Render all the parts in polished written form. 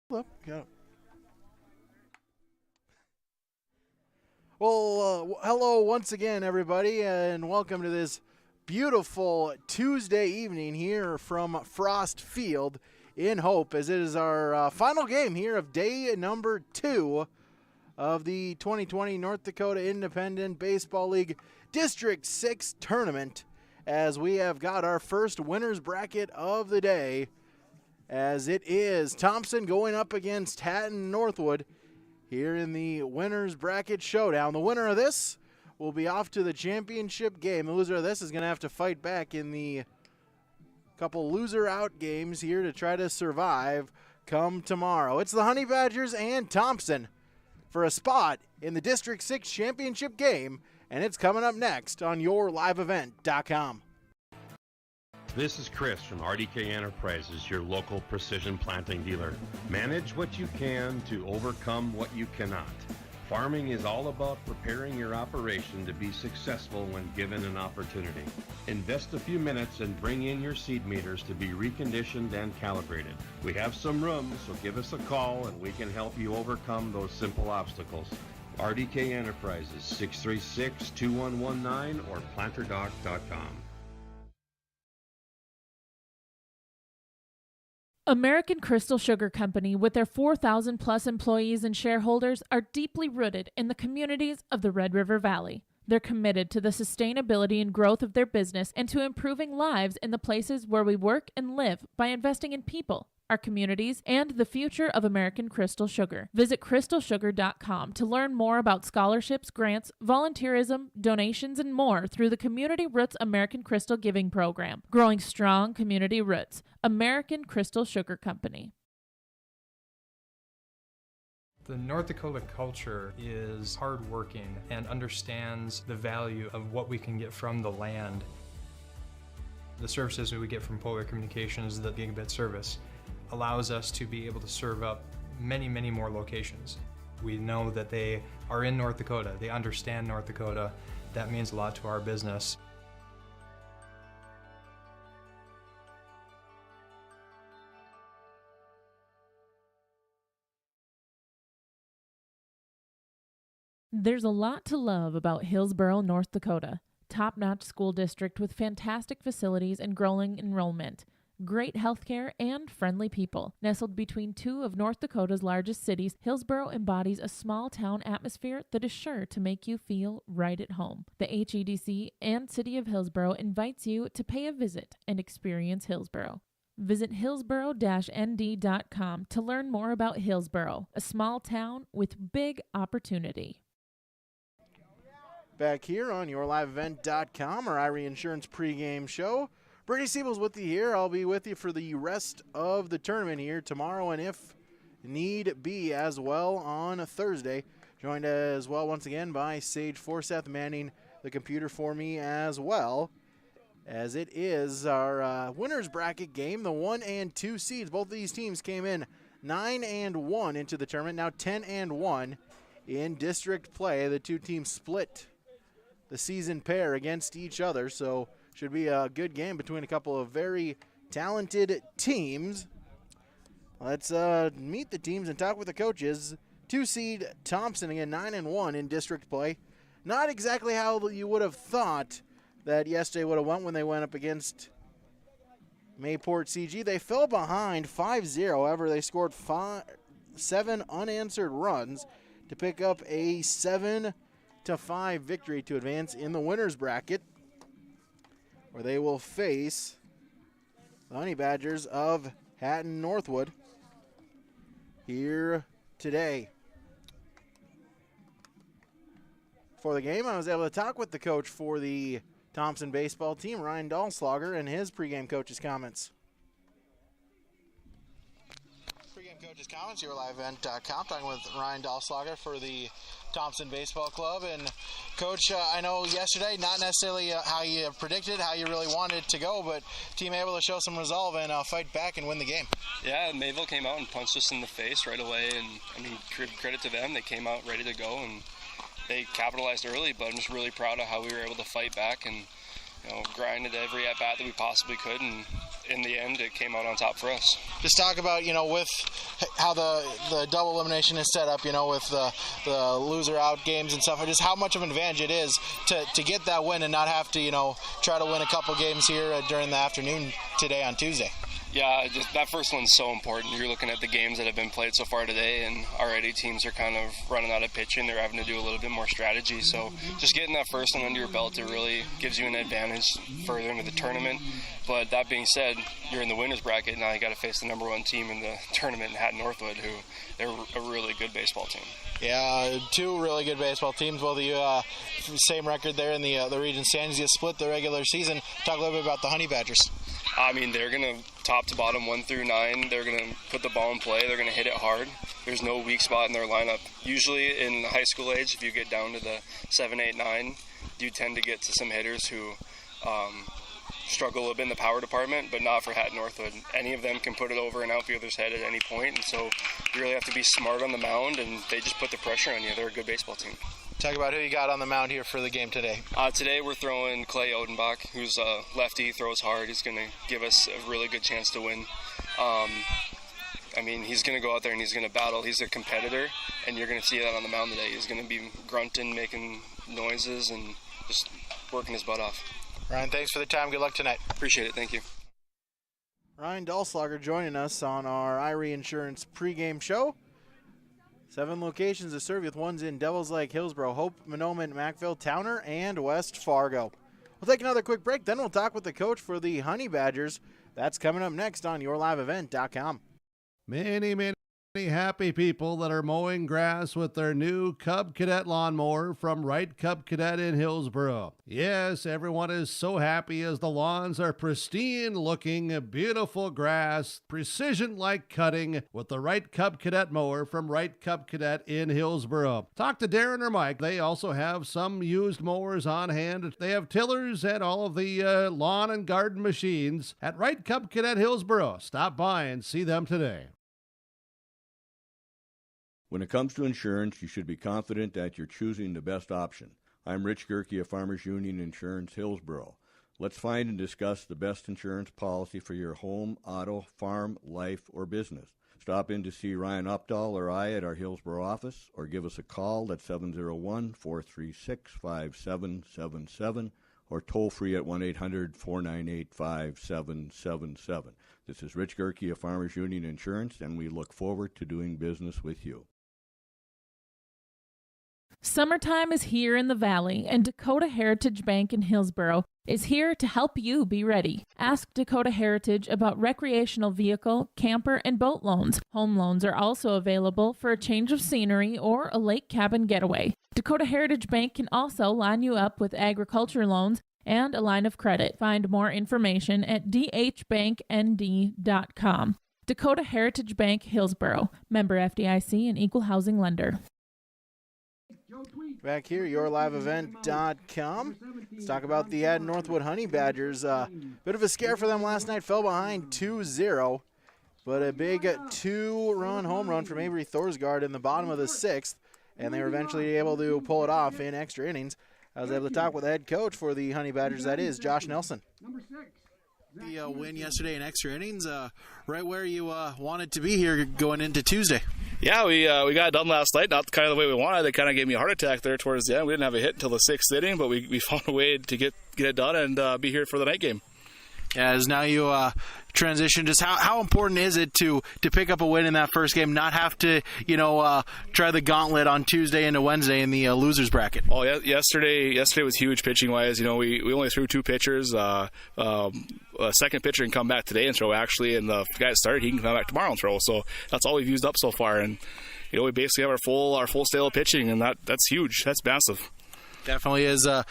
Go. Well, hello once again, everybody, and welcome to this beautiful Tuesday evening here from Frost Field in Hope, as it is our final game here of day number 2 of the 2020 North Dakota Independent Baseball League District 6 tournament, as we have got our first winner's bracket of the day, as it is Thompson going up against Hatton-Northwood here in the winner's bracket showdown. The winner of this will be off to the championship game. The loser of this is going to have to fight back in the couple loser-out games here to try to survive come tomorrow. It's the Honey Badgers and Thompson for a spot in the District 6 championship game, and it's coming up next on YourLiveEvent.com. This is Chris from RDK Enterprises, your local precision planting dealer. Manage what you can to overcome what you cannot. Farming is all about preparing your operation to be successful when given an opportunity. Invest a few minutes and bring in your seed meters to be reconditioned and calibrated. We have some room, so give us a call and we can help you overcome those simple obstacles. RDK Enterprises, 636-2119 or planterdoc.com. American Crystal Sugar Company, with their 4,000 plus employees and shareholders, are deeply rooted in the communities of the Red River Valley. They're committed to the sustainability and growth of their business and to improving lives in the places where we work and live by investing in people, our communities, and the future of American Crystal Sugar. Visit crystalsugar.com to learn more about scholarships, grants, volunteerism, donations, and more through the Community Roots American Crystal Giving Program. Growing strong community roots. American Crystal Sugar Company. The North Dakota culture is hardworking and understands the value of what we can get from the land. The services we get from Polar Communications, the gigabit service, allows us to be able to serve up many, many more locations. We know that they are in North Dakota. They understand North Dakota. That means a lot to our business. There's a lot to love about Hillsboro, North Dakota. Top-notch school district with fantastic facilities and growing enrollment. Great healthcare and friendly people. Nestled between two of North Dakota's largest cities, Hillsboro embodies a small-town atmosphere that is sure to make you feel right at home. The HEDC and City of Hillsboro invites you to pay a visit and experience Hillsboro. Visit hillsboro-nd.com to learn more about Hillsboro, a small town with big opportunity. Back here on YourLiveEvent.com, our Irie Insurance pregame show. Brady Siebel's with you here. I'll be with you for the rest of the tournament here tomorrow, and if need be as well on a Thursday. Joined as well once again by Sage Forseth, manning the computer for me as well, as it is our winner's bracket game. The 1 and 2 seeds, both of these teams came in 9-1 into the tournament, now 10-1 in district play. The two teams split the season pair against each other, so should be a good game between a couple of very talented teams. Let's meet the teams and talk with the coaches. 2-seed Thompson, again, 9-1 in district play. Not exactly how you would have thought that yesterday would have went when they went up against Mayport CG. They fell behind 5-0. However, they scored 7 unanswered runs to pick up a 7-5 victory to advance in the winner's bracket, where they will face the Honey Badgers of Hatton-Northwood here today. For the game, I was able to talk with the coach for the Thompson baseball team, Ryan Dahlslager, and his pregame coach's comments. Pregame coach's comments, YourLiveEvent.com, talking with Ryan Dahlslager for the Thompson Baseball Club. And Coach, I know yesterday, not necessarily how you predicted, how you really wanted it to go, but team able to show some resolve and fight back and win the game. Yeah, Mayville came out and punched us in the face right away, and I mean, credit to them. They came out ready to go, and they capitalized early, but I'm just really proud of how we were able to fight back and grinded every at-bat that we possibly could, and in the end, it came out on top for us. Just talk about, with how the double elimination is set up, with the loser out games and stuff, just how much of an advantage it is to get that win and not have to, try to win a couple games here during the afternoon today on Tuesday. Yeah, just that first one's so important. You're looking at the games that have been played so far today, and already teams are kind of running out of pitching. They're having to do a little bit more strategy. So just getting that first one under your belt, it really gives you an advantage further into the tournament. But that being said, you're in the winner's bracket. Now you got to face the number one team in the tournament, Hatton-Northwood, who they're a really good baseball team. Yeah, two really good baseball teams. Both of you, same record there in the region standings. You split the regular season. Talk a little bit about the Honey Badgers. I mean, they're going to top to bottom 1 through 9. They're going to put the ball in play. They're going to hit it hard. There's no weak spot in their lineup. Usually in high school age, if you get down to the 7, 8, 9, you tend to get to some hitters who struggle a little bit in the power department, but not for Hatton-Northwood. Any of them can put it over an outfielder's head at any point, and so you really have to be smart on the mound, and they just put the pressure on you. They're a good baseball team. Talk about who you got on the mound here for the game today. Today we're throwing Clay Odenbach, who's a lefty, throws hard. He's going to give us a really good chance to win. He's going to go out there and he's going to battle. He's a competitor, and you're going to see that on the mound today. He's going to be grunting, making noises, and just working his butt off. Ryan, thanks for the time. Good luck tonight. Appreciate it. Thank you. Ryan Dahlslager joining us on our Irie Insurance pregame show. 7 locations to serve you with ones in Devils Lake, Hillsboro, Hope, Monoman, Macville, Towner, and West Fargo. We'll take another quick break, then we'll talk with the coach for the Honey Badgers. That's coming up next on YourLiveEvent.com. Many happy people that are mowing grass with their new Cub Cadet lawnmower from Wright Cub Cadet in Hillsboro. Yes, everyone is so happy as the lawns are pristine looking, beautiful grass, precision-like cutting with the Wright Cub Cadet mower from Wright Cub Cadet in Hillsboro. Talk to Darren or Mike. They also have some used mowers on hand. They have tillers and all of the lawn and garden machines at Wright Cub Cadet Hillsboro. Stop by and see them today. When it comes to insurance, you should be confident that you're choosing the best option. I'm Rich Gerke of Farmers Union Insurance, Hillsboro. Let's find and discuss the best insurance policy for your home, auto, farm, life, or business. Stop in to see Ryan Updahl or I at our Hillsboro office, or give us a call at 701-436-5777, or toll free at 1-800-498-5777. This is Rich Gerke of Farmers Union Insurance, and we look forward to doing business with you. Summertime is here in the Valley, and Dakota Heritage Bank in Hillsboro is here to help you be ready. Ask Dakota Heritage about recreational vehicle, camper, and boat loans. Home loans are also available for a change of scenery or a lake cabin getaway. Dakota Heritage Bank can also line you up with agriculture loans and a line of credit. Find more information at dhbanknd.com. Dakota Heritage Bank, Hillsboro. Member FDIC and equal housing lender. Back here, YourLiveEvent.com. Let's talk about the Hatton-Northwood Honey Badgers. Bit of a scare for them last night. Fell behind 2-0. But a big 2-run home run from Avery Thorsgaard in the bottom of the 6th. And they were eventually able to pull it off in extra innings. I was able to talk with the head coach for the Honey Badgers, that is Josh Nelson. The win yesterday in extra innings, right where you wanted to be here going into Tuesday. Yeah, we got it done last night, not kind of the way we wanted. It kind of gave me a heart attack there towards the end. We didn't have a hit until the 6th inning, but we found a way to get it done and be here for the night game. As now you transition, just how important is it to pick up a win in that first game, not have to try the gauntlet on Tuesday into Wednesday in the losers bracket? Oh, yeah, yesterday was huge pitching wise. We only threw 2 pitchers. A second pitcher can come back today and throw actually, and the guy that started, he can come back tomorrow and throw. So that's all we've used up so far, and we basically have our full style of pitching, and that's huge. That's massive. Definitely is a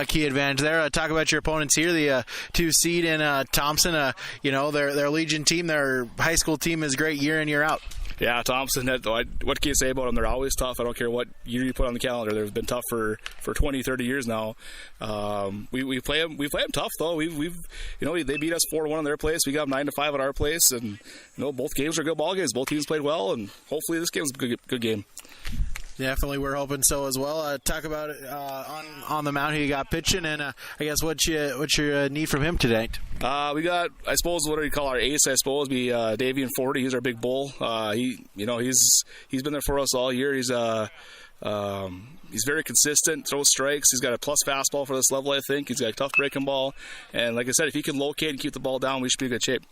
key advantage there. Talk about your opponents here, the 2 seed in Thompson. Their Legion team, their high school team is great year in, year out. Yeah, Thompson, what can you say about them? They're always tough. I don't care what year you put on the calendar. They've been tough for 20, 30 years now. We play them tough, though. They beat us 4-1 in their place. We got them 9-5 at our place. And, both games are good ball games. Both teams played well, and hopefully this game's a good game. Definitely, we're hoping so as well. Talk about it on the mound who you got pitching, and I guess what's your need from him tonight? We got, I suppose, what do you call our ace? I suppose be Davian 40. He's our big bull. He's been there for us all year. He's very consistent, throws strikes. He's got a plus fastball for this level, I think. He's got a tough breaking ball. And like I said, if he can locate and keep the ball down, we should be in good shape.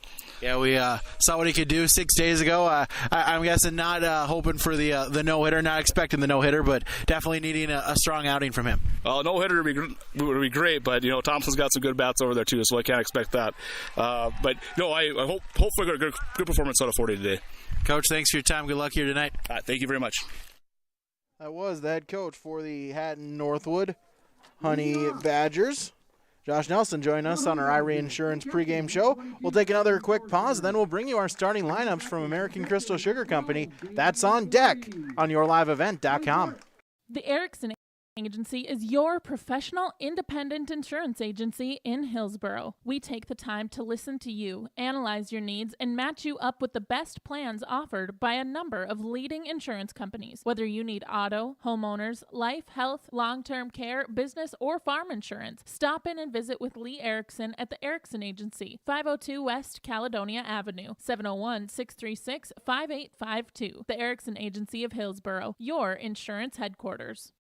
Yeah, we saw what he could do 6 days ago. I'm guessing not hoping for the no-hitter, not expecting the no-hitter, but definitely needing a strong outing from him. Well, no-hitter would be great, but, Thompson's got some good bats over there, too, so I can't expect that. But, no, I hopefully got a good performance out of 40 today. Coach, thanks for your time. Good luck here tonight. Thank you very much. That was the head coach for the Hatton-Northwood Honey Badgers. Josh Nelson joined us on our Irie Insurance pregame show. We'll take another quick pause, then we'll bring you our starting lineups from American Crystal Sugar Company. That's on deck on yourliveevent.com. The Erickson Agency is your professional independent insurance agency in Hillsborough. We take the time to listen to you, analyze your needs, and match you up with the best plans offered by a number of leading insurance companies. Whether you need auto, homeowners, life, health, long-term care, business, or farm insurance, stop in and visit with Lee Erickson at the Erickson Agency, 502 West Caledonia Avenue, 701-636-5852. The Erickson Agency of Hillsborough, your insurance headquarters.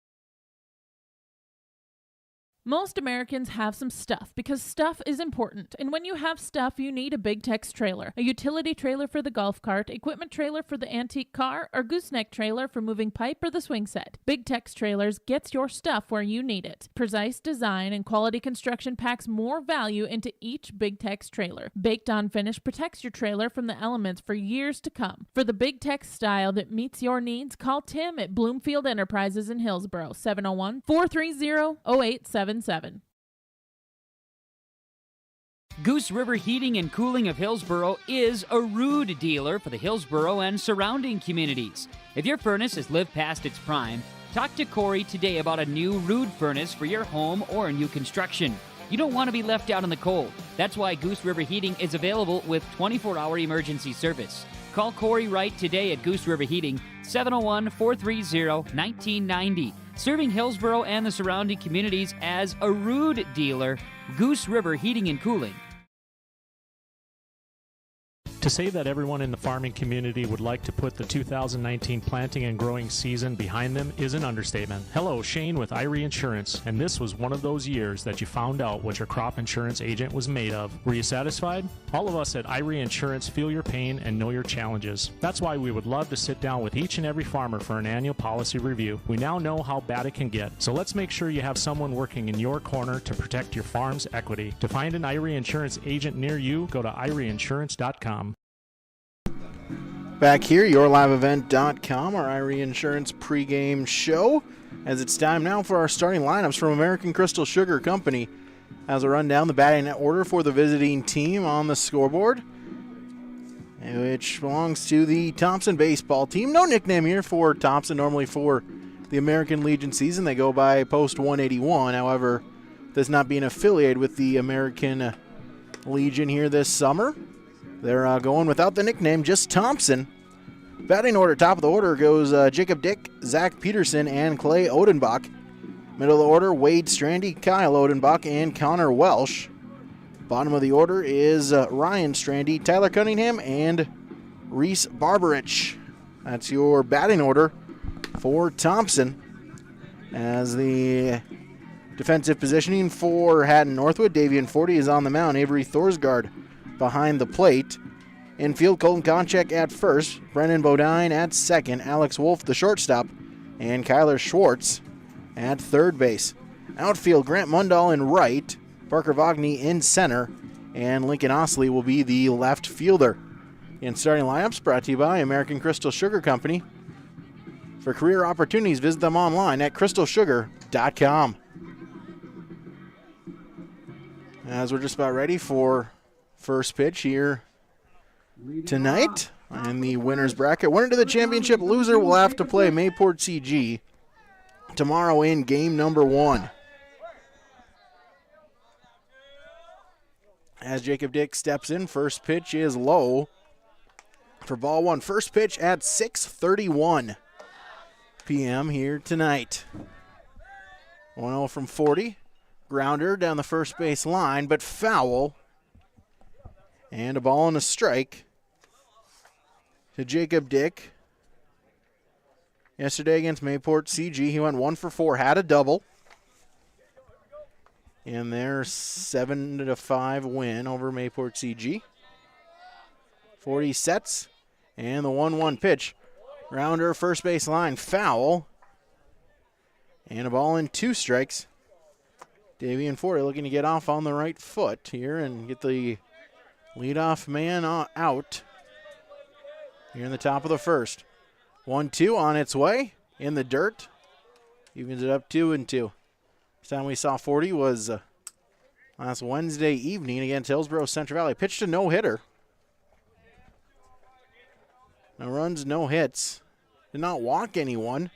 Most Americans have some stuff because stuff is important. And when you have stuff, you need a Big Tex trailer. A utility trailer for the golf cart, equipment trailer for the antique car, or gooseneck trailer for moving pipe or the swing set. Big Tex Trailers gets your stuff where you need it. Precise design and quality construction packs more value into each Big Tex trailer. Baked on finish protects your trailer from the elements for years to come. For the Big Tex style that meets your needs, call Tim at Bloomfield Enterprises in Hillsborough, 701-430-0877. Goose River Heating and Cooling of Hillsborough is a Ruud dealer for the Hillsborough and surrounding communities. If your furnace has lived past its prime, talk to Corey today about a new Ruud furnace for your home or new construction. You don't want to be left out in the cold. That's why Goose River Heating is available with 24-hour emergency service. Call Corey Wright today at Goose River Heating, 701-430-1990. Serving Hillsborough and the surrounding communities as a Ruud dealer, Goose River Heating and Cooling. To say that everyone in the farming community would like to put the 2019 planting and growing season behind them is an understatement. Hello, Shane with Irie Insurance, and this was one of those years that you found out what your crop insurance agent was made of. Were you satisfied? All of us at Irie Insurance feel your pain and know your challenges. That's why we would love to sit down with each and every farmer for an annual policy review. We now know how bad it can get, so let's make sure you have someone working in your corner to protect your farm's equity. To find an Irie Insurance agent near you, go to IrieInsurance.com. Back here, yourliveevent.com, our Irie Insurance pregame show, as it's time now for our starting lineups from American Crystal Sugar Company. As a rundown, the batting order for the visiting team on the scoreboard, which belongs to the Thompson baseball team. No nickname here for Thompson. Normally for the American Legion season, they go by Post 181. However, this not being affiliated with the American Legion here this summer, they're going without the nickname, just Thompson. Batting order, top of the order goes Jacob Dick, Zach Peterson, and Clay Odenbach. Middle of the order, Wade Strandy, Kyle Odenbach, and Connor Welsh. Bottom of the order is Ryan Strandy, Tyler Cunningham, and Reese Barbarich. That's your batting order for Thompson. As the defensive positioning for Hatton-Northwood, Davian 40 is on the mound. Avery Thorsgaard behind the plate. Infield, Colton Konchak at first, Brennan Bodine at second, Alex Wolf the shortstop, and Kyler Schwartz at third base. Outfield, Grant Mundahl in right, Parker Vogney in center, and Lincoln Osley will be the left fielder. In starting lineups, brought to you by American Crystal Sugar Company. For career opportunities, visit them online at crystalsugar.com. As we're just about ready for first pitch here tonight in the winner's bracket. Winner to the championship, loser will have to play Mayport CG tomorrow in game number 1. As Jacob Dick steps in, first pitch is low for ball 1. First pitch at 6:31. p.m. here tonight. 1-0 from 40. Grounder down the first base line, but foul. And a ball and a strike to Jacob Dick. Yesterday against Mayport CG, he went 1 for 4, had a double in their 7-5 win over Mayport CG. 40 sets, and the 1-1 pitch. Grounder, first base line, foul. And a ball and 2 strikes. Davian Ford looking to get off on the right foot here and get the leadoff man out here in the top of the first. 1-2 on its way in the dirt. Evens it up 2-2. Last time we saw 40 was last Wednesday evening against Hillsborough Central Valley. Pitched a no-hitter. No runs, no hits. Did not walk anyone.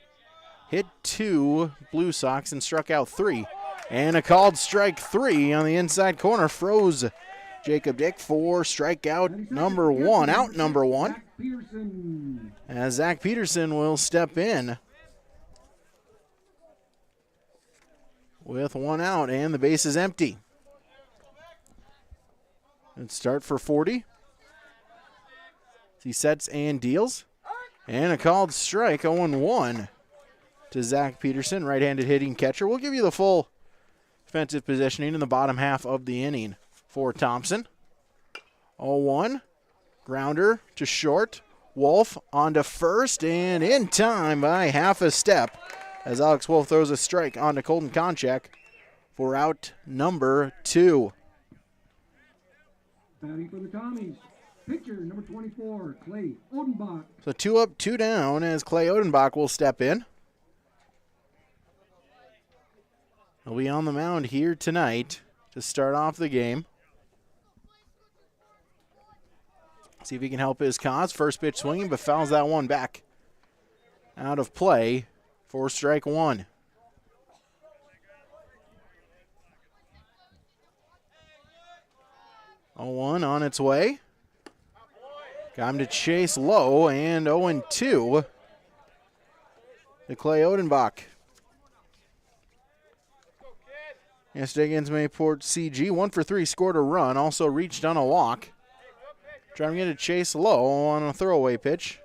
Hit 2 Blue Sox and struck out 3. And a called strike 3 on the inside corner. Froze Jacob Dick for strikeout number 1. Out number 1. As Zach Peterson will step in with 1 out and the base is empty. Let's start for 40. He sets and deals. And a called strike, 0-1 to Zach Peterson, right-handed hitting catcher. We'll give you the full defensive positioning in the bottom half of the inning for Thompson. 0-1, grounder to short. Wolf onto first and in time by half a step as Alex Wolf throws a strike onto Colton Konchak for out number 2. Batting for the Tommies, pitcher number 24, Clay Odenbach. So 2 up, 2 down as Clay Odenbach will step in. He'll be on the mound here tonight to start off the game. See if he can help his cause. First pitch swinging, but fouls that one back out of play for strike 1. Oh, 0-1 on its way. Got him to chase low, and 0-2 to Clay Odenbach. Yesterday against Mayport CG, 1 for 3, scored a run, also reached on a walk. Trying to get a chase low on a throwaway pitch.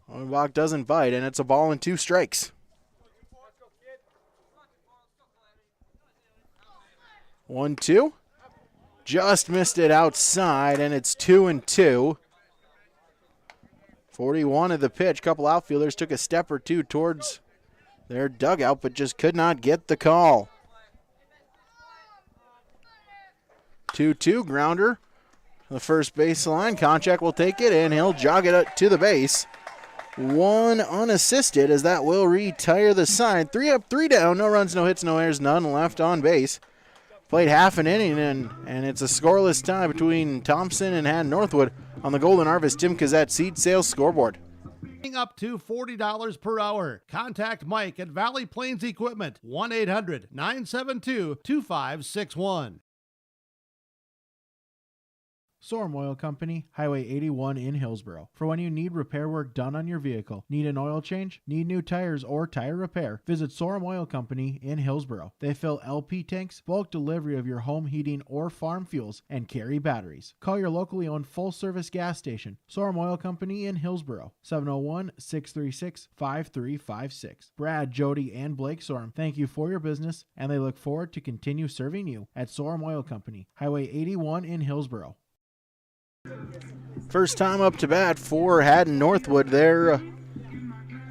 Odenbach doesn't bite, and it's a ball and 2 strikes. 1-2. Just missed it outside, and it's 2-2. 40 wanted the pitch. Couple outfielders took a step or two towards their dugout, but just could not get the call. 2-2, grounder. The first baseline. Konchak will take it, and he'll jog it to the base. 1 unassisted, as that will retire the side. 3 up, 3 down. No runs, no hits, no errors, none left on base. Played half an inning, and it's a scoreless tie between Thompson and Hatton-Northwood on the Golden Harvest Tim Kazette Seed Sales scoreboard. Up to $40 per hour. Contact Mike at Valley Plains Equipment, 1-800-972-2561. Sorum Oil Company, Highway 81 in Hillsborough. For when you need repair work done on your vehicle, need an oil change, need new tires or tire repair, visit Sorum Oil Company in Hillsborough. They fill LP tanks, bulk delivery of your home heating or farm fuels, and carry batteries. Call your locally owned full-service gas station, Sorum Oil Company in Hillsborough, 701-636-5356. Brad, Jody, and Blake Sorum thank you for your business, and they look forward to continue serving you at Sorum Oil Company, Highway 81 in Hillsborough. First time up to bat for Hatton-Northwood. Their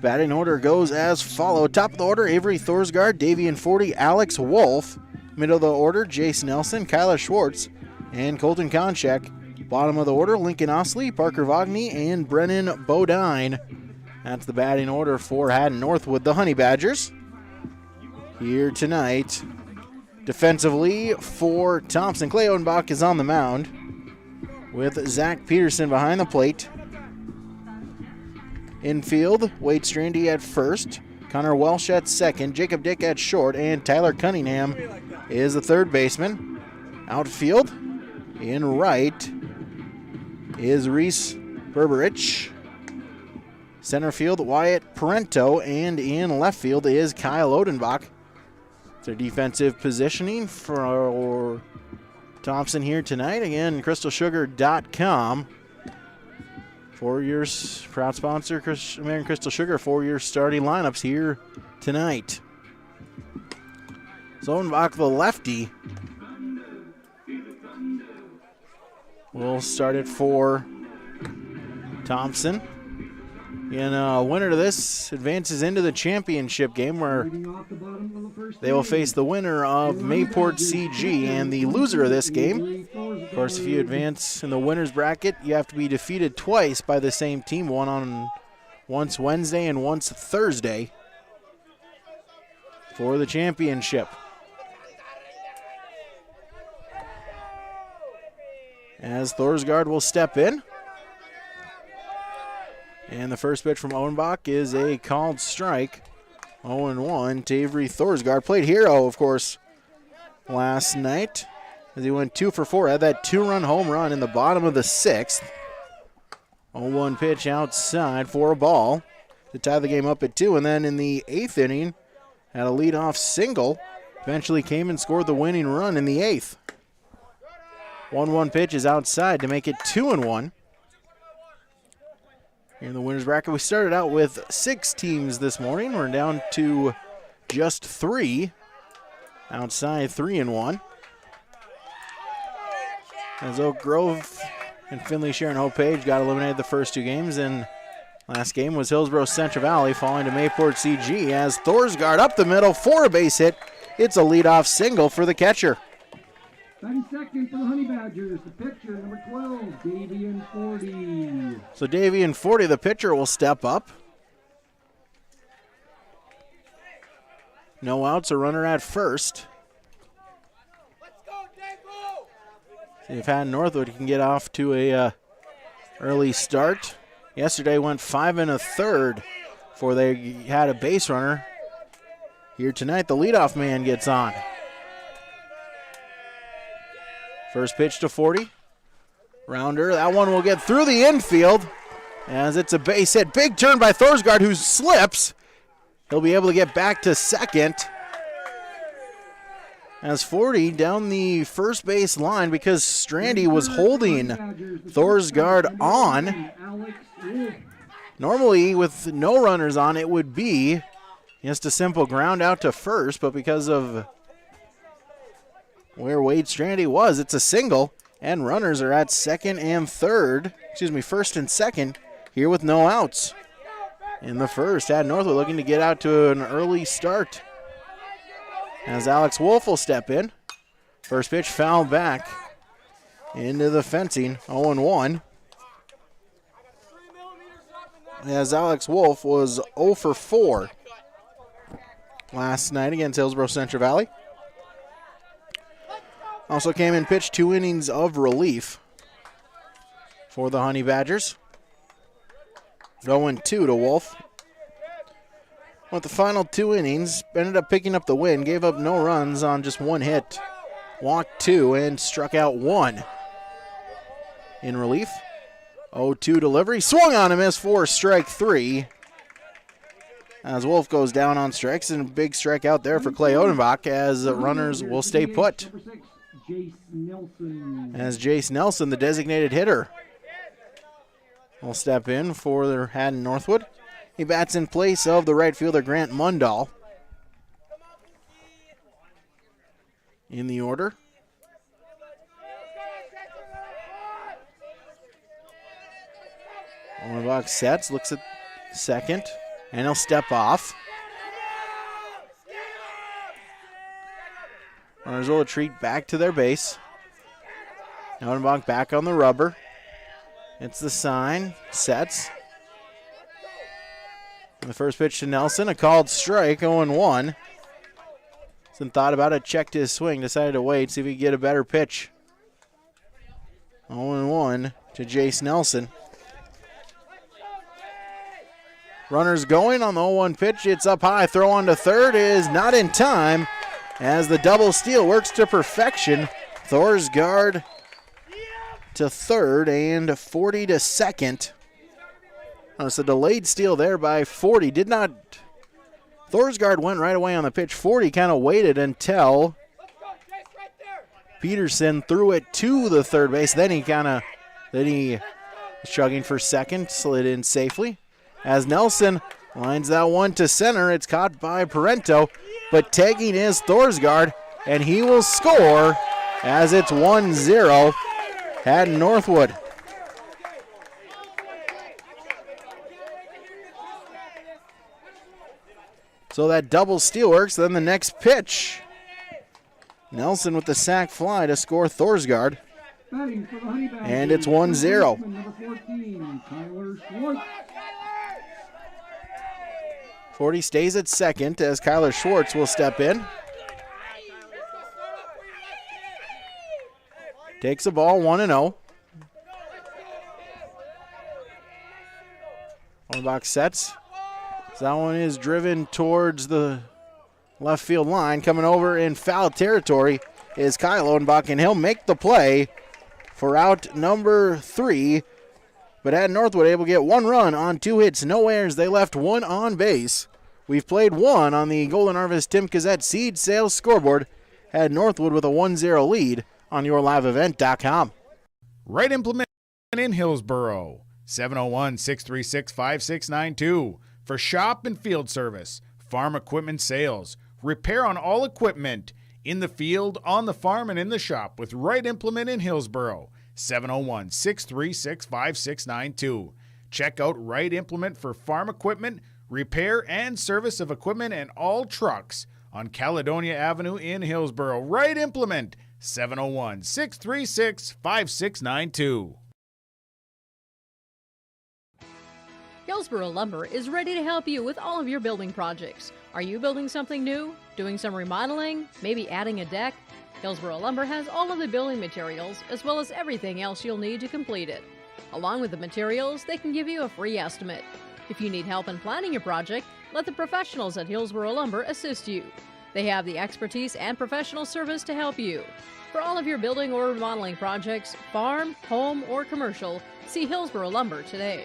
batting order goes as follows. Top of the order, Avery Thorsgaard, Davian 40, Alex Wolf. Middle of the order, Jace Nelson, Kyla Schwartz, and Colton Konchak. Bottom of the order, Lincoln Osley, Parker Vogney, and Brennan Bodine. That's the batting order for Hatton-Northwood, the Honey Badgers. Here tonight, defensively for Thompson, Clay Odenbach is on the mound, with Zach Peterson behind the plate. Infield, Wade Strandy at first, Connor Welsh at second, Jacob Dick at short, and Tyler Cunningham is the third baseman. Outfield, in right, is Reese Berberich. Center field, Wyatt Parento, and in left field is Kyle Odenbach. It's their defensive positioning for Thompson here tonight. Again, crystalsugar.com. For your proud sponsor, American Crystal Sugar, for your starting lineups here tonight. So Odenbach, the lefty, will start it for Thompson. And winner to this advances into the championship game where they will face the winner of Mayport CG. And the loser of this game, of course, if you advance in the winner's bracket, you have to be defeated twice by the same team, once Wednesday and once Thursday for the championship. As Thorsgaard will step in. And the first pitch from Odenbach is a called strike. 0-1 to Avery Thorsgaard. Played hero, of course, last night as he went 2 for 4. Had that 2-run home run in the bottom of the 6th. 0-1 pitch outside for a ball to tie the game up at 2. And then in the 8th inning, had a leadoff single. Eventually came and scored the winning run in the 8th. 1-1 pitch is outside to make it 2-1. In the winner's bracket, we started out with 6 teams this morning. We're down to just 3. Outside 3-1. As Oak Grove and Findlay Sharon Hope Page got eliminated the first 2 games. And last game was Hillsborough Central Valley falling to Mayport CG as Thorsgaard up the middle for a base hit. It's a leadoff single for the catcher. 32nd for the Honey Badgers, the pitcher, number 12, Davian 40. So Davian 40, the pitcher, will step up. No outs, a runner at first. See if Hatton-Northwood can get off to a early start. Yesterday went 5 1/3 before they had a base runner. Here tonight, the leadoff man gets on. First pitch to 40. Rounder. That one will get through the infield as it's a base hit. Big turn by Thorsgaard, who slips. He'll be able to get back to second. As 40 down the first base line because Strandy was holding Thorsgaard on. Normally, with no runners on, it would be just a simple ground out to first, but because of where Wade Strandy was, it's a single, and runners are at first and second, here with no outs. In the first, Hatton-Northwood looking to get out to an early start. As Alex Wolf will step in. First pitch fouled back into the fencing, 0-1. As Alex Wolf was 0 for 4 last night against Hillsborough Central Valley. Also came in, pitched 2 innings of relief for the Honey Badgers. 0-2 to Wolf. With the final 2 innings, ended up picking up the win, gave up no runs on just 1 hit, walked 2, and struck out 1. In relief, 0-2 delivery, swung on and missed for strike 3. As Wolf goes down on strikes, and a big strikeout there for Clay Odenbach as runners will stay put. As Jace Nelson, the designated hitter, will step in for their Hatton-Northwood. He bats in place of the right fielder Grant Mundahl. In the order. Odenbach sets, looks at second, and he'll step off. Runners will retreat back to their base. Odenbach back on the rubber. It's the sign, sets. And the first pitch to Nelson, a called strike, 0-1. Nelson thought about it, checked his swing, decided to wait, see if he could get a better pitch. 0-1 to Jace Nelson. Runners going on the 0-1 pitch. It's up high. Throw on to third is not in time as the double steal works to perfection. Thorsgaard to third and 40 to second. It's a delayed steal there by 40. Thorsgaard went right away on the pitch. 40 kind of waited until Peterson threw it to the third base. Then he was chugging for second, slid in safely. As Nelson lines that one to center, it's caught by Parento, but tagging is Thorsgaard, and he will score as it's 1-0 Hatton-Northwood. So that double steal works. Then the next pitch, Nelson with the sac fly to score Thorsgaard. And it's 1-0. 40 stays at second as Kyler Schwartz will step in. Takes the ball 1-0. Odenbach sets. That one is driven towards the left field line. Coming over in foul territory is Kyle Odenbach, and he'll make the play for out number 3. But Hatton-Northwood able to get 1 run on 2 hits, no errors. They left 1 on base. We've played 1 on the Golden Harvest Tim Cassette Seed Sales scoreboard. Hatton-Northwood with a 1-0 lead on yourliveevent.com. Right Implement in Hillsboro, 701-636-5692. For shop and field service, farm equipment sales, repair on all equipment, in the field, on the farm, and in the shop with Right Implement in Hillsboro, 701-636-5692. Check out Right Implement for farm equipment, repair and service of equipment and all trucks on Caledonia Avenue in Hillsboro. Right Implement, 701-636-5692. Hillsboro Lumber is ready to help you with all of your building projects. Are you building something new? Doing some remodeling? Maybe adding a deck? Hillsboro Lumber has all of the building materials as well as everything else you'll need to complete it. Along with the materials, they can give you a free estimate. If you need help in planning your project, let the professionals at Hillsboro Lumber assist you. They have the expertise and professional service to help you. For all of your building or remodeling projects, farm, home, or commercial, see Hillsboro Lumber today.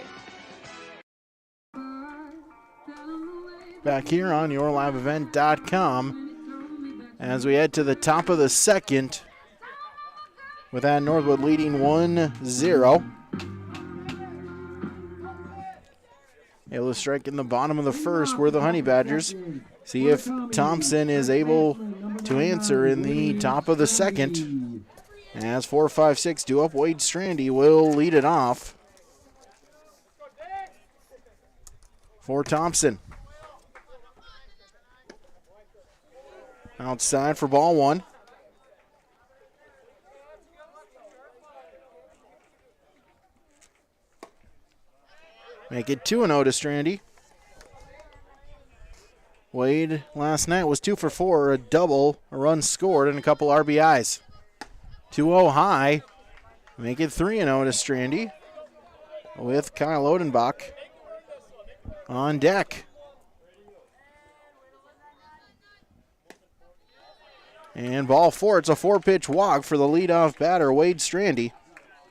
Back here on yourliveevent.com as we head to the top of the second with Hatton-Northwood leading 1-0. Able to strike in the bottom of the first were the Honey Badgers. See if Thompson is able to answer in the top of the second. As 4-5-6 due up, Wade Strandy will lead it off for Thompson. Outside for ball 1. Make it 2-0 to Strandy. Wade last night was 2 for 4, a double, a run scored, and a couple RBIs. 2-0 high. Make it 3-0 to Strandy with Kyle Odenbach on deck. And ball 4, it's a 4-pitch walk for the leadoff batter, Wade Strandy.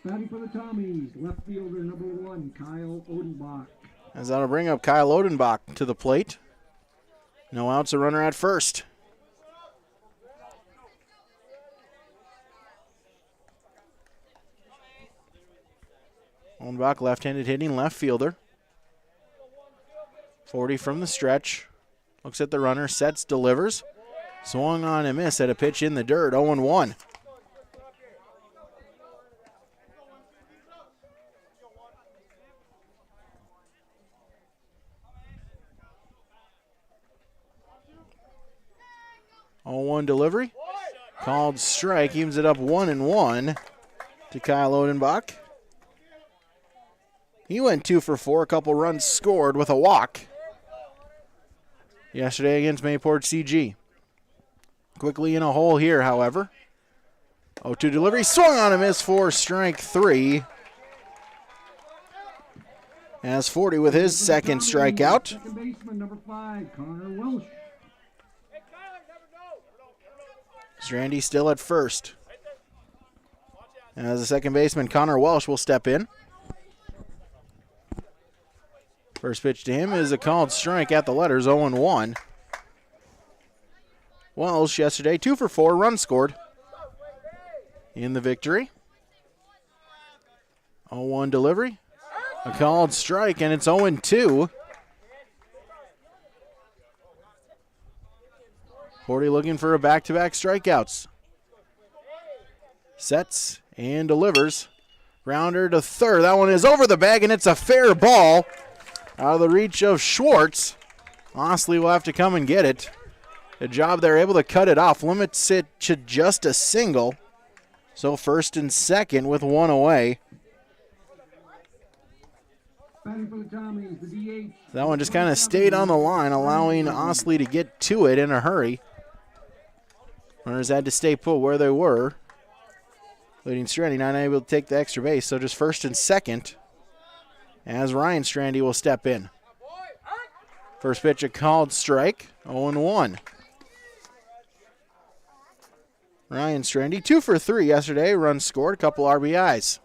Batting for the Tommies, left fielder number 1, Kyle Odenbach. As that'll bring up Kyle Odenbach to the plate. No outs, a runner at first. Odenbach, left-handed hitting left fielder. 40 from the stretch. Looks at the runner, sets, delivers. Swung on and miss at a pitch in the dirt, 0-1. Delivery. Called strike, evens it up 1-1 to Kyle Odenbach. He went 2 for 4, a couple runs scored with a walk yesterday against Mayport CG. Quickly in a hole here, however. 0-2 delivery, swung on a miss for strike 3. As 40 with his second strikeout. Second baseman number 5, Connor Welsh. Strandy still at first. As the second baseman, Connor Welsh, will step in. First pitch to him is a called strike at the letters, 0-1. Welsh yesterday, 2 for 4, runs scored in the victory. 0-1 delivery, a called strike, and it's 0-2. 40 looking for a back-to-back strikeouts. Sets and delivers. Grounder to third. That one is over the bag, and it's a fair ball out of the reach of Schwartz. Osley will have to come and get it. Good job. They're able to cut it off. Limits it to just a single. So first and second with one away. That one just kind of stayed on the line, allowing Osley to get to it in a hurry. Runners had to stay put where they were. Leading Strandy not able to take the extra base, so just first and second as Ryan Strandy will step in. First pitch a called strike, 0-1. Ryan Strandy, 2 for 3 yesterday, runs scored, a couple RBIs.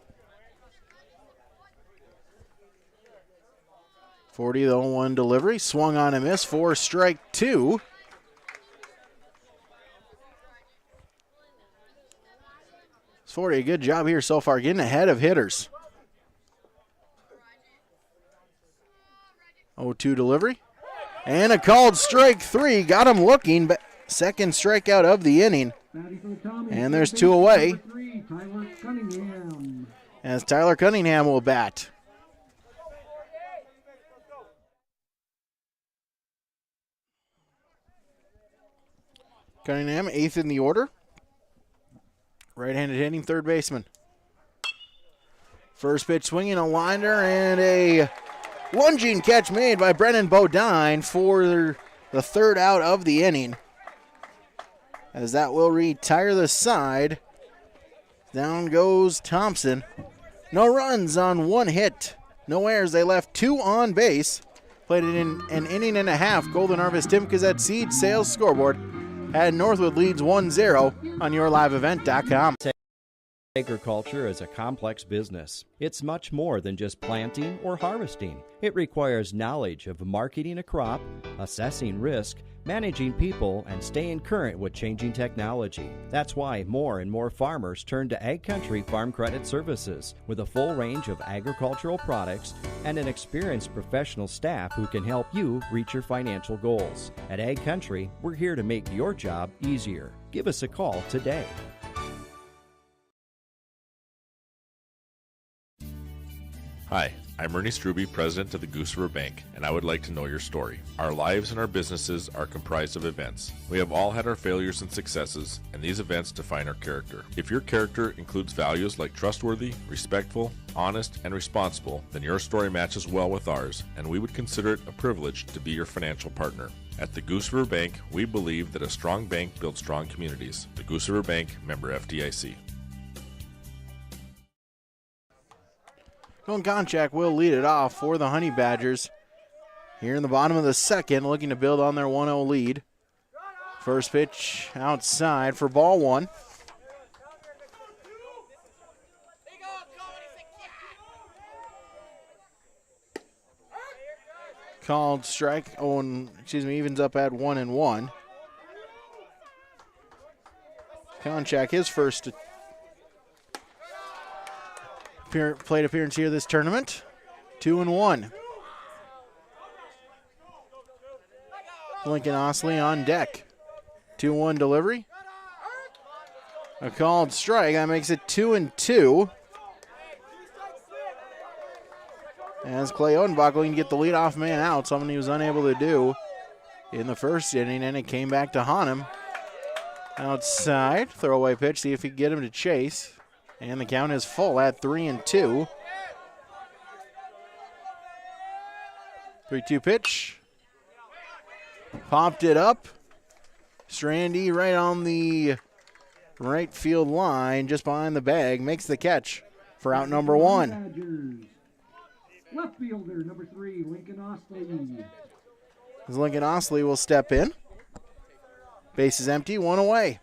40, the 0-1 delivery, swung on a miss for strike 2. It's 40, a good job here so far, getting ahead of hitters. 0-2 delivery. And a called strike 3. Got him looking, but second strikeout of the inning. And there's 2 away. As Tyler Cunningham will bat. Cunningham, 8th in the order. Right-handed hitting third baseman. First pitch swinging a liner and a lunging catch made by Brennan Bodine for the third out of the inning. As that will retire the side. Down goes Thompson. No runs on 1 hit. No errors. They left 2 on base. Played it in an inning and a half. Golden Harvest Timkas at Seed Sales Scoreboard. Hatton-Northwood leads 1-0 on yourliveevent.com. Agriculture is a complex business. It's much more than just planting or harvesting. It requires knowledge of marketing a crop, assessing risk, managing people, and staying current with changing technology. That's why more and more farmers turn to Ag Country Farm Credit Services with a full range of agricultural products and an experienced professional staff who can help you reach your financial goals. At Ag Country, we're here to make your job easier. Give us a call today. Hi, I'm Ernie Struby, president of the Goose River Bank, and I would like to know your story. Our lives and our businesses are comprised of events. We have all had our failures and successes, and these events define our character. If your character includes values like trustworthy, respectful, honest, and responsible, then your story matches well with ours, and we would consider it a privilege to be your financial partner. At the Goose River Bank, we believe that a strong bank builds strong communities. The Goose River Bank, member FDIC. Colin Konchak will lead it off for the Honey Badgers. Here in the bottom of the second, looking to build on their 1-0 lead. First pitch outside for ball 1. Called strike. Evens up at 1-1. Konchak, his first plate appearance here this tournament. 2-1. Lincoln Osley on deck. 2-1 delivery. A called strike. That makes it 2-2. As Clay Odenbach looking to get the leadoff man out, something he was unable to do in the first inning, and it came back to haunt him. Outside, throwaway pitch, see if he can get him to chase. And the count is full at 3-2. 3-2 pitch. Popped it up. Strandy right on the right field line, just behind the bag, makes the catch for out number 1. Left fielder, number 3, Lincoln Osley. As Lincoln Osley will step in. Base is empty, 1 away.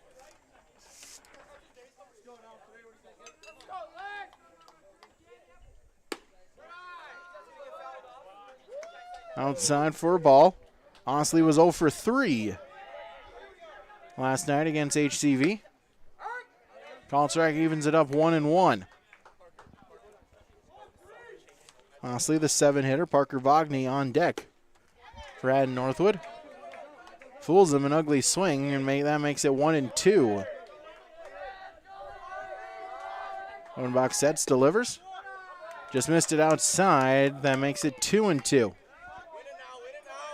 Outside for a ball. Osley was 0 for 3 last night against HCV. Called strike evens it up 1-1. Osley, the 7-hitter. Parker Vogney on deck for Hatton-Northwood. Fools him an ugly swing, and that makes it 1-2. Odenbach sets, delivers. Just missed it outside. That makes it 2-2.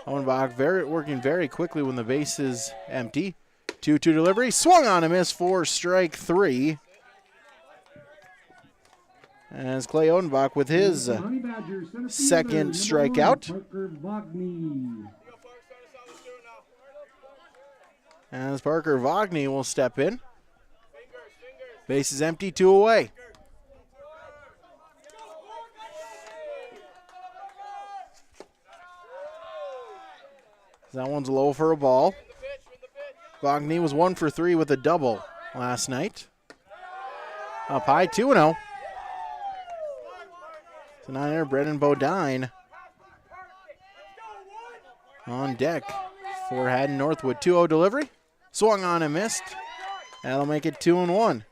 Odenbach working very quickly when the base is empty. 2-2 delivery. Swung on a miss for strike 3. As Clay Odenbach with his second strikeout. As Parker Vogney will step in. Base is empty, 2 away. That one's low for a ball. Vogney was 1 for 3 with a double last night. Up high, 2-0. So 9-hitter Brennan Bodine on deck for Hatton-Northwood. 2-0 delivery. Swung on and missed. That'll make it 2-1.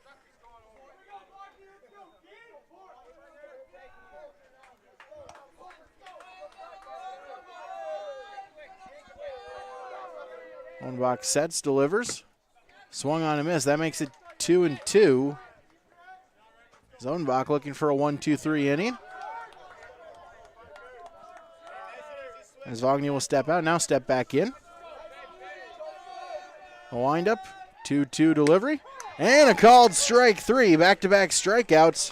Odenbach sets, delivers. Swung on and missed. That makes it 2-2. Odenbach looking for a 1-2-3 inning. As Vogney will step out, now step back in. A windup, 2-2 delivery, and a called strike 3. Back-to-back strikeouts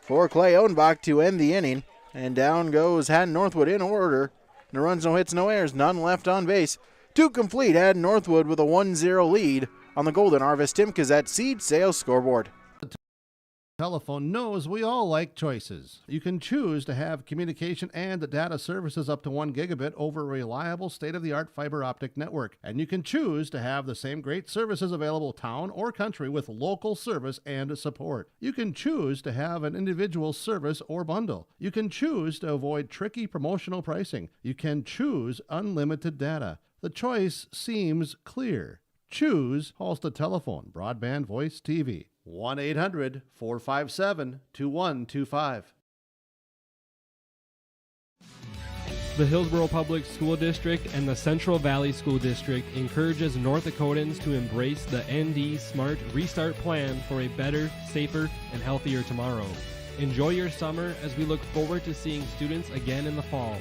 for Clay Odenbach to end the inning. And down goes Hatton-Northwood in order. No runs, no hits, no errors, none left on base. To complete, Hatton-Northwood with a 1-0 lead on the Golden Harvest Tim Kazette Seed Sales Scoreboard. Telephone knows we all like choices. You can choose to have communication and data services up to 1 gigabit over a reliable state-of-the-art fiber optic network. And you can choose to have the same great services available town or country with local service and support. You can choose to have an individual service or bundle. You can choose to avoid tricky promotional pricing. You can choose unlimited data. The choice seems clear. Choose Halstead Telephone, Broadband Voice TV. 1-800-457-2125. The Hillsborough Public School District and the Central Valley School District encourages North Dakotans to embrace the ND Smart Restart Plan for a better, safer, and healthier tomorrow. Enjoy your summer as we look forward to seeing students again in the fall.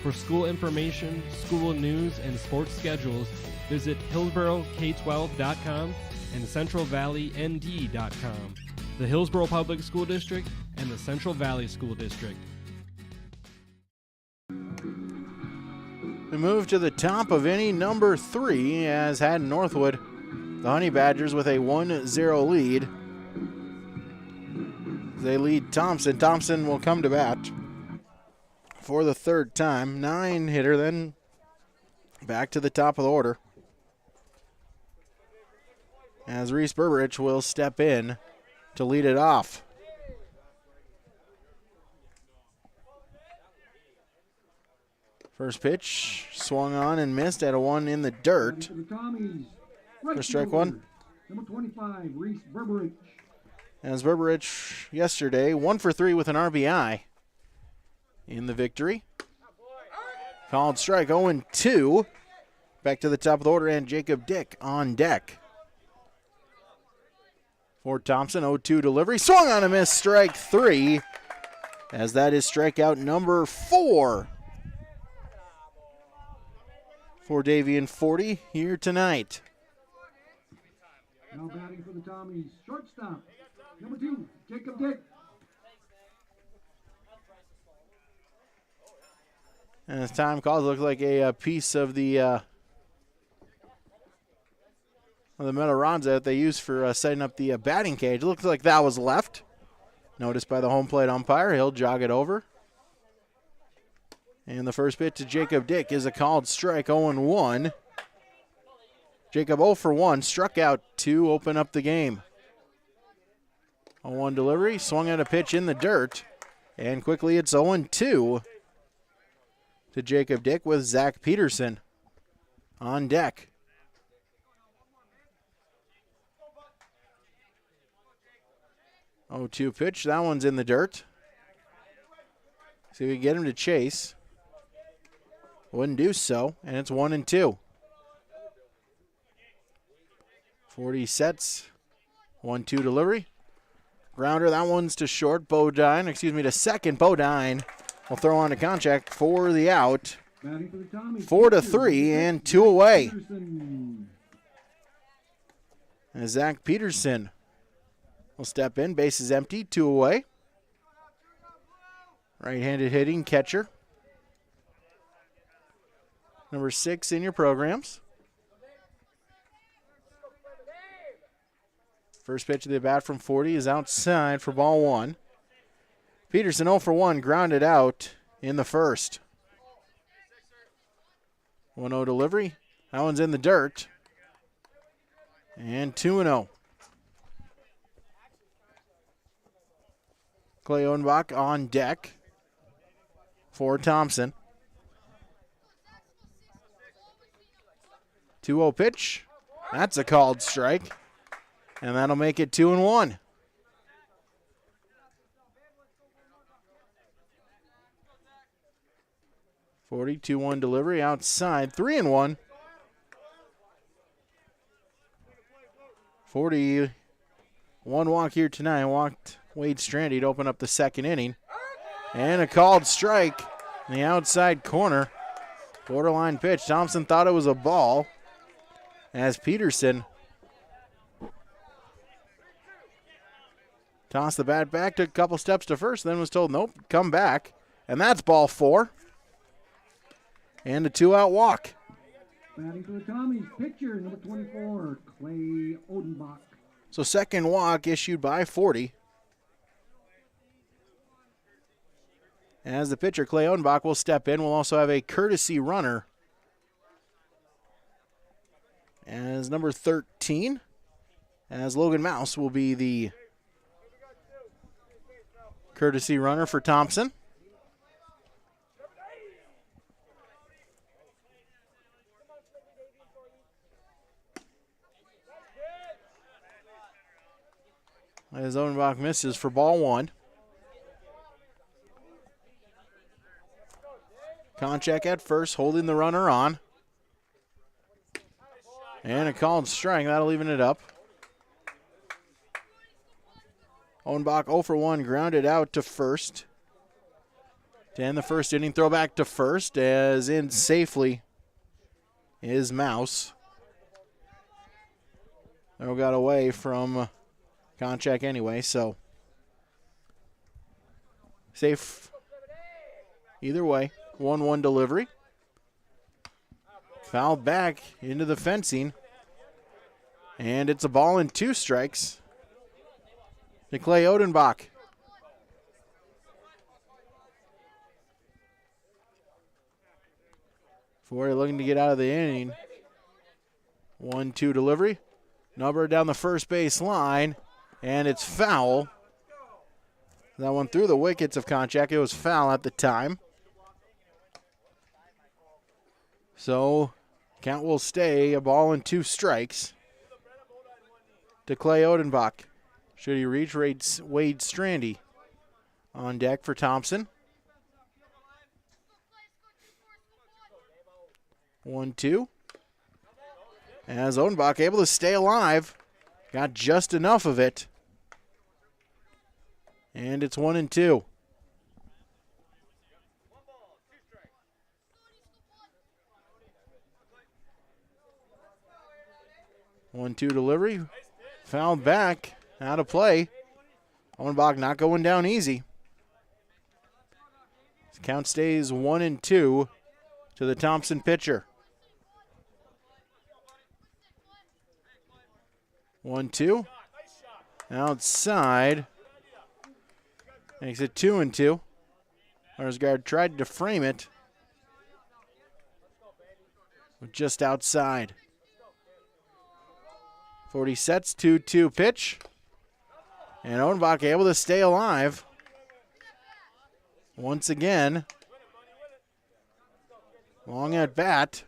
For school information, school news, and sports schedules, visit HillsboroughK12.com and CentralValleyND.com. The Hillsborough Public School District and the Central Valley School District. We move to the top of inning number 3 as Hatton-Northwood, the Honey Badgers with a 1-0 lead. They lead Thompson. Thompson will come to bat for the 3rd time. 9-hitter, then back to the top of the order. As Reese Berberich will step in to lead it off. First pitch swung on and missed at a 1 in the dirt. For strike 1. Number 25, Reese Berberich. As Berberich yesterday, 1 for 3 with an RBI in the victory. Called strike 0-2. Back to the top of the order, and Jacob Dick on deck. For Thompson, 0-2 delivery. Swung on a miss, strike 3. As that is strikeout number 4 for Davian 40 here tonight. Now batting for the Tommies, shortstop, number 2, Jacob Dick. And as time calls, it looks like a piece of the metal rods that they use for setting up the batting cage. It looks like that was left. Noticed by the home plate umpire. He'll jog it over. And the first pitch to Jacob Dick is a called strike, 0-1. Jacob 0 for 1, struck out to open up the game. 0-1 delivery, swung at a pitch in the dirt, and quickly it's 0-2. to Jacob Dick with Zach Peterson on deck. Oh, 2 pitch. That one's in the dirt. See if we can get him to chase. Wouldn't do so, and it's 1-2. 40 sets. 1-2 delivery. Grounder, that one's to short. To second. Bodine will throw on to Konchak for the out. 4-3 and 2 away. And Zach Peterson will step in. Base is empty. 2 away. Right-handed hitting catcher. Number 6 in your programs. First pitch of the bat from 40 is outside for ball 1. Peterson 0 for 1, grounded out in the first. 1-0 delivery. That one's in the dirt. And 2-0. Clay Odenbach on deck for Thompson. 2-0 pitch. That's a called strike. And that'll make it 2-1. Forty 2-1 delivery outside. 3-1. 40 one walk here tonight. Walked Wade Strandy to open up the second inning. And a called strike in the outside corner. Borderline pitch. Thompson thought it was a ball as Peterson tossed the bat back, took a couple steps to first, then was told, nope, come back. And that's ball 4. And a 2-out walk. Batting for the Tommies, pitcher number 24, Clay Odenbach. So second walk issued by 40. As the pitcher, Clay Odenbach, will step in. We'll also have a courtesy runner as number 13, as Logan Mouse will be the courtesy runner for Thompson. As Odenbach misses for ball 1. Konchak at first, holding the runner on. And a called strike. That'll even it up. Odenbach 0 for 1, grounded out to first. To end the first inning, throw back to first, as in safely is Mouse. Throw got away from Konchak anyway, so safe either way. 1-1 delivery. Foul back into the fencing. And it's a ball and 2 strikes to Clay Odenbach. Forey looking to get out of the inning. 1-2 delivery. Number down the first base line. And it's foul. That one through the wickets of Konchak. It was foul at the time. So count will stay a ball and 2 strikes to Clay Odenbach. Should he reach Wade Strandy on deck for Thompson. 1-2. As Odenbach able to stay alive. Got just enough of it. And it's 1-2. One-two delivery. Fouled back. Out of play. Odenbach not going down easy. His count stays 1-2 to the Thompson pitcher. 1-2. Outside. Makes it 2-2. Arsgaard tried to frame it. But just outside. 40 sets, 2-2 pitch. And Odenbach able to stay alive. Once again. Long at bat.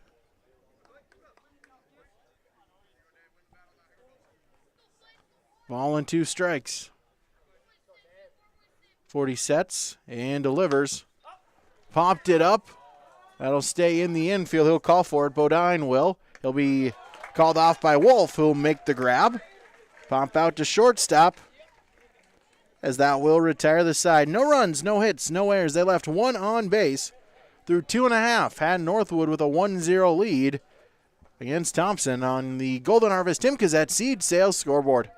Ball and 2 strikes. 40 sets and delivers. Popped it up. That'll stay in the infield. He'll call for it. Bodine will. He'll be called off by Wolf, who'll make the grab. Pop out to shortstop, as that will retire the side. No runs, no hits, no errors. They left 1 on base through 2.5. Hatton-Northwood with a 1-0 lead against Thompson on the Golden Harvest Tim Cassette Seed Sales scoreboard.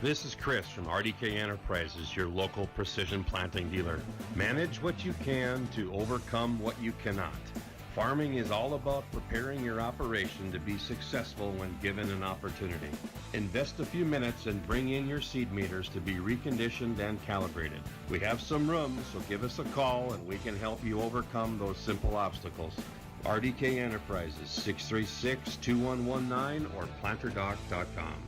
This is Chris from RDK Enterprises, your local precision planting dealer. Manage what you can to overcome what you cannot. Farming is all about preparing your operation to be successful when given an opportunity. Invest a few minutes and bring in your seed meters to be reconditioned and calibrated. We have some room, so give us a call and we can help you overcome those simple obstacles. RDK Enterprises, 636-2119 or planterdoc.com.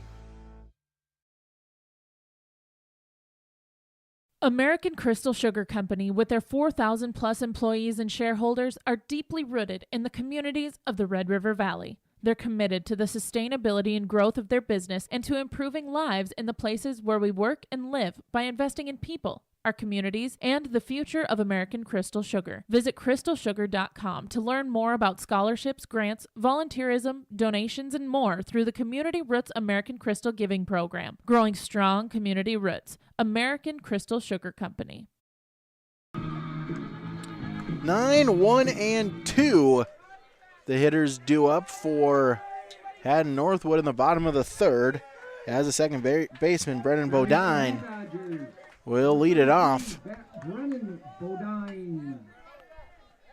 American Crystal Sugar Company, with their 4,000 plus employees and shareholders, are deeply rooted in the communities of the Red River Valley. They're committed to the sustainability and growth of their business and to improving lives in the places where we work and live by investing in people, our communities, and the future of American Crystal Sugar. Visit crystalsugar.com to learn more about scholarships, grants, volunteerism, donations, and more through the Community Roots American Crystal Giving Program. Growing strong community roots. American Crystal Sugar Company. 9-1-2. The hitters due up for Hatton-Northwood in the bottom of the third, as the second baseman, Brennan Bodine, will lead it off.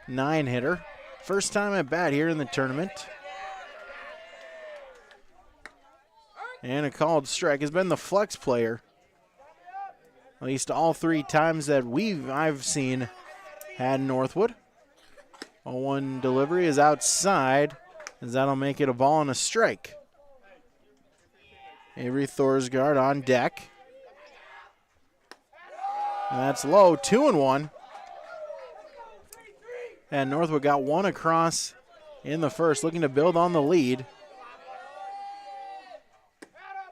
9-hitter. First time at bat here in the tournament. And a called strike. Has been the flex player, at least all 3 times that I've seen Hatton-Northwood. 0-1 delivery is outside, as that'll make it a ball and a strike. Avery Thorsgaard on deck. And that's low, 2-1. And Northwood got 1 across in the first, looking to build on the lead.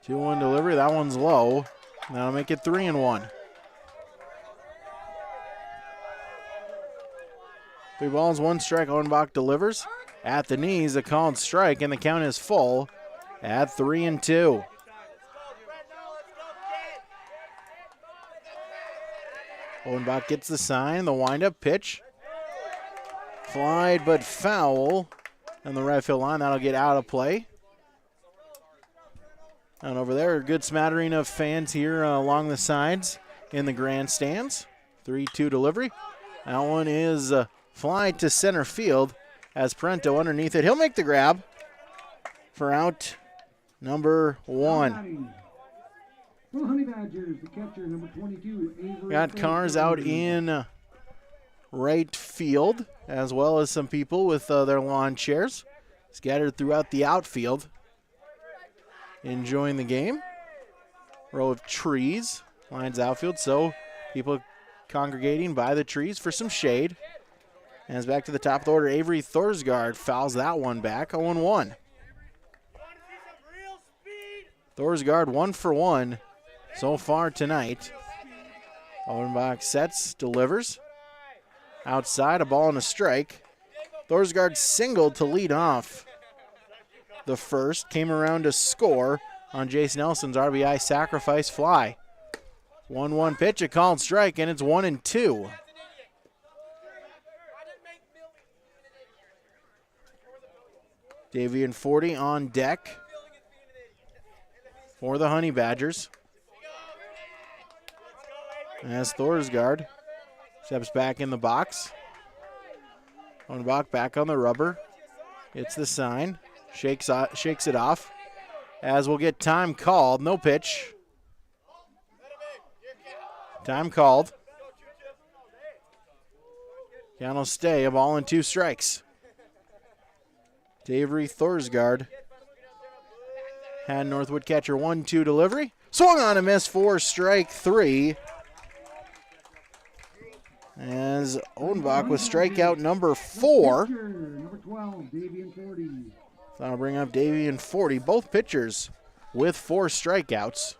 2-1 delivery, that one's low. That'll make it 3-1. 3 balls, 1 strike. Owenbach delivers at the knees, a called strike, and the count is full at 3-2. Owenbach gets the sign, the windup pitch. Flied but foul on the right field line. That'll get out of play. And over there, a good smattering of fans here along the sides in the grandstands. 3-2 delivery. That one is fly to center field as Parento underneath it. He'll make the grab for out number 1. For the Honey Badgers, the catcher, number 22, Avery. Got cars out in right field, as well as some people with their lawn chairs scattered throughout the outfield, enjoying the game. Row of trees lines outfield, so people congregating by the trees for some shade. And it's back to the top of the order. Avery Thorsgaard fouls that one back. 0-1. Thorsgaard 1 for 1 so far tonight. Owenbach sets, delivers. Outside, a ball and a strike. Thorsgaard singled to lead off the first. Came around to score on Jace Nelson's RBI sacrifice fly. 1-1 pitch, a called strike, and it's 1-2. Davian 40 on deck for the Honey Badgers. As Thorsgaard steps back in the box. Owenbach back on the rubber. It's the sign. Shakes it off. As we'll get time called. No pitch. Time called. Count will stay. A ball and 2 strikes. Avery Thorsgaard. Hatton-Northwood catcher 1-2 delivery. Swung on a miss for strike 3. as Odenbach with strikeout number 4. Number 12, Davian 40. That'll bring up Davian 40. Both pitchers with 4 strikeouts.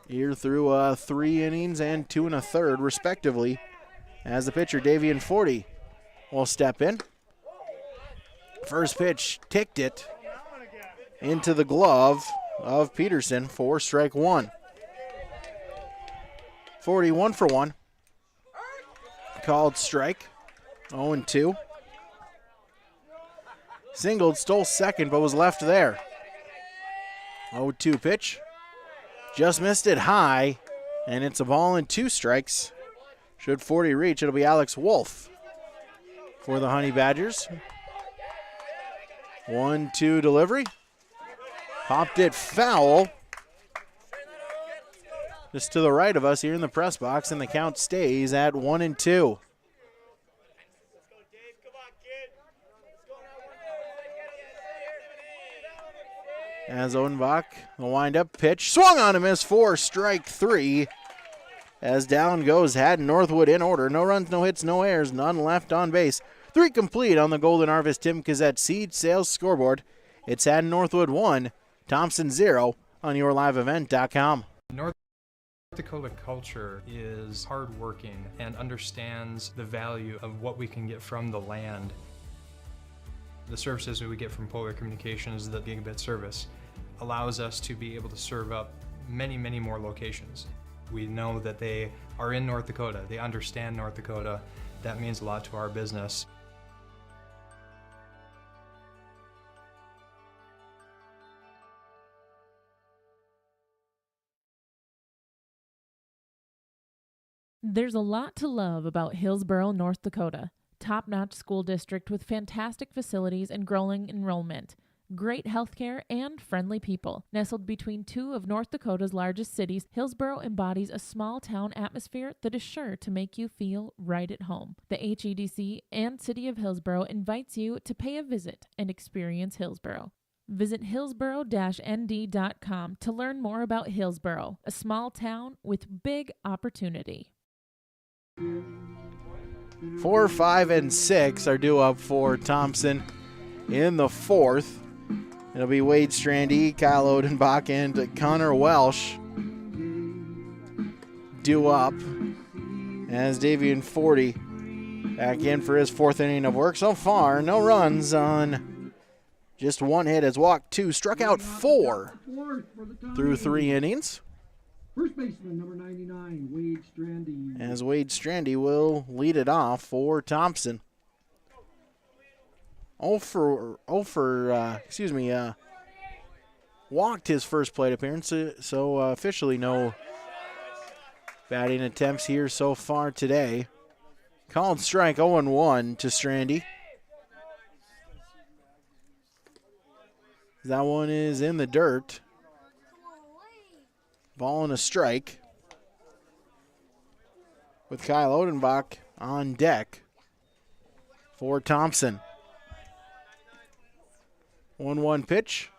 Here through 3 innings and 2 1/3, respectively, as the pitcher, Davian 40, will step in. First pitch ticked it into the glove of Peterson for strike 1. 40, 1 for 1. Called strike. 0-2. Singled, stole second, but was left there. 0-2 pitch. Just missed it high, and it's a ball and 2 strikes. Should 40 reach, it'll be Alex Wolf for the Honey Badgers. 1-2 delivery. Popped it foul. Just to the right of us here in the press box, and the count stays at 1-2. As Odenbach, the wind-up pitch, swung on a miss for strike 3. As down goes Hatton-Northwood in order. No runs, no hits, no errors, none left on base. 3 complete on the Golden Harvest Tim Cassette Seed Sales scoreboard. It's Hatton-Northwood 1, Thompson 0 on yourliveevent.com. North Dakota culture is hardworking and understands the value of what we can get from the land. The services we get from Polar Communications, the gigabit service, allows us to be able to serve up many, many more locations. We know that they are in North Dakota. They understand North Dakota. That means a lot to our business. There's a lot to love about Hillsboro, North Dakota. Top-notch school district with fantastic facilities and growing enrollment. Great healthcare and friendly people. Nestled between 2 of North Dakota's largest cities, Hillsboro embodies a small-town atmosphere that is sure to make you feel right at home. The HEDC and City of Hillsboro invites you to pay a visit and experience Hillsboro. Visit hillsboro-nd.com to learn more about Hillsboro, a small town with big opportunity. 4, 5, and 6 are due up for Thompson in the 4th. It'll be Wade Strandy, Kyle Odenbach, and Connor Welsh due up as Davian 40 back in for his 4th inning of work. So far, no runs on just 1 hit. Has walked 2, struck out 4 through 3 innings. First baseman, number 99, Wade Strandy. As Wade Strandy will lead it off for Thompson. Walked his first plate appearance, so officially no batting attempts here so far today. Called strike 0-1 to Strandy. That one is in the dirt. Ball and a strike. With Kyle Odenbach on deck for Thompson. 1-1 pitch.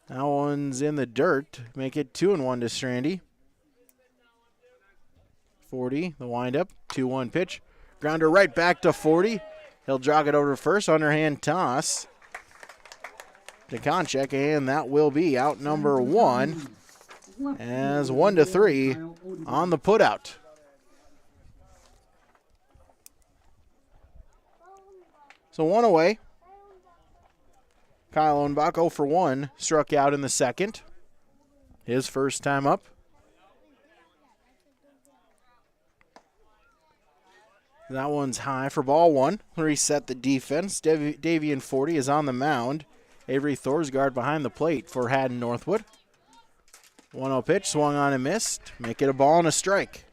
That one's in the dirt. Make it 2-1 to Strandy. 40, the windup. 2-1 pitch. Grounder right back to 40. He'll jog it over to first. Underhand toss to Konchek, and that will be out number 1 as 1-3 on the putout. So 1 away. Kyle Odenbach 0 for 1, struck out in the 2nd. His first time up. That one's high for ball 1. Reset the defense. Davian 40 is on the mound. Avery Thorsgaard behind the plate for Hatton-Northwood. 1-0 pitch, swung on and missed. Make it a ball and a strike.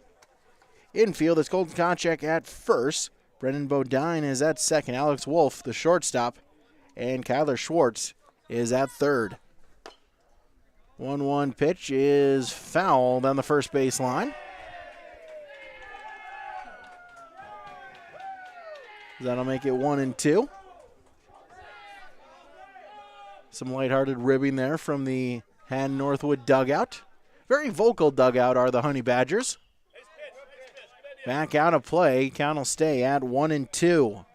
Infield, it's Colton Konchek at first. Brendan Bodine is at second. Alex Wolf, the shortstop. And Kyler Schwartz is at third. 1-1 pitch is fouled on the first baseline. That'll make it 1-2. Some lighthearted ribbing there from the Hatton-Northwood dugout. Very vocal dugout are the Honey Badgers. Back out of play. Count will stay at 1-2.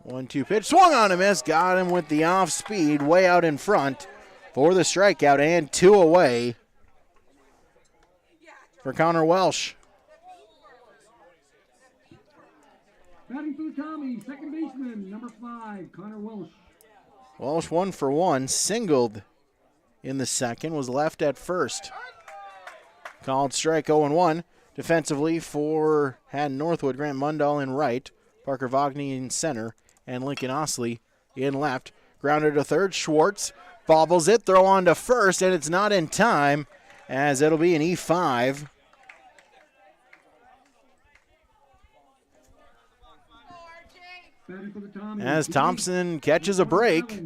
One-two pitch, swung on a miss, got him with the off speed, way out in front for the strikeout, and 2 away for Connor Welsh. Batting for the Tommy, second baseman, number 5, Connor Welsh. Welsh 1 for 1, singled in the second, was left at first. Called strike 0-1. Defensively for Hatton-Northwood, Grant Mundahl in right, Parker Vogney in center, and Lincoln Osley in left. Grounded to third, Schwartz bobbles it, throw on to first, and it's not in time as it'll be an E5. As Thompson catches a break.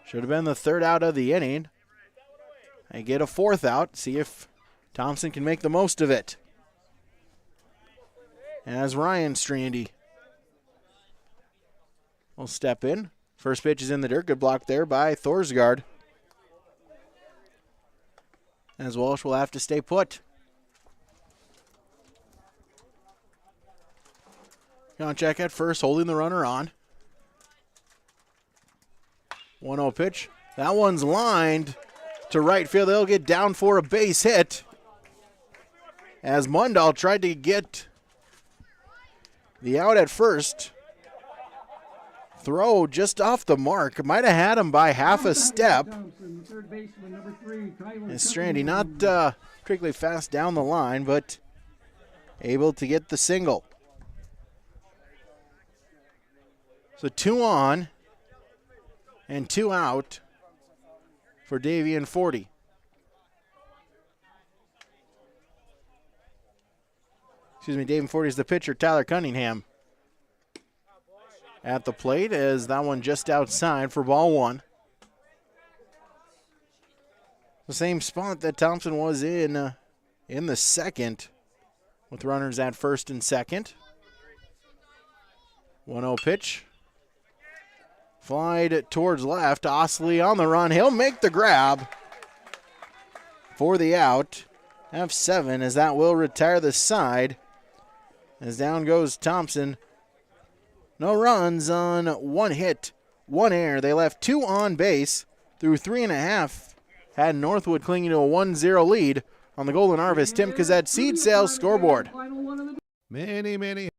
Should have been the third out of the inning. They get a fourth out, see if Thompson can make the most of it. As Ryan Strandy will step in. First pitch is in the dirt. Good block there by Thorsgaard. As Walsh will have to stay put. Check at first, holding the runner on. 1-0 pitch. That one's lined to right field. They'll get down for a base hit. As Mundahl tried to get the out at first. Throw just off the mark. Might have had him by half a step. And Strandy not particularly fast down the line, but able to get the single. So 2 on and 2 out for Davian Forty. Excuse me, Davian Forty is the pitcher. Tyler Cunningham at the plate as that one just outside for ball 1. The same spot that Thompson was in the second with runners at first and second. 1-0 pitch. Flied towards left. Osley on the run. He'll make the grab for the out. F7 as that will retire the side. As down goes Thompson. No runs on 1 hit, 1 error. They left 2 on base through 3.5. Hatton-Northwood clinging to a 1-0 lead on the Golden Harvest Tim Kazet Seed Sales scoreboard. Many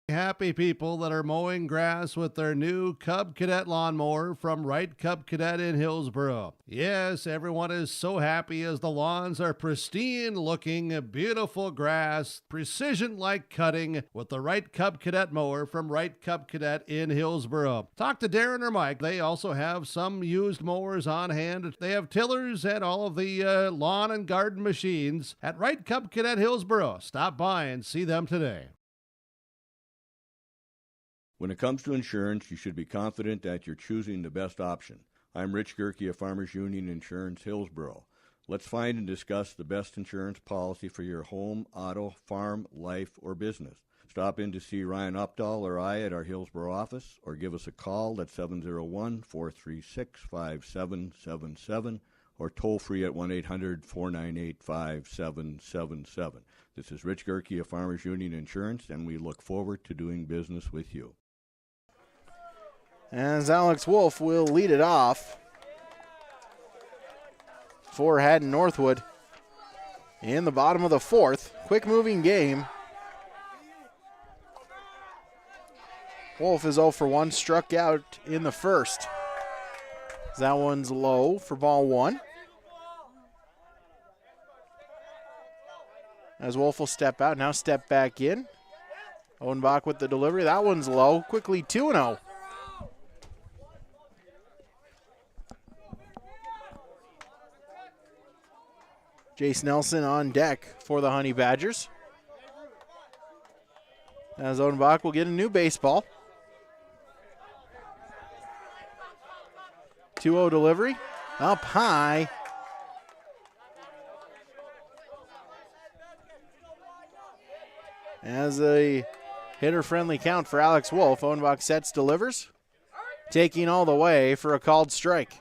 happy people that are mowing grass with their new Cub Cadet lawnmower from Wright Cub Cadet in Hillsboro. Yes, everyone is so happy as the lawns are pristine looking, beautiful grass, precision-like cutting with the Wright Cub Cadet mower from Wright Cub Cadet in Hillsboro. Talk to Darren or Mike. They also have some used mowers on hand. They have tillers and all of the lawn and garden machines at Wright Cub Cadet Hillsboro. Stop by and see them today. When it comes to insurance, you should be confident that you're choosing the best option. I'm Rich Gerke of Farmers Union Insurance, Hillsboro. Let's find and discuss the best insurance policy for your home, auto, farm, life, or business. Stop in to see Ryan Updahl or I at our Hillsboro office, or give us a call at 701-436-5777, or toll free at 1-800-498-5777. This is Rich Gerke of Farmers Union Insurance, and we look forward to doing business with you. As Alex Wolf will lead it off for Hatton-Northwood in the bottom of the 4th. Quick moving game. Wolf is 0 for 1, struck out in the first. That one's low for ball 1. As Wolf will step out, now step back in. Owenbach with the delivery. That one's low. Quickly 2-0. Jace Nelson on deck for the Honey Badgers. As Odenbach will get a new baseball. 2-0 delivery. Up high. As a hitter-friendly count for Alex Wolf. Owenbach sets, delivers, taking all the way for a called strike.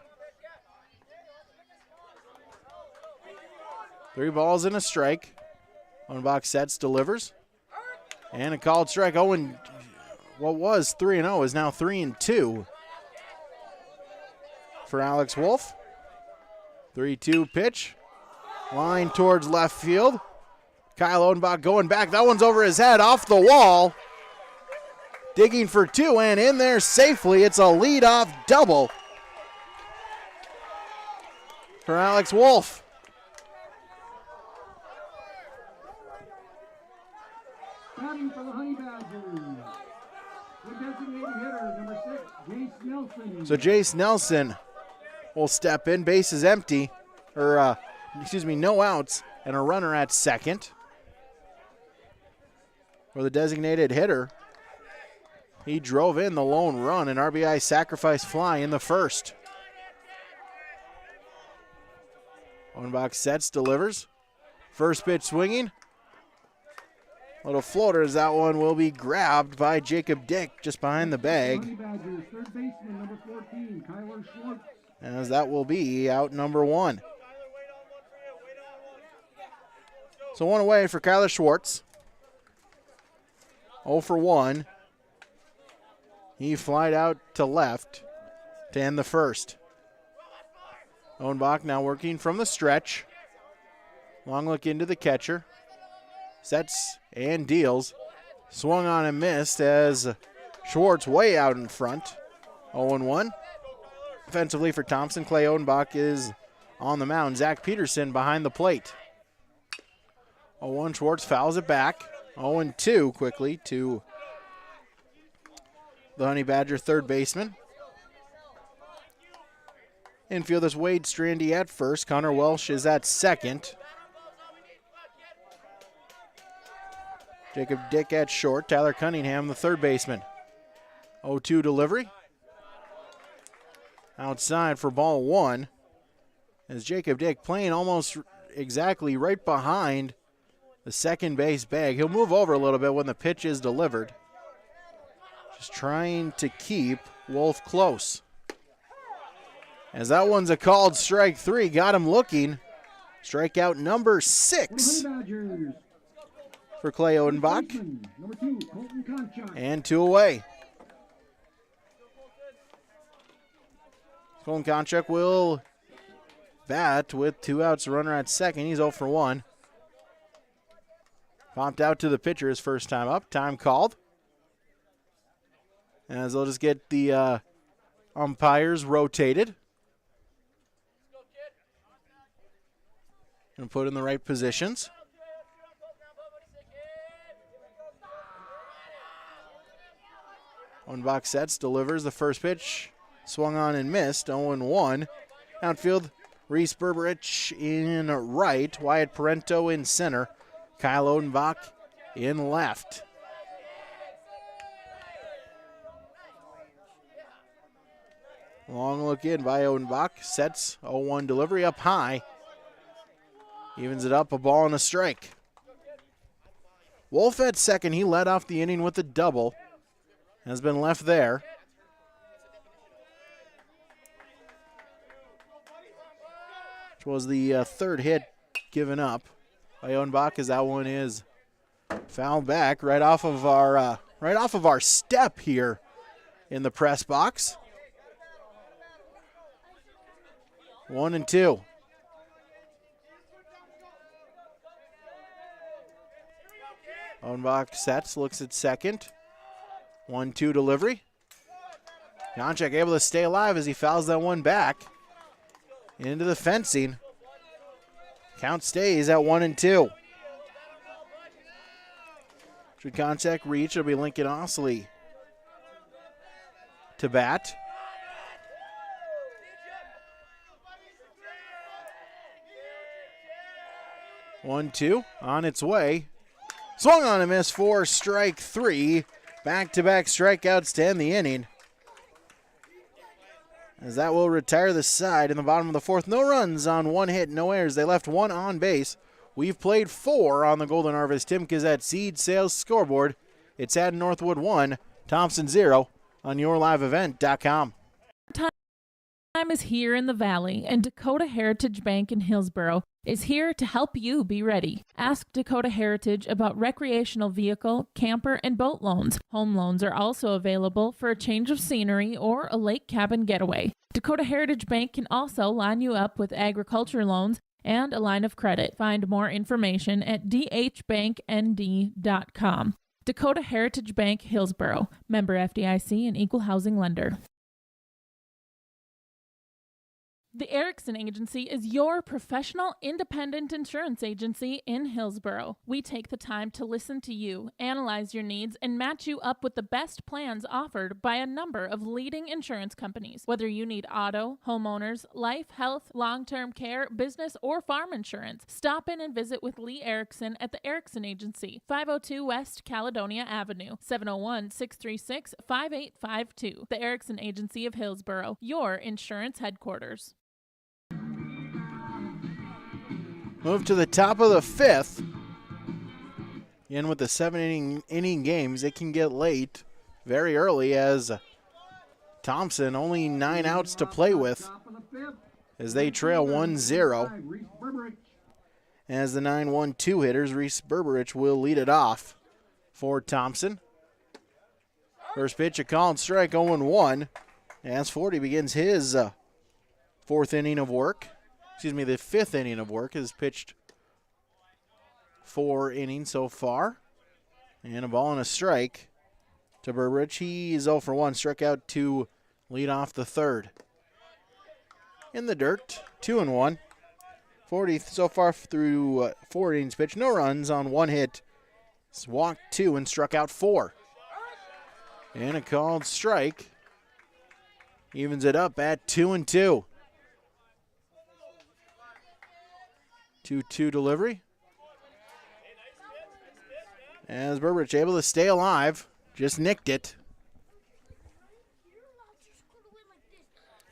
3 balls and a strike. Owenbach sets, delivers, and a called strike. Owen, what was 3-0 is now 3-2 for Alex Wolf. 3-2 pitch. Line towards left field. Kyle Odenbach going back. That one's over his head, off the wall. Digging for 2 and in there safely. It's a leadoff double for Alex Wolf. Batting for the Honey Badgers, the designated hitter, number 6, Jace Nelson. So Jace Nelson will step in. Base is empty, or no outs, and a runner at second. For the designated hitter, he drove in the lone run, an RBI sacrifice fly in the first. Owenbach sets, delivers. First pitch swinging. Little floater as that one will be grabbed by Jacob Dick just behind the bag. Honey Badgers, third baseman, number 14, Kyler Schwartz. As that will be out number 1. So 1 away for Kyler Schwartz. 0 for 1. He flied out to left to end the first. Owenbach now working from the stretch. Long look into the catcher. Sets and deals. Swung on and missed as Schwartz way out in front. 0-1. Offensively for Thompson, Clay Odenbach is on the mound. Zach Peterson behind the plate. 0-1, Schwartz fouls it back. 0-2 quickly to the Honey Badger third baseman. Infield is Wade Strandy at first. Connor Welsh is at second. Jacob Dick at short. Tyler Cunningham, the third baseman. 0-2 delivery. Outside for ball 1. As Jacob Dick playing almost exactly right behind the second base bag. He'll move over a little bit when the pitch is delivered. Just trying to keep Wolf close. As that one's a called strike 3. Got him looking. Strikeout number 6 for Clay Odenbach. Number 2, Colton Conchak. And 2 away. Colton Conchak will bat with 2 outs, runner at second. He's 0 for 1. Popped out to the pitcher his first time up. Time called. As they'll just get the umpires rotated. And put in the right positions. Owenbach sets, delivers the first pitch. Swung on and missed, 0-1. Outfield, Reese Berberich in right. Wyatt Parento in center. Kyle Odenbach in left. Long look in by Odenbach. Sets, 0-1 delivery up high. Evens it up, a ball and a strike. Wolf at second. He led off the inning with a double. Has been left there. Which was the third hit given up by Odenbach, as that one is fouled back right off of our step here in the press box. 1-2. Odenbach sets, looks at second. 1-2 delivery. Conchak able to stay alive as he fouls that one back into the fencing. Count stays at 1-2. Should Conchak reach, it'll be Lincoln Osley to bat. One, two, on its way. Swung on a miss for strike 3. Back-to-back strikeouts to end the inning. As that will retire the side in the bottom of the fourth. No runs on 1 hit, no errors. They left 1 on base. We've played 4 on the Golden Harvest Tim Kazette Seed Sales scoreboard. It's Hatton-Northwood 1, Thompson 0 on yourliveevent.com. Time is here in the Valley, and Dakota Heritage Bank in Hillsboro is here to help you be ready. Ask Dakota Heritage about recreational vehicle, camper, and boat loans. Home loans are also available for a change of scenery or a lake cabin getaway. Dakota Heritage Bank can also line you up with agriculture loans and a line of credit. Find more information at dhbanknd.com. Dakota Heritage Bank, Hillsboro. Member FDIC and equal housing lender. The Erickson Agency is your professional independent insurance agency in Hillsboro. We take the time to listen to you, analyze your needs, and match you up with the best plans offered by a number of leading insurance companies. Whether you need auto, homeowners, life, health, long-term care, business, or farm insurance, stop in and visit with Lee Erickson at the Erickson Agency, 502 West Caledonia Avenue, 701-636-5852. The Erickson Agency of Hillsboro, your insurance headquarters. Move to the top of the fifth. In with the 7-inning games, it can get late very early as Thompson only 9 outs to play with as they trail 1-0. As the 9-1-2 hitters, Reese Berberich will lead it off for Thompson. First pitch, a called strike, 0-1. As 40 begins his fourth inning of work. The fifth inning of work. Has pitched 4 innings so far. And a ball and a strike to Burbridge. He is 0 for 1, struck out to lead off the third. In the dirt, 2-1. 40 so far through 4 innings pitched. No runs on 1 hit. He's walked 2 and struck out 4. And a called strike evens it up at 2-2. 2-2 delivery. As Burbridge able to stay alive, just nicked it.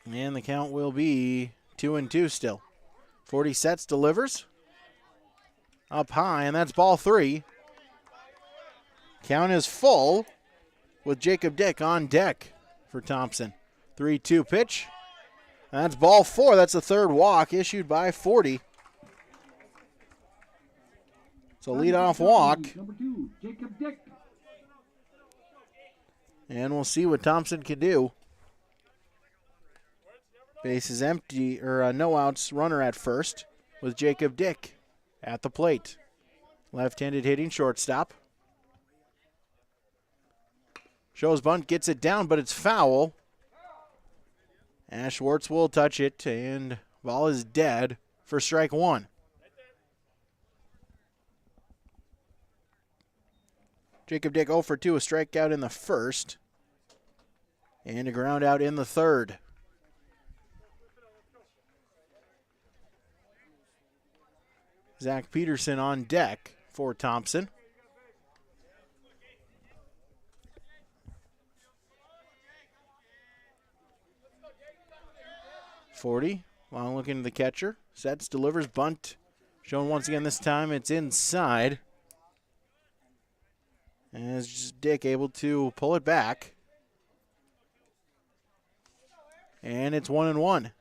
And the count will be 2-2 still. 40 sets, delivers. Up high, and that's ball 3. Count is full with Jacob Dick on deck for Thompson. 3-2 pitch. That's ball 4. That's the third walk issued by 40. So leadoff walk. Number 2, Jacob Dick. And we'll see what Thompson can do. Base is empty, or no outs, runner at first with Jacob Dick at the plate. Left-handed hitting shortstop. Shows bunt, gets it down, but it's foul. Ash Schwartz will touch it, and ball is dead for strike 1. Jacob Dick 0 for 2, a strikeout in the first, and a ground out in the third. Zach Peterson on deck for Thompson. .40, while looking to the catcher. Sets, delivers, bunt. Shown once again this time, it's inside. As Dick able to pull it back. And it's 1-1.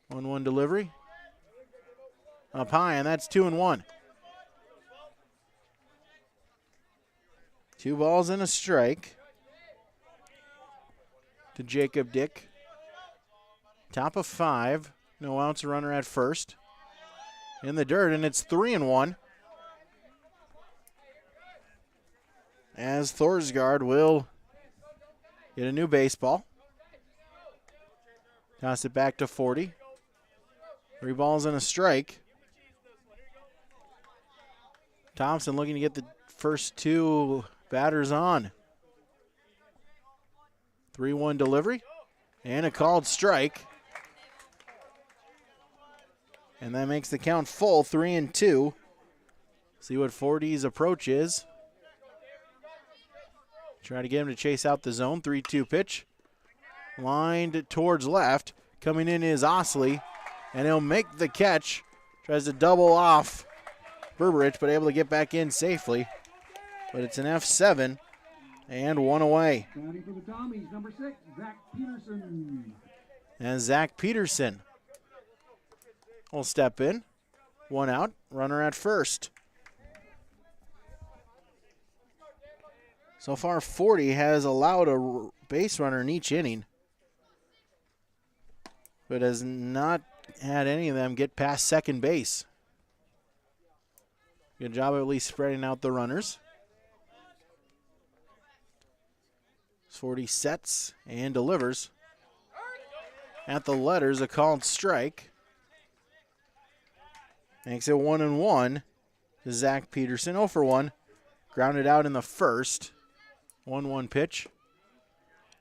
One delivery. Up high, and that's 2-1. 2 balls and a strike to Jacob Dick. Top of 5. No outs, a runner at first. In the dirt, and it's 3-1. As Thorsgaard will get a new baseball. Toss it back to 40. 3 balls and a strike. Thompson looking to get the first 2 batters on. 3-1 delivery and a called strike. And that makes the count full, 3-2. See what 40's approach is. Try to get him to chase out the zone. 3-2 pitch. Lined towards left. Coming in is Osley. And he'll make the catch. Tries to double off Berberich, but able to get back in safely. But it's an F7 and one away. Batting for the Tommies, number 6, Zach Peterson. And Zach Peterson will step in. One out, runner at first. So far, 40 has allowed a base runner in each inning, but has not had any of them get past second base. Good job of at least spreading out the runners. 40 sets and delivers. At the letters, a called strike. Makes it 1-1 to Zach Peterson. 0 for 1. Grounded out in the first. 1-1 pitch.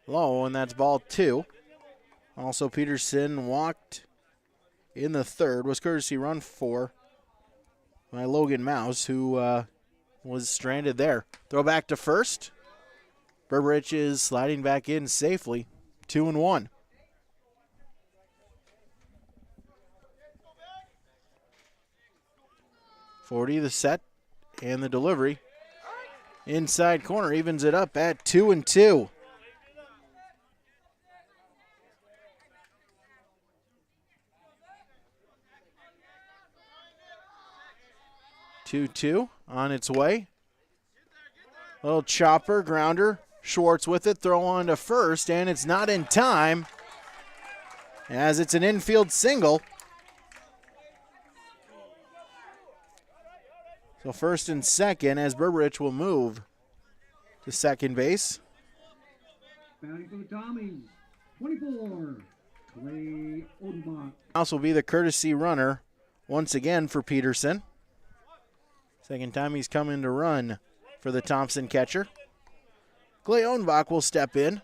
Low, and that's ball 2. Also, Peterson walked in the third. Was courtesy run 4 by Logan Mouse, who was stranded there. Throw back to first. Berberich is sliding back in safely. 2-1. .40 the set and the delivery. Inside corner evens it up at 2-2. Two on its way. Little chopper, grounder. Schwartz with it, throw on to first, and it's not in time as it's an infield single. So first and second as Berberich will move to second base. Batting for the Tommies, 24, Clay Odenbach. Mouse will be the courtesy runner once again for Peterson. Second time he's coming to run for the Thompson catcher. Clay Odenbach will step in.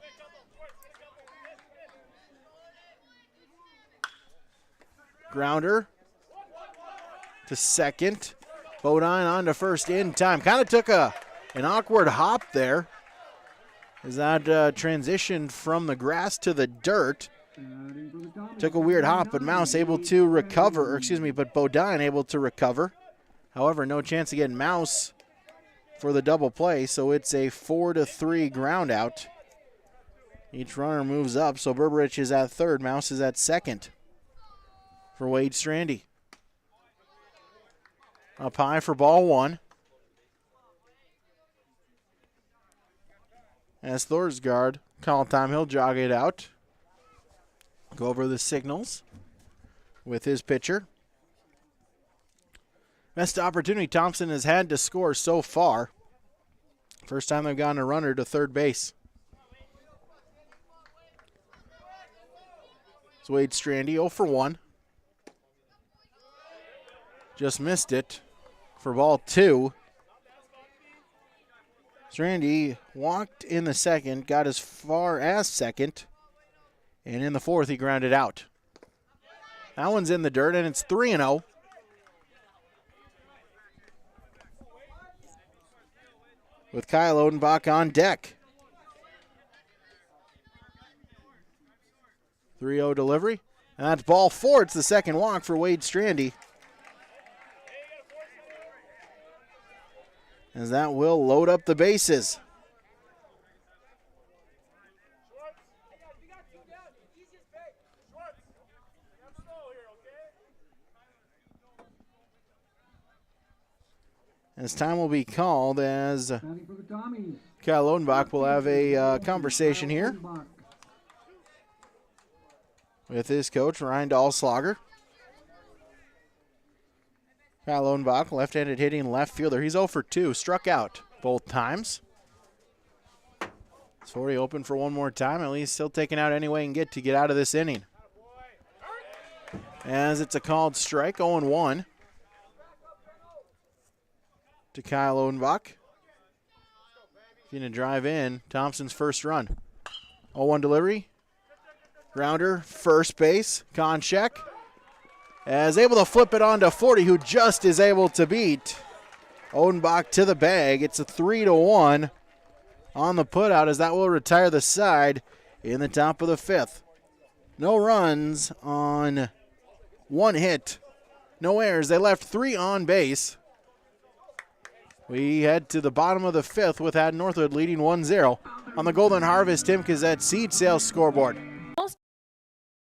Grounder to second. Bodine on to first in time. Kind of took an awkward hop there as that transitioned from the grass to the dirt. Took a weird hop, but Mouse able to recover, but Bodine able to recover. However, no chance of getting Mouse for the double play, so it's a 4-3 ground out. Each runner moves up, so Berberich is at third, Mouse is at second for Wade Strandy. Up high for ball 1. As Thorsgaard call time, he'll jog it out. Go over the signals with his pitcher. Best opportunity Thompson has had to score so far. First time they've gotten a runner to third base. It's Wade Strandy, 0 for 1. Just missed it for ball 2. Strandy walked in the second, got as far as second, and in the fourth he grounded out. That one's in the dirt, and it's 3-0. With Kyle Odenbach on deck. 3-0 delivery, and that's ball 4. It's the second walk for Wade Strandy. As that will load up the bases. As time will be called as Kyle Odenbach will have a conversation here with his coach, Ryan Dahlslager. Kyle Odenbach, left-handed hitting left fielder. He's 0 for 2, struck out both times. It's 40 open for one more time. At least still taking out any way he can get out of this inning. As it's a called strike, 0-1 to Kyle Odenbach. Going to drive in Thompson's first run. 0-1 delivery. Grounder, first base, Konchak. As able to flip it on to 40, who just is able to beat Odenbach to the bag. It's a 3-1 on the putout as that will retire the side in the top of the 5th. No runs on one hit. No errors. They left 3 on base. We head to the bottom of the fifth with Hatton-Northwood leading 1-0. On the Golden Harvest Tim Kazette seed sales scoreboard.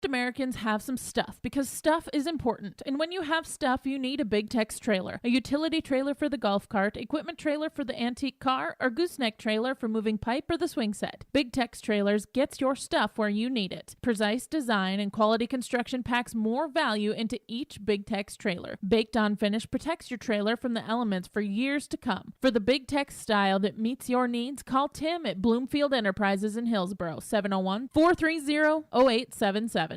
Americans have some stuff because stuff is important, and when you have stuff you need a Big Tex trailer, a utility trailer for the golf cart, equipment trailer for the antique car, or gooseneck trailer for moving pipe or the swing set. Big Tex Trailers gets your stuff where you need it. Precise design and quality construction packs more value into each Big Tex trailer. Baked on finish protects your trailer from the elements for years to come. For the Big Tex style that meets your needs, call Tim at Bloomfield Enterprises in Hillsboro, 701-430-0877.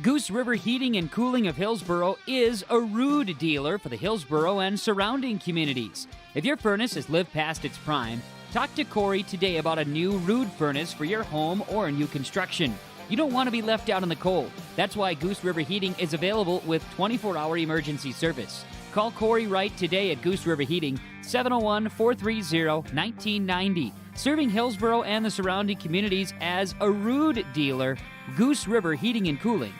Goose River Heating and Cooling of Hillsboro is a Ruud dealer for the Hillsboro and surrounding communities. If your furnace has lived past its prime, talk to Corey today about a new Ruud furnace for your home or new construction. You don't want to be left out in the cold. That's why Goose River Heating is available with 24-hour emergency service. Call Corey Wright today at Goose River Heating, 701-430-1990. Serving Hillsboro and the surrounding communities as a Ruud dealer, Goose River Heating and Cooling.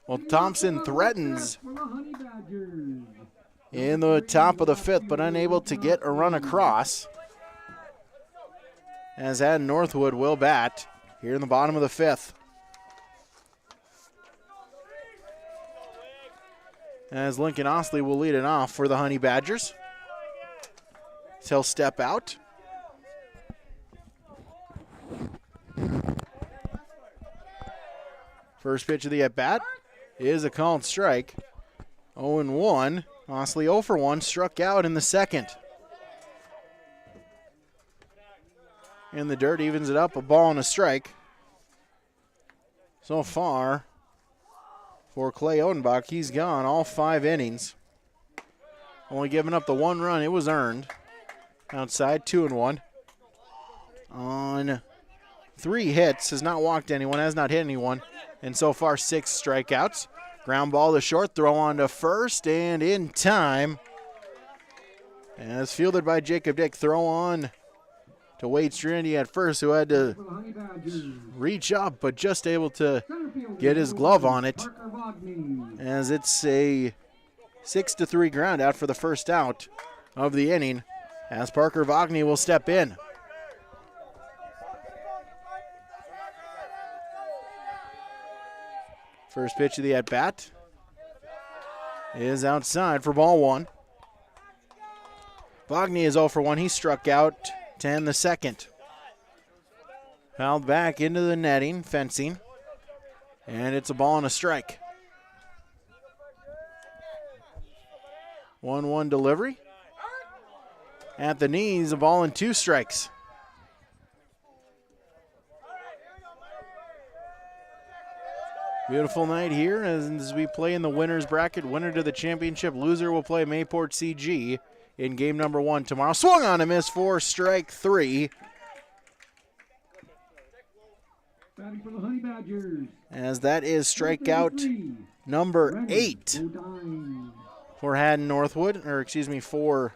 Well, Thompson threatens in the top of the fifth, but unable to get a run across. As Hatton-Northwood will bat here in the bottom of the fifth. As Lincoln Osley will lead it off for the Honey Badgers. He'll step out. First pitch of the at-bat is a called strike. 0-1. Osley 0 for 1, struck out in the second. In the dirt, evens it up, a ball and a strike. So far, for Clay Odenbach, he's gone all 5 innings. Only giving up the 1 run, it was earned. Outside, 2-1. On 3 hits, has not walked anyone, has not hit anyone. And so far, 6 strikeouts. Ground ball to short, throw on to first, and in time. As fielded by Jacob Dick, throw on to Wade Strandy at first, who had to reach up, but just able to get his glove on it. As it's a 6-3 ground out for the first out of the inning, as Parker Wagner will step in. First pitch of the at-bat is outside for ball 1. Wagner is 0 for 1. He struck out 10 the second. Fouled back into the netting, fencing, and it's a ball and a strike. 1-1 delivery. At the knees, a ball and 2 strikes. Beautiful night here as we play in the winner's bracket. Winner to the championship. Loser will play Mayport CG in game number 1 tomorrow. Swung on a miss for strike 3. Batting for the Honey Badgers. As that is strikeout number 8 for Hatton-Northwood, or excuse me, for,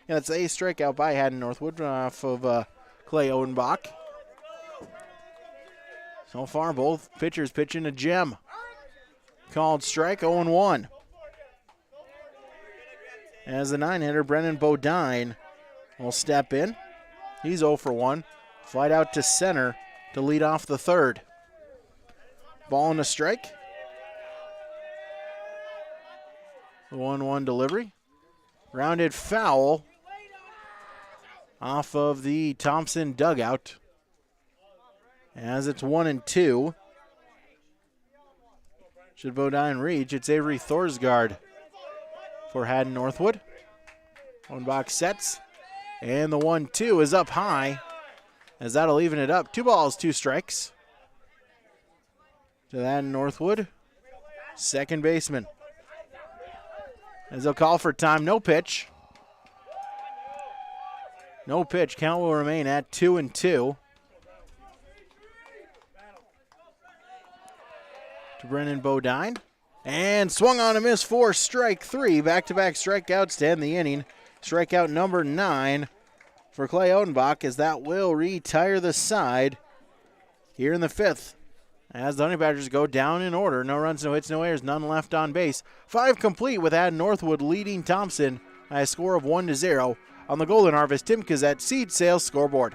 yeah, that's a strikeout by Hatton-Northwood off of Clay Odenbach. So far, both pitchers pitching a gem. Called strike, 0-1. As the 9-hitter, Brennan Bodine, will step in. He's 0 for 1. Flight out to center to lead off the third. Ball and a strike. 1-1 delivery. Grounded foul off of the Thompson dugout. As it's 1-2. Should Bodine reach, it's Avery Thorsgaard for Hatton-Northwood. One box sets, and the 1-2 is up high, as that'll even it up. 2 balls, 2 strikes to Hatton-Northwood. Second baseman. As they'll call for time, no pitch. No pitch, count will remain at 2-2. To Brennan Bodine. And swung on a miss for strike 3. Back-to-back strikeouts to end the inning. Strikeout number 9 for Clay Odenbach, as that will retire the side here in the 5th. as the Honey Badgers go down in order. No runs, no hits, no errors, none left on base. 5 complete with Hatton-Northwood leading Thompson by a score of 1-0. On the Golden Harvest Tim Kazette Seed Sales scoreboard.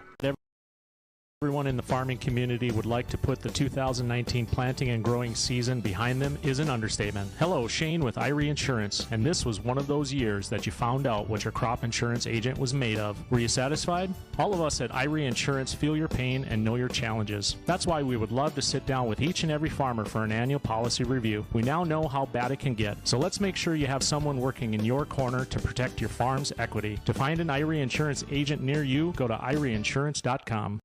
Everyone in the farming community would like to put the 2019 planting and growing season behind them is an understatement. Hello, Shane with Irie Insurance, and this was one of those years that you found out what your crop insurance agent was made of. Were you satisfied? All of us at Irie Insurance feel your pain and know your challenges. That's why we would love to sit down with each and every farmer for an annual policy review. We now know how bad it can get, so let's make sure you have someone working in your corner to protect your farm's equity. To find an Irie Insurance agent near you, go to irieinsurance.com.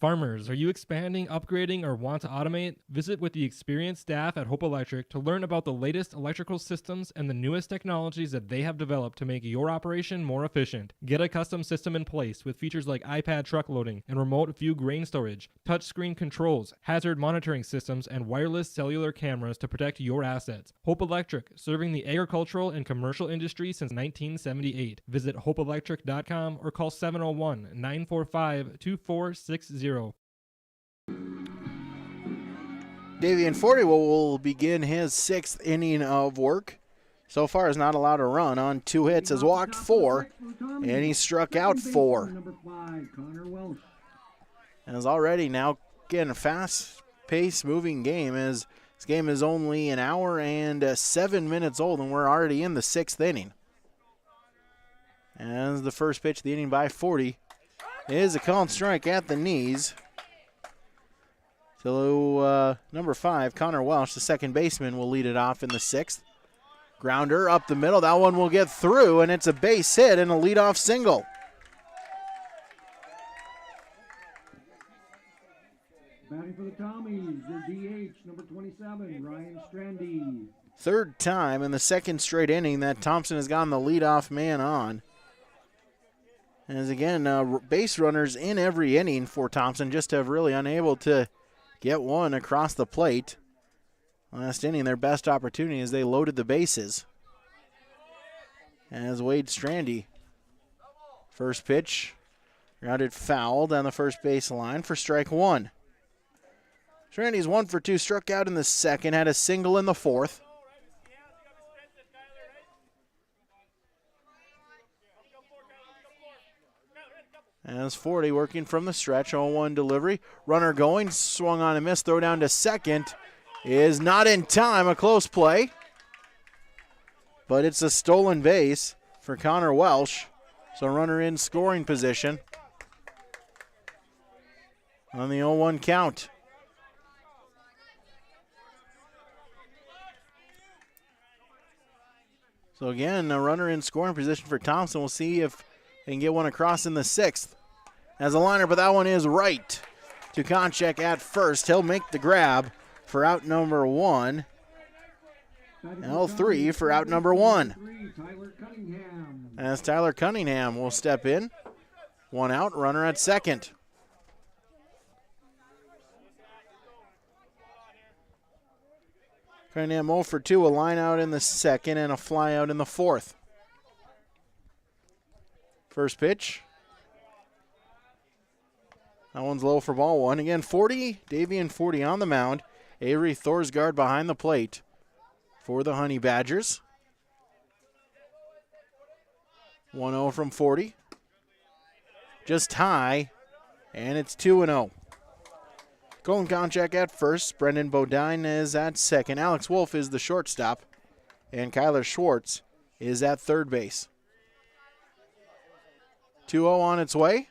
Farmers, are you expanding, upgrading, or want to automate? Visit with the experienced staff at Hope Electric to learn about the latest electrical systems and the newest technologies that they have developed to make your operation more efficient. Get a custom system in place with features like iPad truck loading and remote view grain storage, touchscreen controls, hazard monitoring systems, and wireless cellular cameras to protect your assets. Hope Electric, serving the agricultural and commercial industry since 1978. Visit hopeelectric.com or call 701-945-2460. Davian Forty will begin his 6th inning of work. So far has not allowed a run on 2 hits, has walked 4, and he struck out 4. And is already now getting a fast-paced moving game, as this game is only an hour and 7 minutes old, and we're already in the 6th inning. As the first pitch of the inning by Forty is a called strike at the knees. So number 5, Connor Welsh, the second baseman, will lead it off in the 6th. Grounder up the middle. That one will get through, and it's a base hit and a leadoff single. Batting for the Tommies, the DH, number 27, Ryan Strandy. Third time in the second straight inning that Thompson has gotten the leadoff man on. As again, base runners in every inning for Thompson, just have really unable to get one across the plate. Last inning, their best opportunity as they loaded the bases. As Wade Strandy, first pitch, grounded foul down the first base line for strike 1. Strandy's 1 for 2, struck out in the second, had a single in the 4th. As Forty working from the stretch, 0-1 delivery. Runner going, swung on and missed, throw down to second. Is not in time, a close play. But it's a stolen base for Connor Welsh. So runner in scoring position on the 0-1 count. So again, a runner in scoring position for Thompson. We'll see if they can get one across in the 6th. As a liner, but that one is right to Konchek at first. He'll make the grab for out number 1. L3 for out number 1. As Tyler Cunningham will step in. 1 out, runner at second. Cunningham 0 for 2, a line out in the second and a fly out in the 4th. First pitch. That one's low for ball 1. Again, Davian Forty on the mound. Avery Thorsgaard behind the plate for the Honey Badgers. 1-0 from Forty. Just high, and it's 2-0. Colin Konchak at first. Brendan Bodine is at second. Alex Wolf is the shortstop, and Kyler Schwartz is at third base. 2-0 on its way.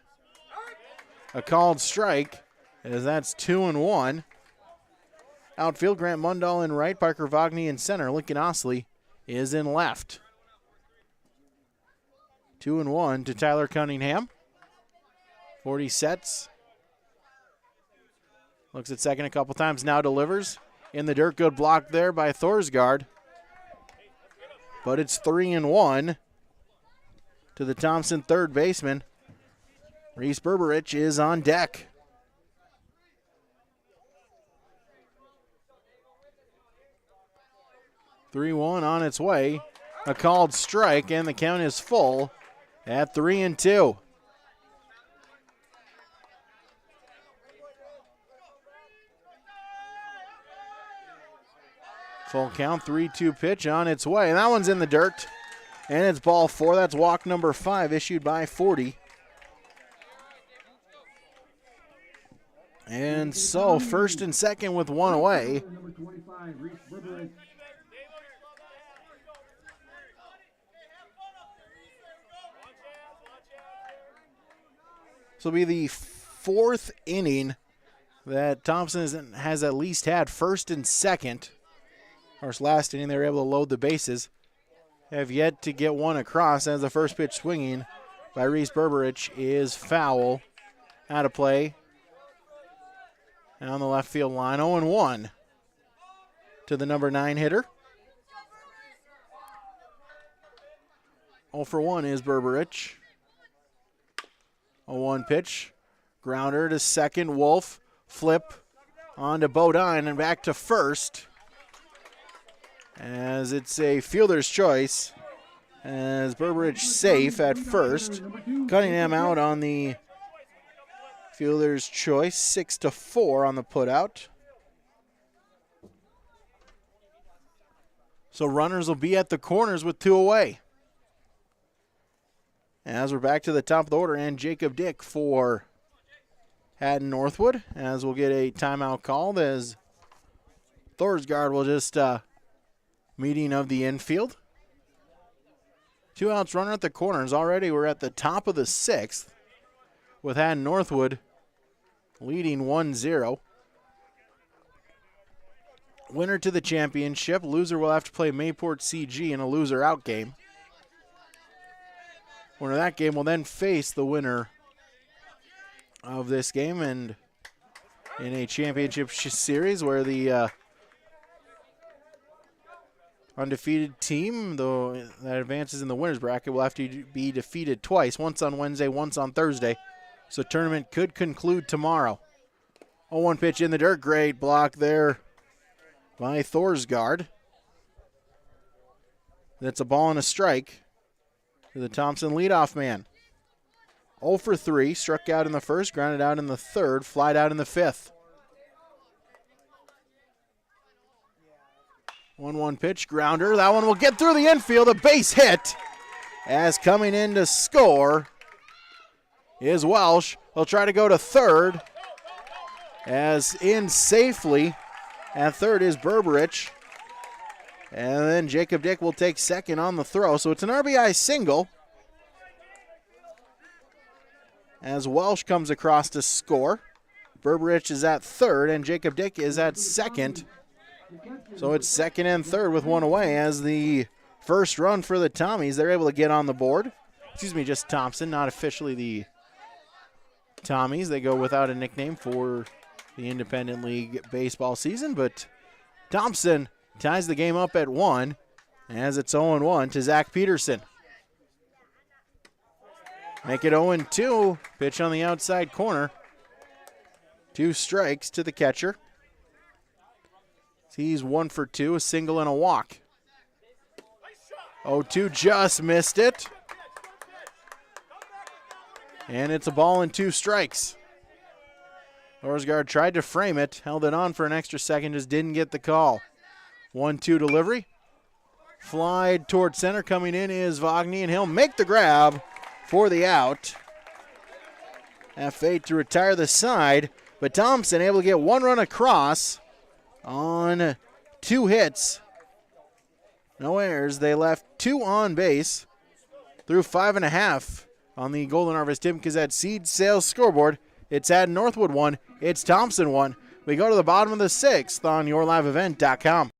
A called strike, as that's 2-1. Outfield, Grant Mundahl in right, Parker Vogney in center, Lincoln Osley is in left. 2-1 to Tyler Cunningham. 40 sets. Looks at second a couple times, now delivers. In the dirt, good block there by Thorsgaard. But it's 3-1 to the Thompson third baseman. Reese Berberich is on deck. (3-1) on its way. A called strike, and the count is full at 3-2. Full count, 3-2 pitch on its way. And that one's in the dirt. And it's ball 4. That's walk number 5 issued by 40. And so first and second with one away. Number 25, Reese Berberich. This will be the 4th inning that Thompson has at least had first and second. Of course, last inning they were able to load the bases. Have yet to get one across as the first pitch swinging by Reese Berberich is foul. Out of play. On the left field line, 0-1 to the number 9 hitter. 0 for 1 is Berberich. 0-1 pitch. Grounder to second. Wolf. Flip on to Bodine and back to first. As it's a fielder's choice. As Berberich safe at first. Cunningham out on the fielder's choice. 6-4 on the putout. So runners will be at the corners with 2 away. As we're back to the top of the order, and Jacob Dick for Hatton-Northwood, as we'll get a timeout called as Thorsgaard will just meeting of the infield. 2 outs, runner at the corners. Already we're at the top of the 6th with Hatton-Northwood leading 1-0. Winner to the championship. Loser will have to play Mayport CG in a loser out game. Winner of that game will then face the winner of this game, and in a championship series where the undefeated team, though that advances in the winner's bracket, will have to be defeated twice, once on Wednesday, once on Thursday. So tournament could conclude tomorrow. 0-1 pitch in the dirt. Great block there by Thorsgaard. That's a ball and a strike to the Thompson leadoff man. 0 for 3, struck out in the first, grounded out in the third, flied out in the 5th. 1-1 pitch, grounder. That one will get through the infield, a base hit. As coming in to score is Welsh. He'll try to go to third. As in safely at third is Berberich. And then Jacob Dick will take second on the throw. So it's an RBI single. As Welsh comes across to score. Berberich is at third and Jacob Dick is at second. So it's second and third with one away as the first run for the Tommies. They're able to get on the board. Excuse me, just Thompson, not officially the Tommies. They go without a nickname for the Independent League baseball season, but Thompson ties the game up at 1 as it's 0-1 to Zach Peterson. Make it 0-2. Pitch on the outside corner. 2 strikes to the catcher. He's 1 for 2, a single and a walk. 0-2, just missed it. And it's a ball and 2 strikes. Thorsgaard tried to frame it, held it on for an extra second, just didn't get the call. 1-2 delivery. Fly toward center, coming in is Vagney, and he'll make the grab for the out. F8 to retire the side, but Thompson able to get 1 run across on 2 hits. No errors. They left 2 on base through 5.5 on the Golden Harvest Tim Kazette Seed Sales scoreboard. It's Hatton-Northwood 1. It's Thompson 1. We go to the bottom of the 6th on yourliveevent.com.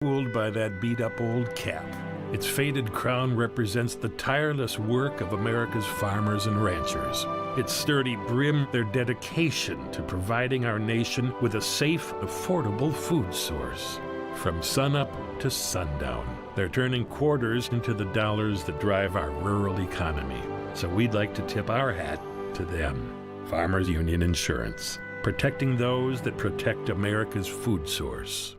Fooled by that beat-up old cap. Its faded crown represents the tireless work of America's farmers and ranchers. Its sturdy brim, their dedication to providing our nation with a safe, affordable food source. From sunup to sundown, they're turning quarters into the dollars that drive our rural economy. So we'd like to tip our hat to them. Farmers Union Insurance, protecting those that protect America's food source.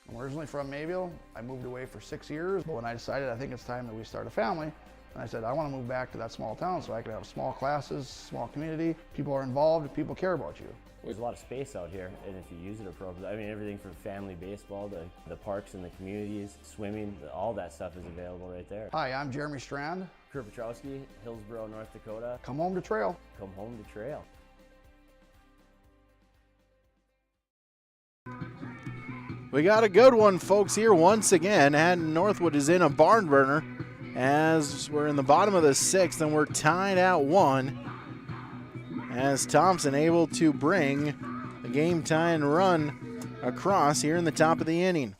I'm originally from Mayville. I moved away for 6 years, but when I decided I think it's time that we start a family, And I said, I want to move back to that small town so I could have small classes, small community. People are involved, people care about you. There's a lot of space out here, and if you use it appropriately, I mean, everything from family baseball to the parks and the communities, swimming, all that stuff is available right there. Hi, I'm Jeremy Strand. Kurt Petrowski, Hillsborough, North Dakota. Come home to trail. Come home to trail. We got a good one, folks, here once again. Hatton-Northwood is in a barn burner as we're in the bottom of the 6th, and we're tied at 1 as Thompson able to bring a game-tying run across here in the top of the inning.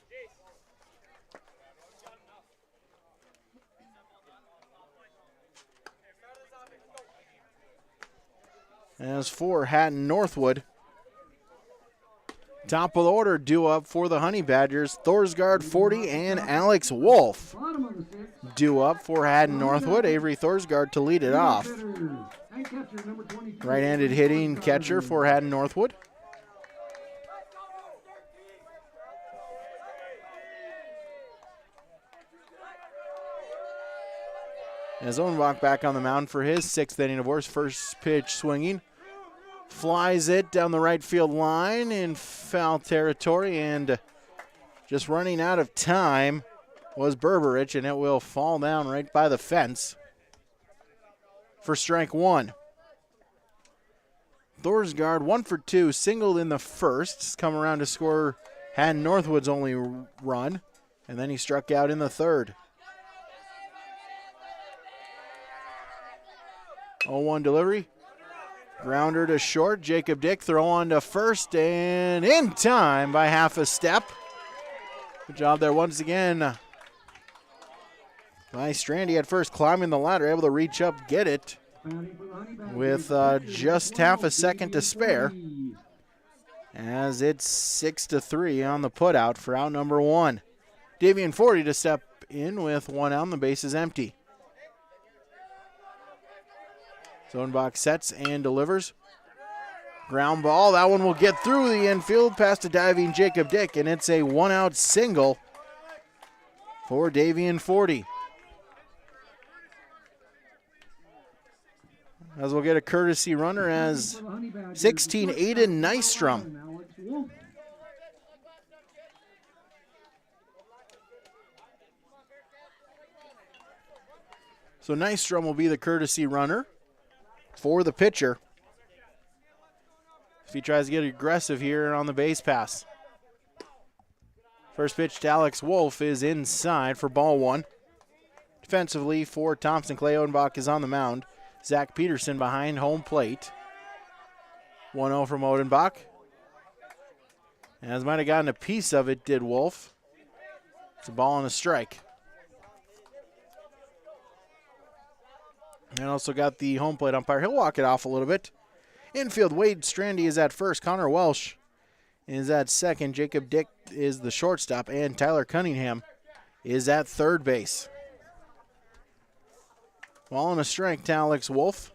As for Hatton-Northwood, top of the order due up for the Honey Badgers, Thorsgaard 40 and Alex Wolf. Due up for Hatton-Northwood, Avery Thorsgaard to lead it off. Right-handed hitting catcher for Hatton-Northwood. As Owenbach back on the mound for his 6th inning of work. First pitch swinging. Flies it down the right field line in foul territory, and just running out of time was Berberich, and it will fall down right by the fence for strike 1. Thorsgaard 1 for 2, singled in the first. He's come around to score Hatton-Northwood's only run, and then he struck out in the 3rd. 0-1 delivery. Grounder to short. Jacob Dick throw on to first, and in time by half a step. Good job there once again by Strandy at first, climbing the ladder, able to reach up, get it with just half a second to spare, as it's 6-3 on the putout for out number 1. Davian 40 to step in with 1 out, and the base is empty. Zonebach sets and delivers. Ground ball. That one will get through the infield past a diving Jacob Dick, and it's a 1-out single for Davian 40. As we'll get a courtesy runner as 16 Aiden Nystrom. So Nystrom will be the courtesy runner for the pitcher if he tries to get aggressive here on the base pass. First pitch to Alex Wolf is inside for ball 1. Defensively for Thompson, Clay Odenbach is on the mound. Zach Peterson behind home plate. 1-0 from Odenbach. As might have gotten a piece of it, did Wolf. It's a ball and a strike. And also got the home plate umpire. He'll walk it off a little bit. Infield, Wade Strandy is at first. Connor Welsh is at second. Jacob Dick is the shortstop. And Tyler Cunningham is at third base. Ball and a strike to Alex Wolf.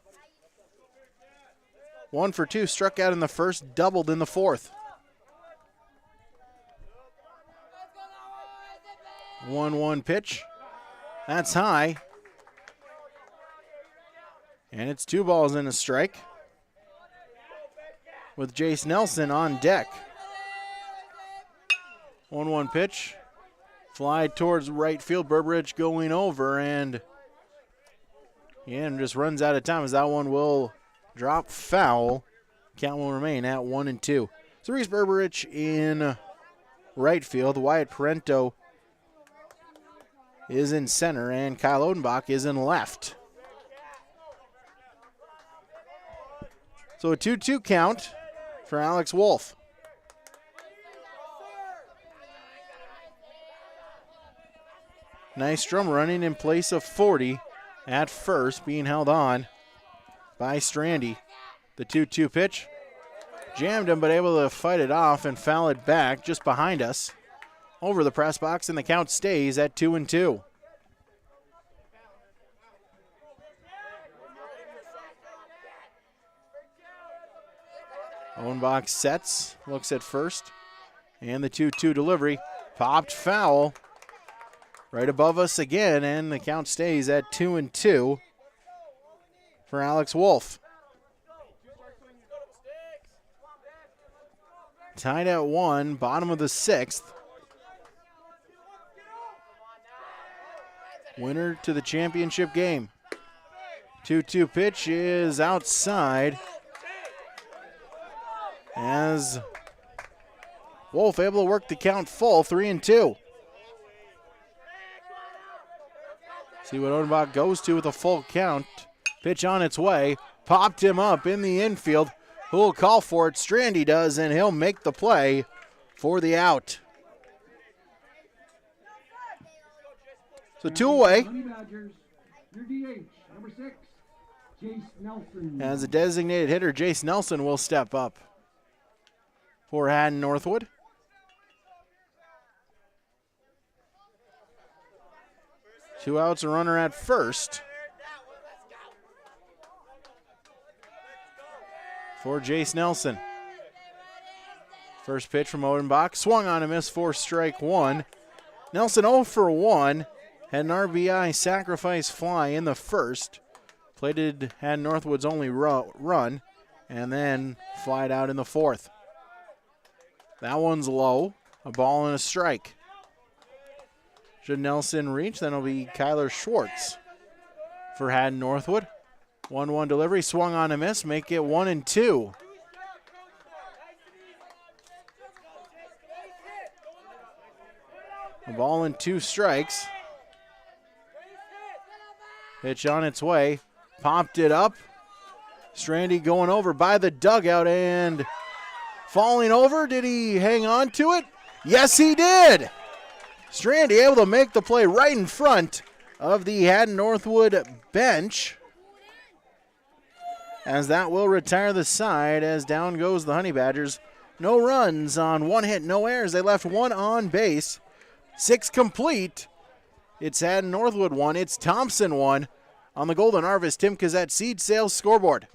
1 for 2. Struck out in the first, doubled in the 4th. 1-1 pitch. That's high. And it's 2 balls and a strike with Jace Nelson on deck. 1-1 pitch. Fly towards right field. Berberich going over, and just runs out of time as that one will drop foul. Count will remain at 1-2. So Reese Berberich in right field. Wyatt Parento is in center, and Kyle Odenbach is in left. So a 2-2 count for Alex Wolf. Nystrom running in place of 40 at first, being held on by Strandy. The 2-2 pitch. Jammed him, but able to fight it off and foul it back just behind us over the press box, and the count stays at 2-2. Owenbach sets, looks at first, and the 2-2 delivery. Popped foul. right above us again, and the count stays at 2-2 for Alex Wolf. Tied at 1, bottom of the 6th. Winner to the championship game. 2-2 pitch is outside as Wolf able to work the count full, 3-2. See what Odenbach goes to with a full count. Pitch on its way, popped him up in the infield. Who'll call for it? Strandy does, and he'll make the play for the out. So 2 away. Honey Badgers, your DH, number 6, Jace Nelson. As a designated hitter, Jace Nelson will step up for Hatton-Northwood. Two outs, a runner at first for Jace Nelson. First pitch from Odenbach, swung on a miss for strike 1. Nelson 0 for 1, had an RBI sacrifice fly in the first, plated Hatton-Northwood's only run, and then flied out in the 4th. That one's low, a ball and a strike. Should Nelson reach, then it'll be Kyler Schwartz for Hatton-Northwood. 1-1 delivery, swung on a miss, make it 1-2. A ball and 2 strikes. Pitch on its way, popped it up. Strandy going over by the dugout and falling over. Did he hang on to it? Yes, he did. Strandy able to make the play right in front of the Hatton-Northwood bench, as that will retire the side as down goes the Honey Badgers. No runs on 1 hit, no errors. They left 1 on base. 6 complete. It's Hatton-Northwood 1. It's Thompson 1 on the Golden Harvest Tim Kazette Seed Sales scoreboard.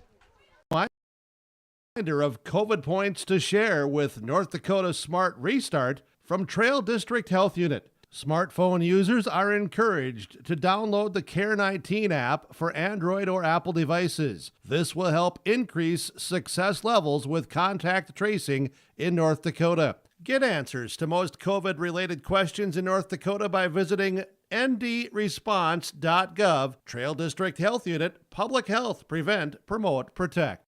Reminder of COVID points to share with North Dakota Smart Restart from Trail District Health Unit. Smartphone users are encouraged to download the Care19 app for Android or Apple devices. This will help increase success levels with contact tracing in North Dakota. Get answers to most COVID-related questions in North Dakota by visiting ndresponse.gov. Trail District Health Unit, Public Health, Prevent, Promote, Protect.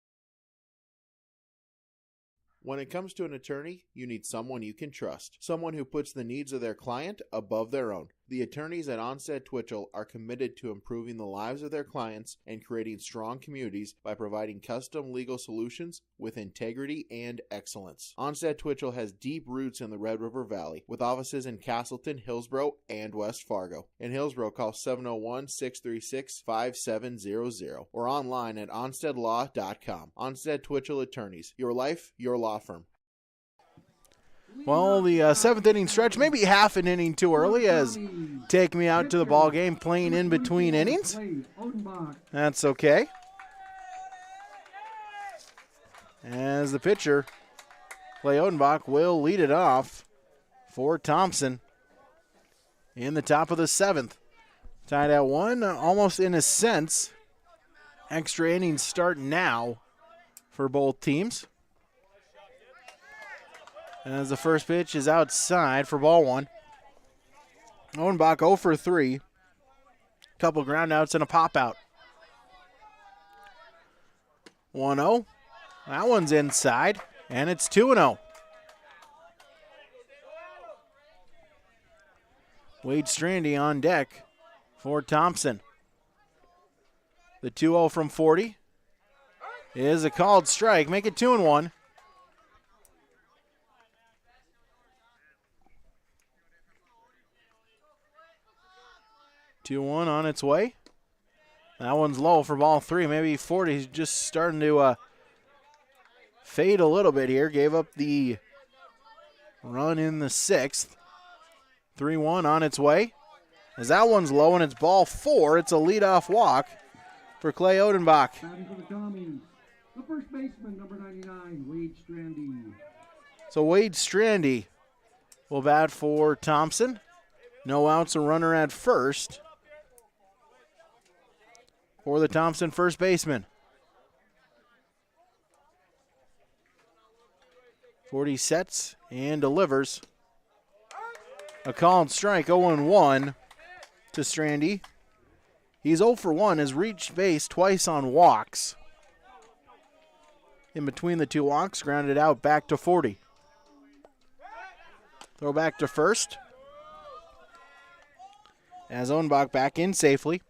When it comes to an attorney, you need someone you can trust, someone who puts the needs of their client above their own. The attorneys at Onstead Twitchell are committed to improving the lives of their clients and creating strong communities by providing custom legal solutions with integrity and excellence. Onstead Twitchell has deep roots in the Red River Valley, with offices in Castleton, Hillsborough, and West Fargo. In Hillsborough, call 701-636-5700 or online at onsteadlaw.com. Onstead Twitchell Attorneys, your life, your law firm. Well, the 7th inning stretch, maybe half an inning too early, as Take Me Out to the Ball Game playing in between innings. That's okay. As the pitcher, Clay Odenbach, will lead it off for Thompson in the top of the 7th. Tied at 1, almost in a sense. Extra innings start now for both teams. As the first pitch is outside for ball 1. Odenbach 0 for 3. Couple groundouts and a pop out. 1-0. That one's inside, and it's 2-0. Wade Strandy on deck for Thompson. The 2-0 from 40 is a called strike. Make it 2-1. Two-one on its way. That one's low for ball 3. Maybe 40's just starting to fade a little bit here. Gave up the run in the 6th. 3-1 on its way. As that one's low and it's ball 4, it's a leadoff walk for Clay Odenbach. Batting for the Commies, the first baseman, number 99, Wade Strandy. So Wade Strandy will bat for Thompson. No outs, a runner at first for the Thompson first baseman. 40 sets and delivers. A called strike, 0-1 to Strandy. He's 0 for 1, has reached base twice on walks. In between the two walks, grounded out back to 40. Throw back to first. As Odenbach back in safely.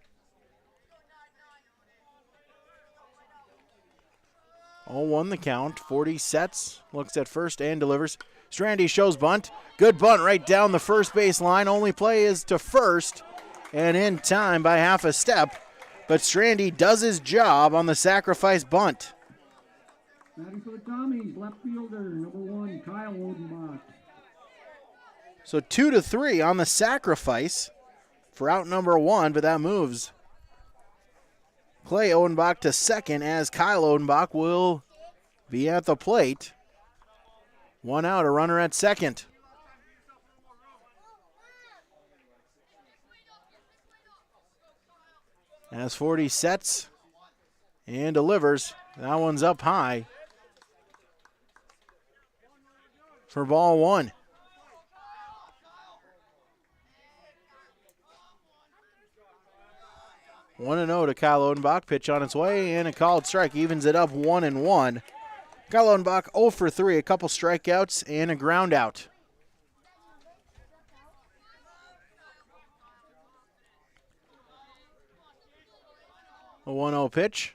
0-1 the count. 40 sets. Looks at first and delivers. Strandy shows bunt. Good bunt right down the first base line. Only play is to first and in time by half a step. But Strandy does his job on the sacrifice bunt. Batting for the Tommies, left fielder, number 1, Kyle Odenbach. So 2-3 on the sacrifice for out number 1, but that moves Clay Odenbach to second as Kyle Odenbach will be at the plate. 1 out, a runner at second. As 40 sets and delivers. That one's up high for ball 1. One and 0 to Kyle Odenbach. Pitch on its way and a called strike evens it up 1-1. Kyle Odenbach 0 for 3, a couple strikeouts and a ground out. A 1-0 pitch.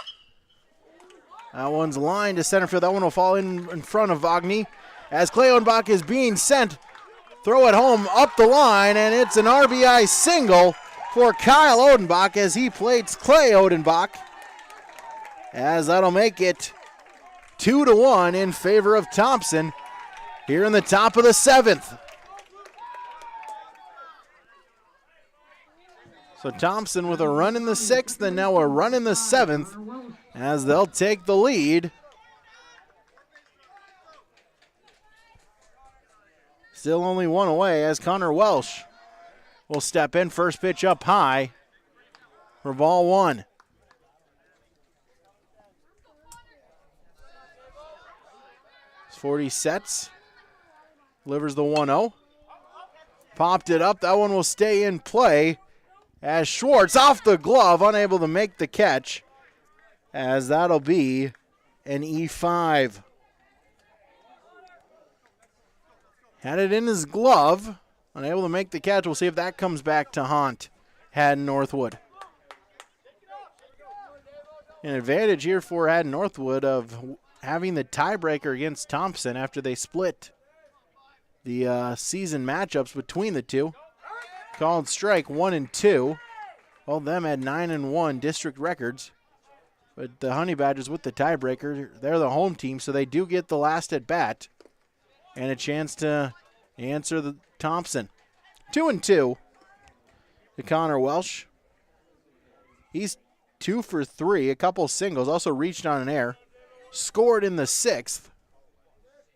That one's lined to center field. That one will fall in front of Wagner as Clay Odenbach is being sent. Throw it home up the line, and it's an RBI single for Kyle Odenbach as he plates Clay Odenbach. As that'll make it 2-1 in favor of Thompson here in the top of the 7th. So Thompson with a run in the 6th and now a run in the 7th as they'll take the lead. Still only one away as Connor Welsh will step in. First pitch up high for ball 1. It's 40 sets. Delivers the 1-0. Popped it up. That one will stay in play as Schwartz off the glove, unable to make the catch, as that'll be an E5. Had it in his glove, unable to make the catch. We'll see if that comes back to haunt Hatton-Northwood. An advantage here for Hatton-Northwood of having the tiebreaker against Thompson after they split the season matchups between the two. Called strike 1-2. All of them had 9-1 district records. But the Honey Badgers with the tiebreaker, they're the home team, so they do get the last at bat and a chance to answer the Thompson. 2-2 to Connor Welsh. He's 2 for 3, a couple singles, also reached on an air. Scored in the 6th.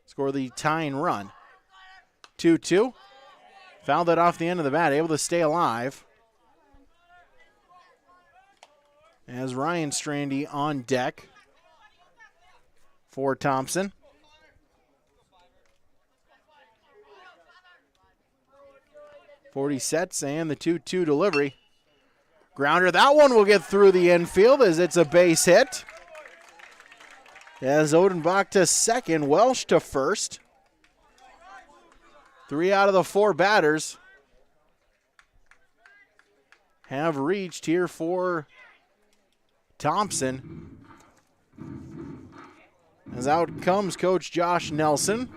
Scored the tying run. 2-2. Fouled it off the end of the bat, able to stay alive. As Ryan Strandy on deck for Thompson. .40 sets and the 2-2 delivery. Grounder, that one will get through the infield as it's a base hit. As Odenbach to second, Welsh to first. 3 out of the 4 batters have reached here for Thompson. As out comes Coach Josh Nelson.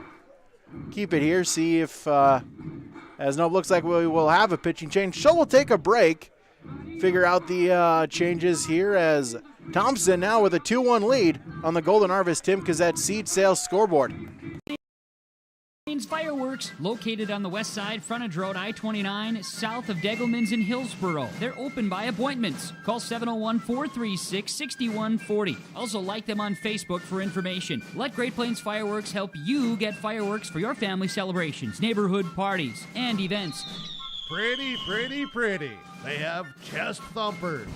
Keep it here, see if, as no, looks like we will have a pitching change. So we'll take a break, figure out the changes here as Thompson now with a 2-1 lead on the Golden Harvest Tim Cassette Seed Sales scoreboard. Fireworks, located on the west side, frontage road I-29, south of Degelman's in Hillsboro. They're open by appointments. Call 701-436-6140. Also like them on Facebook for information. Let Great Plains Fireworks help you get fireworks for your family celebrations, neighborhood parties, and events. Pretty, pretty, pretty. They have chest thumpers.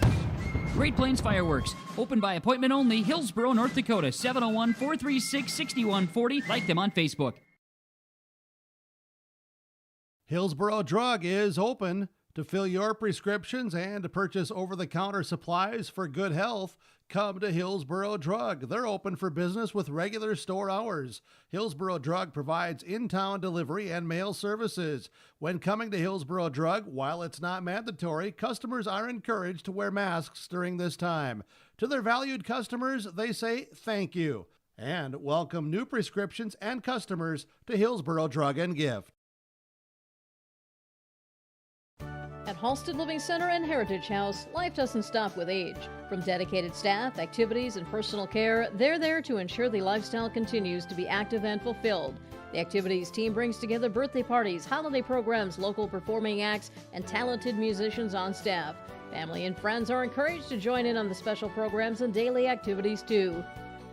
Great Plains Fireworks. Open by appointment only. Hillsboro, North Dakota. 701-436-6140. Like them on Facebook. Hillsboro Drug is open. To fill your prescriptions and to purchase over-the-counter supplies for good health, come to Hillsboro Drug. They're open for business with regular store hours. Hillsboro Drug provides in-town delivery and mail services. When coming to Hillsboro Drug, while it's not mandatory, customers are encouraged to wear masks during this time. To their valued customers, they say thank you and welcome new prescriptions and customers to Hillsboro Drug and Gift. At Halsted Living Center and Heritage House, life doesn't stop with age. From dedicated staff, activities, and personal care, they're there to ensure the lifestyle continues to be active and fulfilled. The activities team brings together birthday parties, holiday programs, local performing acts, and talented musicians on staff. Family and friends are encouraged to join in on the special programs and daily activities too.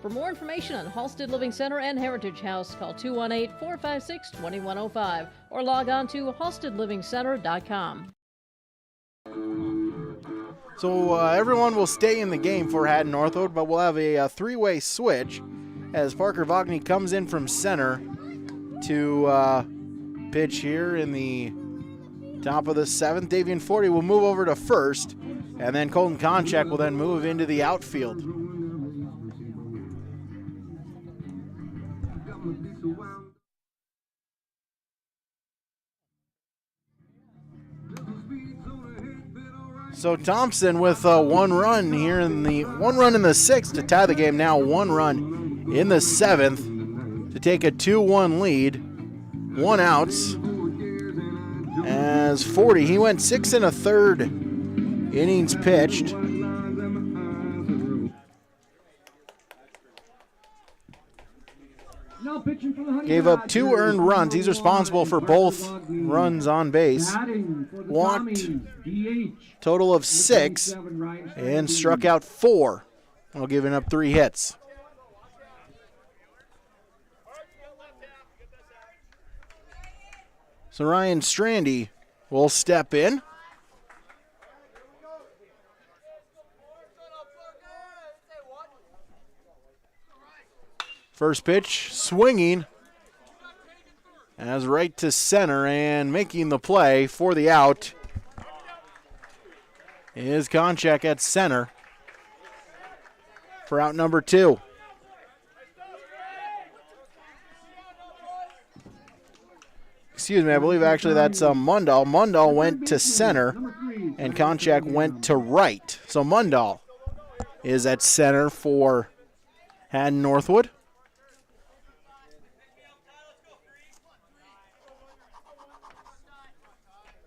For more information on Halsted Living Center and Heritage House, call 218-456-2105 or log on to halstedlivingcenter.com. So everyone will stay in the game for Hatton-Northwood, but we'll have a three-way switch as Parker Vogney comes in from center to pitch here in the top of the seventh. Davian Forty will move over to first, and then Colton Konchak will then move into the outfield. So Thompson with one run here in the sixth to tie the game. Now 1 run in the seventh to take a 2-1 lead. 1 out. As 40, he went 6 1/3 innings pitched. Gave up 2 earned runs. He's responsible for both runs on base. Walked total of 6 and struck out 4 while giving up 3 hits. So Ryan Strandy will step in. First pitch, swinging as right to center, and making the play for the out is Konchak at center for out number 2. Excuse me, I believe actually that's Mundahl. Mundahl went to center, and Konchak went to right. So Mundahl is at center for Hatton-Northwood.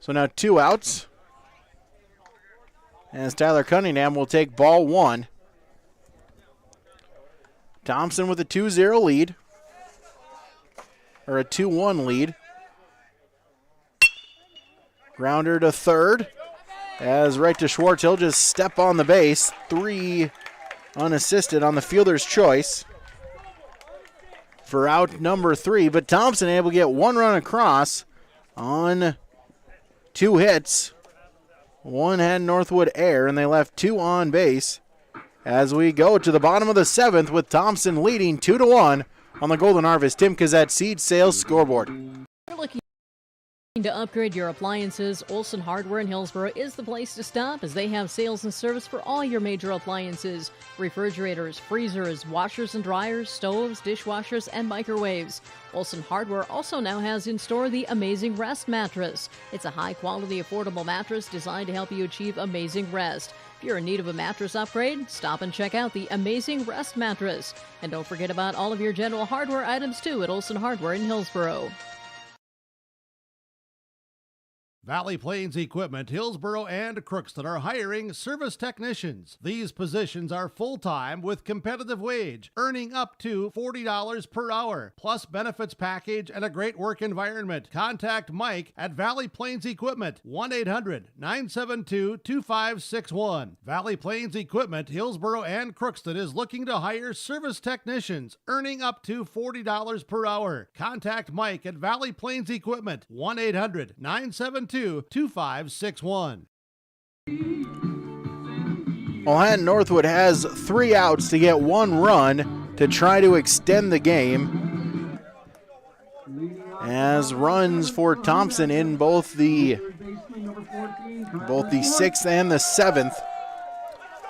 So now 2 outs. As Tyler Cunningham will take ball 1. Thompson with a 2-0 lead. Or a 2-1 lead. Grounder to third. As right to Schwartz, he'll just step on the base. 3 unassisted on the fielder's choice for out number 3. But Thompson able to get 1 run across on 2 hits. 1 had Northwood air, and they left 2 on base as we go to the bottom of the 7th with Thompson leading 2-1 on the Golden Harvest Tim Kazette Seed Sales scoreboard. You're looking to upgrade your appliances, Olson Hardware in Hillsboro is the place to stop, as they have sales and service for all your major appliances: refrigerators, freezers, washers and dryers, stoves, dishwashers, and microwaves. Olson Hardware also now has in store the Amazing Rest mattress. It's a high-quality, affordable mattress designed to help you achieve amazing rest. If you're in need of a mattress upgrade, stop and check out the Amazing Rest mattress. And don't forget about all of your general hardware items too at Olson Hardware in Hillsboro. Valley Plains Equipment, Hillsboro, and Crookston are hiring service technicians. These positions are full-time with competitive wage, earning up to $40 per hour, plus benefits package and a great work environment. Contact Mike at Valley Plains Equipment, 1-800-972-2561. Valley Plains Equipment, Hillsboro, and Crookston is looking to hire service technicians, earning up to $40 per hour. Contact Mike at Valley Plains Equipment, 1-800-972-2561. 772-2561. Well, Hatton-Northwood has 3 outs to get 1 run to try to extend the game. As runs for Thompson in both the 6th and the 7th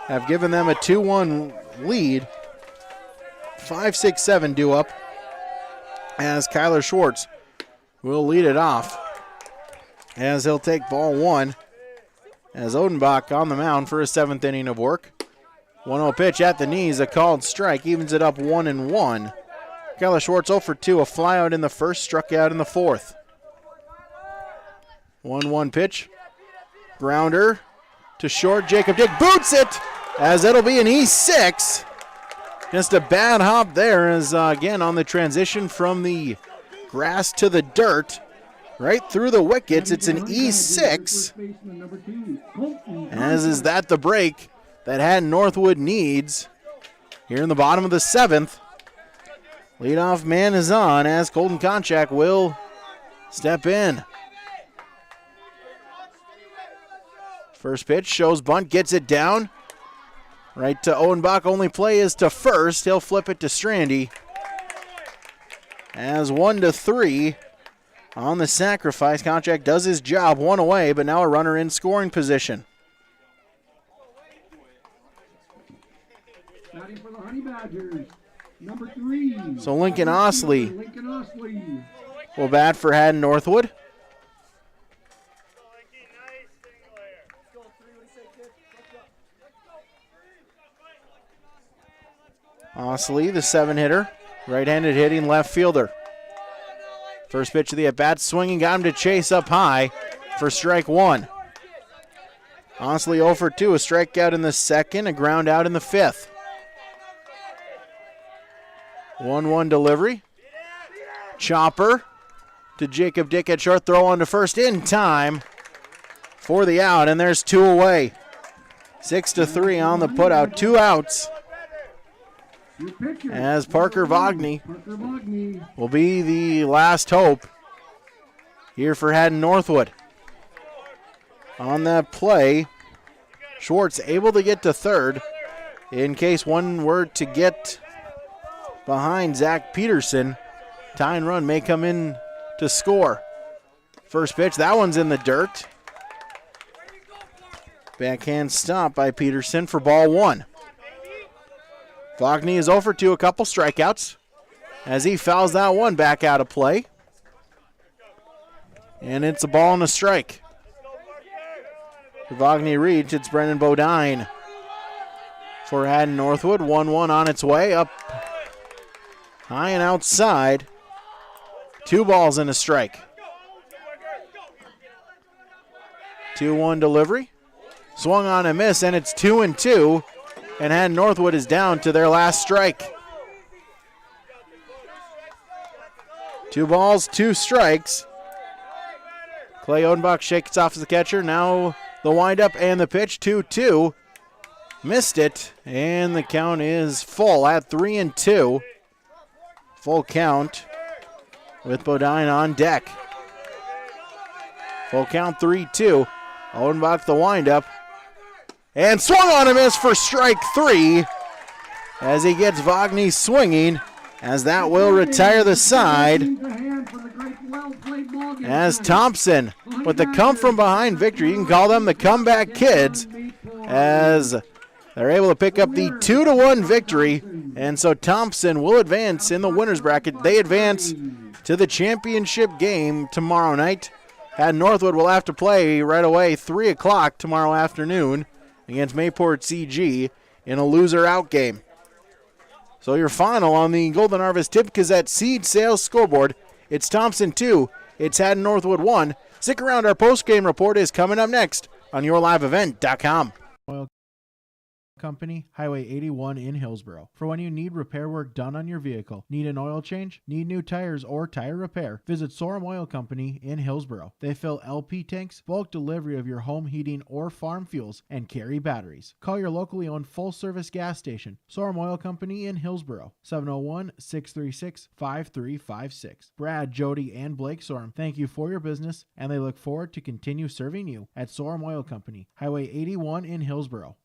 have given them a 2-1 lead. 5-6-7 due up as Kyler Schwartz will lead it off as he'll take ball 1 as Odenbach on the mound for his 7th inning of work. 1-0 pitch at the knees, a called strike, evens it up 1-1. Kyler Schwartz 0 for 2, a flyout in the first, struck out in the 4th. 1-1 pitch, grounder to short, Jacob Dick boots it as it'll be an E6. Just a bad hop there as again on the transition from the grass to the dirt. Right through the wickets, it's an E6. As is that the break that Hatton-Northwood needs here in the bottom of the 7th. Leadoff man is on as Colton Konchak will step in. First pitch shows bunt, gets it down. Right to Odenbach, only play is to first. He'll flip it to Strandy. As 1-3 on the sacrifice. Konchak does his job, 1 away, but now a runner in scoring position. Batting for the Honey Badgers, number 3. So Lincoln Osley will bat for Hatton-Northwood. Osley, the 7-hitter, right-handed hitting left fielder. First pitch of the at-bat, swinging, got him to chase up high for strike 1. Osley 0 for 2, a strikeout in the 2nd, a ground out in the 5th. 1-1 delivery. Chopper to Jacob Dick at short, throw on to first in time for the out, and there's 2 away. 6-3 on the putout, 2 outs. As Parker Vagney will be the last hope here for Hatton-Northwood. On that play, Schwartz able to get to third in case one were to get behind Zach Peterson. Tying run may come in to score. First pitch, that one's in the dirt. Backhand stop by Peterson for ball 1. Vagney is 0 for 2, a couple strikeouts as he fouls that one back out of play. And it's a ball and a strike. Vagney reads, it's Brennan Bodine for Hatton-Northwood. 1-1 on its way, up high and outside. 2 balls and a strike. 2-1 delivery. Swung on a miss, and it's 2-2. And Hatton-Northwood is down to their last strike. 2 balls, 2 strikes. Clay Odenbach shakes off as the catcher. Now the windup and the pitch, 2-2. Missed it, and the count is full at 3-2. Full count with Bodine on deck. Full count 3-2. Odenbach the windup. And swung on a miss for strike 3 as he gets Vagney swinging, as that will retire the side. As Thompson with the come from behind victory, you can call them the comeback kids, as they're able to pick up the 2-1 victory. And so Thompson will advance in the winner's bracket. They advance to the championship game tomorrow night. Hatton-Northwood will have to play right away 3 o'clock tomorrow afternoon against Mayport CG in a loser-out game. So your final on the Golden Harvest Tip Gazette seed sales scoreboard, it's Thompson 2, it's Hatton-Northwood 1. Stick around, our post-game report is coming up next on YourLiveEvent.com. Company, Highway 81 in Hillsborough. For when you need repair work done on your vehicle, need an oil change, need new tires, or tire repair, visit Sorum Oil Company in Hillsborough. They fill LP tanks, bulk delivery of your home heating or farm fuels, and carry batteries. Call your locally owned full-service gas station, Sorum Oil Company in Hillsborough, 701-636-5356. Brad, Jody, and Blake Sorum thank you for your business, and they look forward to continue serving you at Sorum Oil Company, Highway 81 in Hillsborough.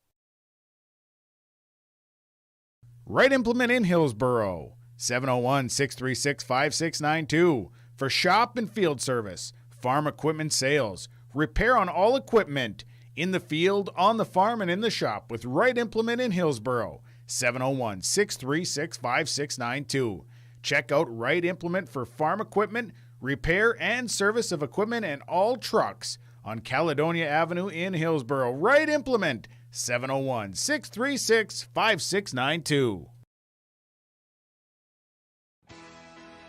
Right Implement in Hillsborough, 701-636-5692 for shop and field service, farm equipment sales, repair on all equipment, in the field, on the farm, and in the shop with Right Implement in Hillsborough, 701-636-5692. Check out Right Implement for farm equipment, repair and service of equipment and all trucks on Caledonia Avenue in Hillsborough. Right Implement, 701-636-5692.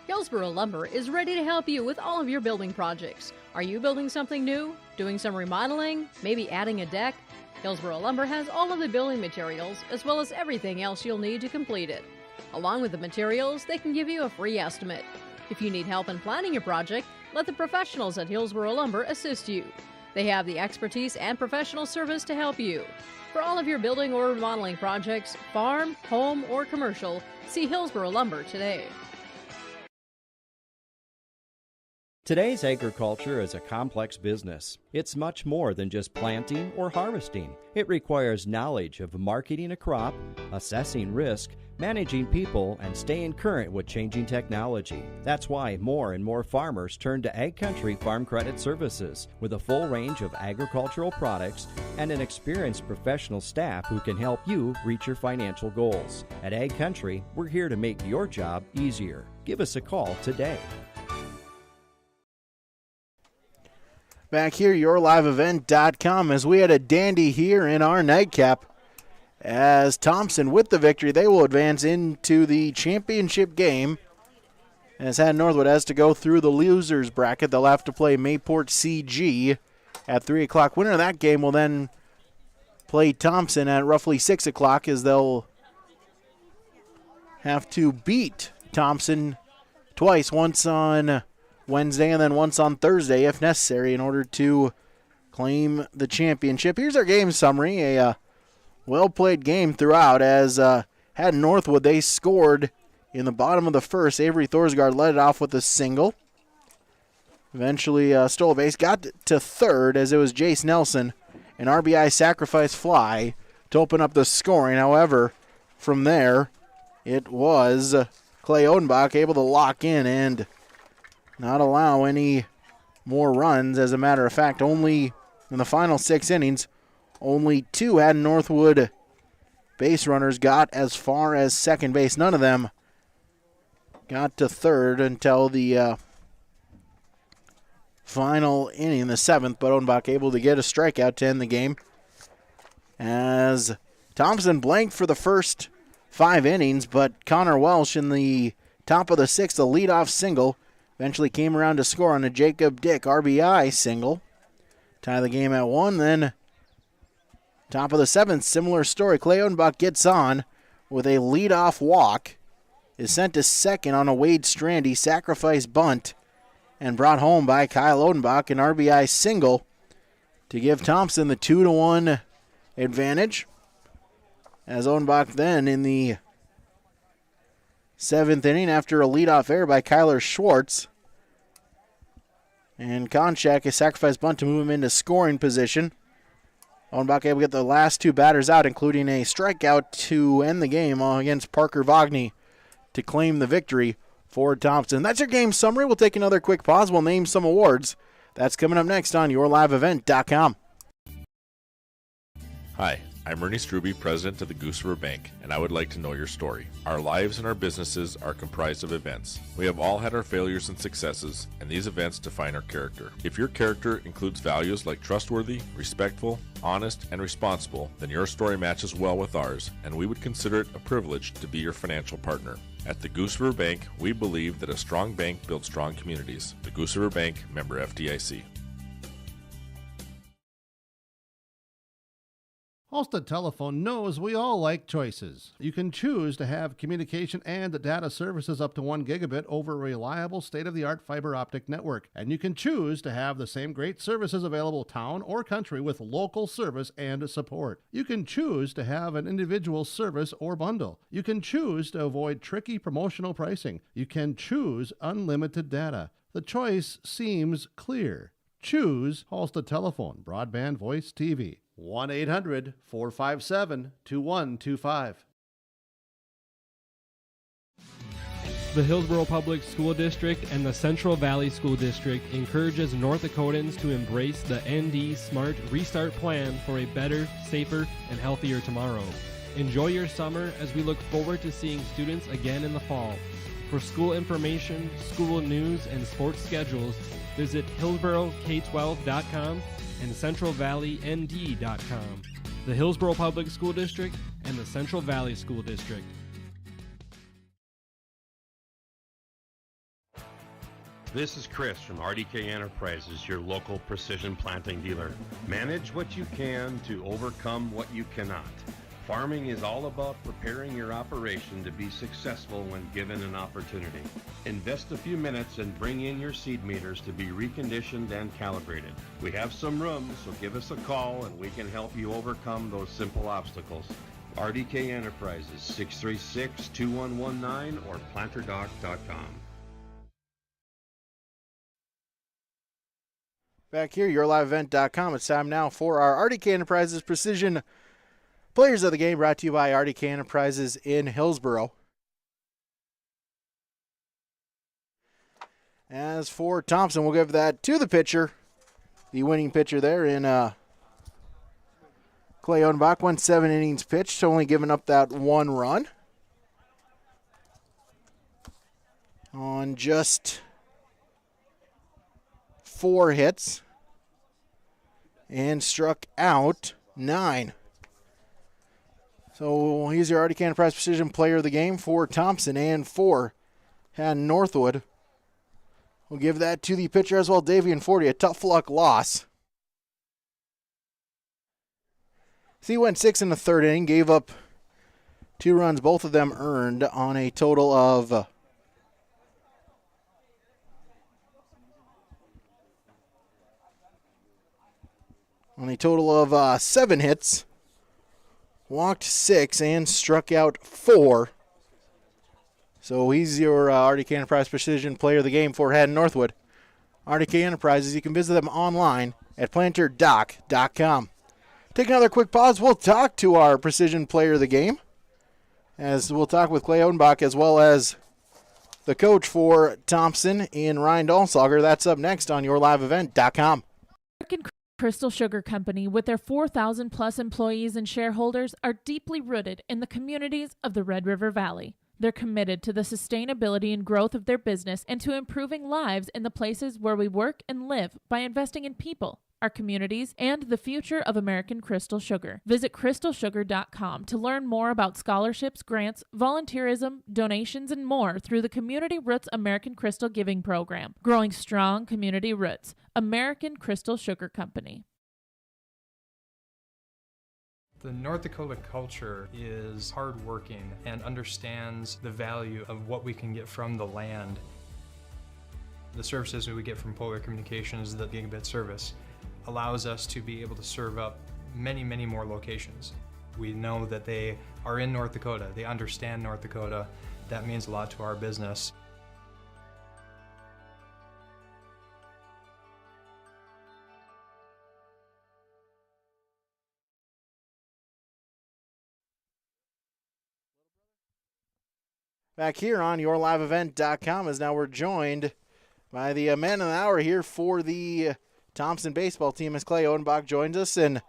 Hillsborough Lumber is ready to help you with all of your building projects. Are you building something new? Doing some remodeling? Maybe adding a deck? Hillsborough Lumber has all of the building materials as well as everything else you'll need to complete it. Along with the materials, they can give you a free estimate. If you need help in planning your project, let the professionals at Hillsborough Lumber assist you. They have the expertise and professional service to help you. For all of your building or remodeling projects, farm, home, or commercial, see Hillsborough Lumber today. Today's agriculture is a complex business. It's much more than just planting or harvesting. It requires knowledge of marketing a crop, assessing risk, managing people, and staying current with changing technology. That's why more and more farmers turn to Ag Country Farm Credit Services with a full range of agricultural products and an experienced professional staff who can help you reach your financial goals. At Ag Country, we're here to make your job easier. Give us a call today. Back here, yourliveevent.com, as we had a dandy here in our nightcap. As Thompson with the victory, they will advance into the championship game. As Hatton-Northwood has to go through the losers bracket, they'll have to play Mayport CG at 3 o'clock. Winner of that game will then play Thompson at roughly 6 o'clock, as they'll have to beat Thompson twice, once on Wednesday and then once on Thursday if necessary in order to claim the championship. Here's our game summary. A well-played game throughout, as Hatton-Northwood, they scored in the bottom of the first. Avery Thorsgaard led it off with a single. Eventually stole a base, got to third as it was Jace Nelson, an RBI sacrifice fly to open up the scoring. However, from there, it was Clay Odenbach able to lock in and not allow any more runs. As a matter of fact, only in the final 6 innings, only 2 Hatton-Northwood base runners got as far as second base. None of them got to third until the final inning, the 7th, but Odenbach able to get a strikeout to end the game. As Thompson blanked for the first 5 innings, but Connor Welsh in the top of the 6th, a leadoff single, eventually came around to score on a Jacob Dick RBI single. Tie the game at 1. Then top of the 7th, similar story. Clay Odenbach gets on with a leadoff walk, is sent to second on a Wade Strandy sacrifice bunt, and brought home by Kyle Odenbach, an RBI single to give Thompson the 2-1 advantage. As Odenbach then in the 7th inning, after a leadoff error by Kyler Schwartz, and Konchak, a sacrifice bunt to move him into scoring position. Odenbach able to get the last 2 batters out, including a strikeout to end the game against Parker Vogney to claim the victory for Thompson. That's your game summary. We'll take another quick pause. We'll name some awards. That's coming up next on yourliveevent.com. Hi, I'm Ernie Struby, president of the Goose River Bank, and I would like to know your story. Our lives and our businesses are comprised of events. We have all had our failures and successes, and these events define our character. If your character includes values like trustworthy, respectful, honest, and responsible, then your story matches well with ours, and we would consider it a privilege to be your financial partner. At the Goose River Bank, we believe that a strong bank builds strong communities. The Goose River Bank, member FDIC. Halstead Telephone knows we all like choices. You can choose to have communication and data services up to 1 gigabit over a reliable state-of-the-art fiber optic network. And you can choose to have the same great services available town or country with local service and support. You can choose to have an individual service or bundle. You can choose to avoid tricky promotional pricing. You can choose unlimited data. The choice seems clear. Choose Halstead Telephone, broadband voice TV. 1-800-457-2125. The Hillsborough Public School District and the Central Valley School District encourages North Dakotans to embrace the ND Smart Restart Plan for a better, safer, and healthier tomorrow. Enjoy your summer as we look forward to seeing students again in the fall. For school information, school news, and sports schedules, visit HillsboroughK12.com and CentralValleyND.com. The Hillsborough Public School District and the Central Valley School District. This is Chris from RDK Enterprises, your local precision planting dealer. Manage what you can to overcome what you cannot. Farming is all about preparing your operation to be successful when given an opportunity. Invest a few minutes and bring in your seed meters to be reconditioned and calibrated. We have some room, so give us a call and we can help you overcome those simple obstacles. RDK Enterprises, 636-2119 or planterdoc.com. Back here, yourliveevent.com. It's time now for our RDK Enterprises Precision Players of the Game, brought to you by RDK Enterprises in Hillsborough. As for Thompson, we'll give that to the pitcher. The winning pitcher there in Clay Odenbach. Went 7 innings pitched, only giving up that 1 run on just 4 hits and struck out 9. So he's your RDK Enterprise Precision Player of the Game for Thompson and for Hatton-Northwood. We'll give that to the pitcher as well, Davian Forty, a tough luck loss. So he went 6 in the 3rd inning, gave up 2 runs, both of them earned on a total of 7 hits. Walked 6 and struck out 4. So he's your RDK Enterprise Precision Player of the Game for Hatton-Northwood. RDK Enterprises, you can visit them online at planterdoc.com. Take another quick pause. We'll talk to our Precision Player of the Game, as we'll talk with Clay Odenbach as well as the coach for Thompson in Ryan Dahlsager. That's up next on yourliveevent.com. Crystal Sugar Company, with their 4,000 plus employees and shareholders, are deeply rooted in the communities of the Red River Valley. They're committed to the sustainability and growth of their business and to improving lives in the places where we work and live by investing in people, our communities, and the future of American Crystal Sugar. Visit crystalsugar.com to learn more about scholarships, grants, volunteerism, donations, and more through the Community Roots American Crystal Giving Program. Growing strong community roots. American Crystal Sugar Company. The North Dakota culture is hardworking and understands the value of what we can get from the land. The services we get from Polar Communications, the gigabit service, allows us to be able to serve up many, many more locations. We know that they are in North Dakota. They understand North Dakota. That means a lot to our business. Back here on yourliveevent.com, as now we're joined by the man of the hour here for the Thompson baseball team, as Clay Odenbach joins us. And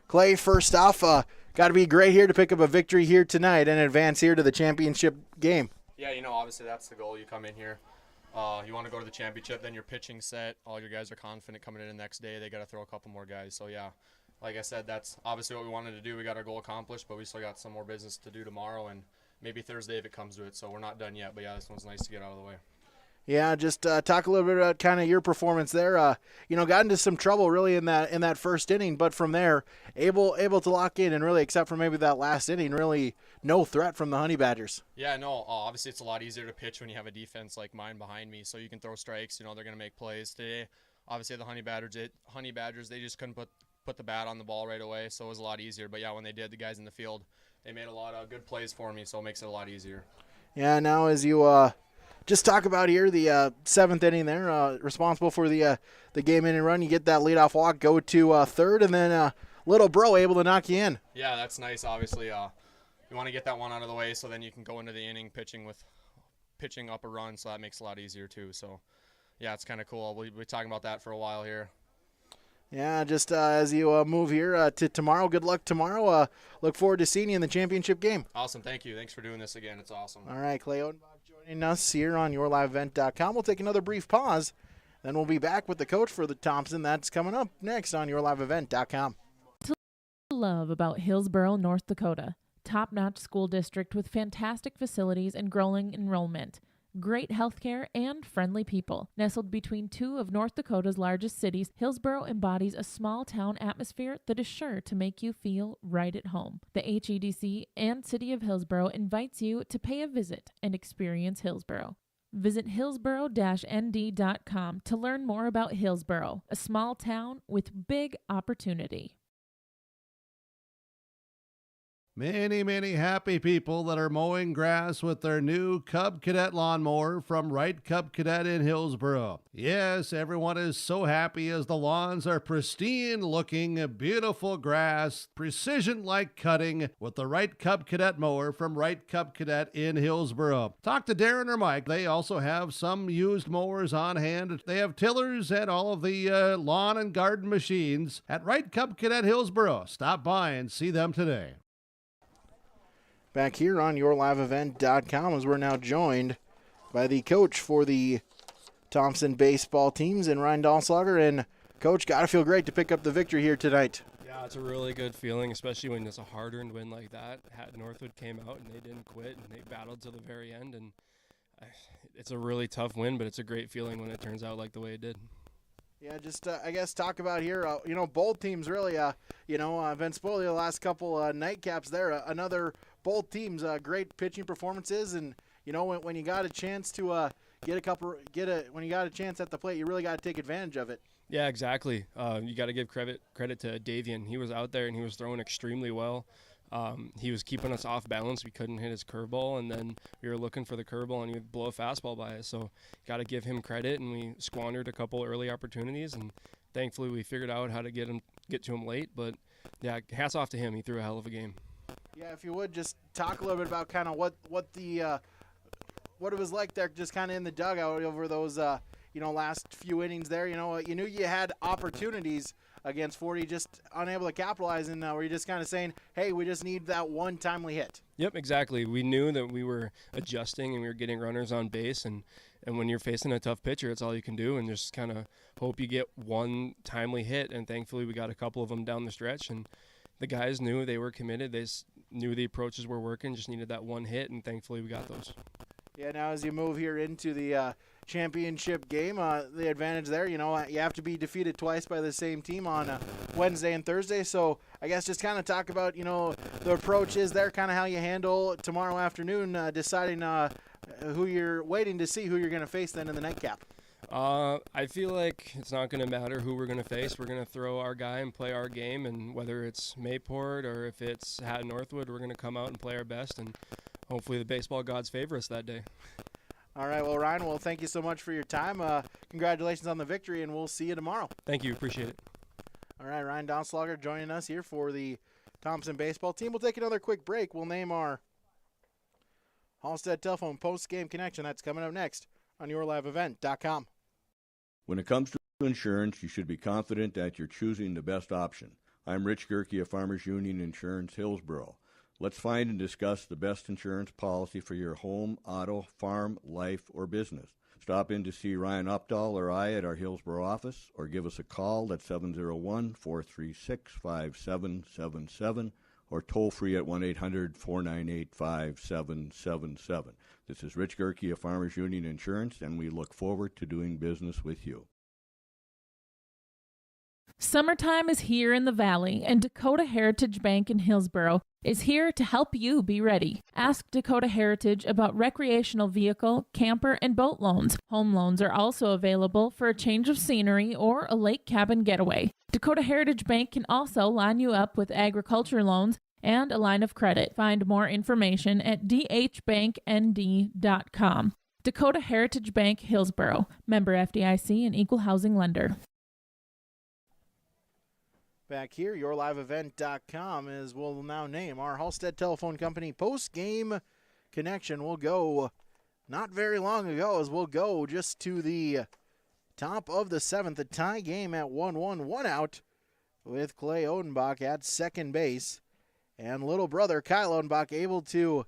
Clay, first off, got to be great here to pick up a victory here tonight and advance here to the championship game. Yeah, obviously that's the goal. You come in here, you want to go to the championship, then your pitching set. All your guys are confident coming in the next day. They got to throw a couple more guys. So, yeah, like I said, that's obviously what we wanted to do. We got our goal accomplished, but we still got some more business to do tomorrow and maybe Thursday if it comes to it. So we're not done yet, but, yeah, this one's nice to get out of the way. Yeah, just talk a little bit about kind of your performance there. Got into some trouble really in that first inning, but from there, able to lock in and really, except for maybe that last inning, really no threat from the Honey Badgers. Yeah, no, obviously it's a lot easier to pitch when you have a defense like mine behind me, so you can throw strikes. They're going to make plays today. Obviously the Honey Badgers, they just couldn't put the bat on the ball right away, so it was a lot easier. But yeah, when they did, the guys in the field, they made a lot of good plays for me, so it makes it a lot easier. Yeah, now as you just talk about here the seventh inning there, responsible for the game inning run. You get that leadoff walk, go to third, and then little bro able to knock you in. Yeah, that's nice. Obviously, you want to get that one out of the way, so then you can go into the inning pitching up a run. So that makes it a lot easier too. So yeah, it's kind of cool. We'll be talking about that for a while here. Yeah, just as you move here to tomorrow, good luck tomorrow. Look forward to seeing you in the championship game. Awesome. Thank you. Thanks for doing this again. It's awesome. All right, Clay Odenbach joining us here on YourLiveEvent.com. We'll take another brief pause, then we'll be back with the coach for the Thompson. That's coming up next on YourLiveEvent.com. To love about Hillsboro, North Dakota. Top-notch school district with fantastic facilities and growing enrollment. Great healthcare and friendly people. Nestled between two of North Dakota's largest cities, Hillsboro embodies a small-town atmosphere that is sure to make you feel right at home. The HEDC and City of Hillsboro invites you to pay a visit and experience Hillsboro. Visit hillsboro-nd.com to learn more about Hillsboro, a small town with big opportunity. Many, many happy people that are mowing grass with their new Cub Cadet lawnmower from Wright Cub Cadet in Hillsboro. Yes, everyone is so happy as the lawns are pristine looking, beautiful grass, precision-like cutting with the Wright Cub Cadet mower from Wright Cub Cadet in Hillsboro. Talk to Darren or Mike. They also have some used mowers on hand. They have tillers and all of the lawn and garden machines at Wright Cub Cadet Hillsboro. Stop by and see them today. Back here on YourLiveEvent.com as we're now joined by the coach for the Thompson baseball teams in Ryan Dahlslager. And, Coach, got to feel great to pick up the victory here tonight. Yeah, it's a really good feeling, especially when it's a hard-earned win like that. Hatton-Northwood came out and they didn't quit and they battled to the very end. And it's a really tough win, but it's a great feeling when it turns out like the way it did. Yeah, just I guess talk about here, both teams really, Vince Spoiley the last couple nightcaps there, another both teams great pitching performances, and when you got a chance to when you got a chance at the plate, you really got to take advantage of it. Yeah, exactly. You got to give credit to Davian. He was out there and he was throwing extremely well. He was keeping us off balance. We couldn't hit his curveball, and then we were looking for the curveball, and he would blow a fastball by us. So got to give him credit, and we squandered a couple early opportunities, and thankfully we figured out how to get to him late. But yeah, hats off to him. He threw a hell of a game. Yeah, if you would just talk a little bit about kind of what it was like there, just kind of in the dugout over those last few innings there. You knew you had opportunities against 40, just unable to capitalize, and were you just kind of saying, hey, we just need that one timely hit? Yep, exactly. We knew that we were adjusting and we were getting runners on base, and when you're facing a tough pitcher, it's all you can do, and just kind of hope you get one timely hit, and thankfully we got a couple of them down the stretch, and the guys knew they were committed. They knew the approaches were working, just needed that one hit, and thankfully we got those. Yeah, now as you move here into the championship game, the advantage there, you have to be defeated twice by the same team on Wednesday and Thursday. So I guess just kind of talk about, the approach is there, kind of how you handle tomorrow afternoon, deciding who you're waiting to see who you're going to face then in the nightcap. I feel like it's not going to matter who we're going to face. We're going to throw our guy and play our game, and whether it's Mayport or if it's Hatton-Northwood, we're going to come out and play our best, and hopefully the baseball gods favor us that day. All right, well, Ryan, thank you so much for your time. Congratulations on the victory, and we'll see you tomorrow. Thank you. Appreciate it. All right, Ryan Dahlslager joining us here for the Thompson baseball team. We'll take another quick break. We'll name our Halstead Telephone post-game connection. That's coming up next on YourLiveEvent.com. When it comes to insurance, you should be confident that you're choosing the best option. I'm Rich Gerke of Farmers Union Insurance, Hillsboro. Let's find and discuss the best insurance policy for your home, auto, farm, life, or business. Stop in to see Ryan Updahl or I at our Hillsboro office, or give us a call at 701-436-5777, or toll free at 1-800-498-5777. This is Rich Gerke of Farmers Union Insurance, and we look forward to doing business with you. Summertime is here in the Valley, and Dakota Heritage Bank in Hillsboro is here to help you be ready. Ask Dakota Heritage about recreational vehicle, camper, and boat loans. Home loans are also available for a change of scenery or a lake cabin getaway. Dakota Heritage Bank can also line you up with agriculture loans and a line of credit. Find more information at dhbanknd.com. Dakota Heritage Bank, Hillsboro. Member FDIC and equal housing lender. Back here, yourliveevent.com, as we'll now name our Halstead Telephone Company post-game connection. We'll go not very long ago, as we'll go just to the top of the seventh, a tie game at 1-1, one out, with Clay Odenbach at second base. And little brother Kyle Odenbach able to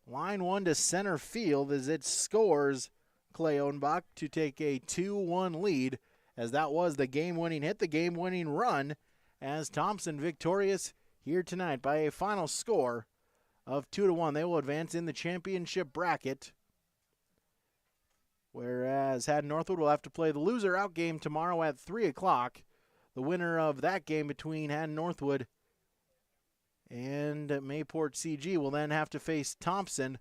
line one to center field as it scores Clay Odenbach to take a 2-1 lead, as that was the game-winning hit, the game-winning run, as Thompson victorious here tonight by a final score of 2-1. They will advance in the championship bracket, whereas Hatton-Northwood will have to play the loser-out game tomorrow at 3 o'clock. The winner of that game between Hatton-Northwood and Mayport CG will then have to face Thompson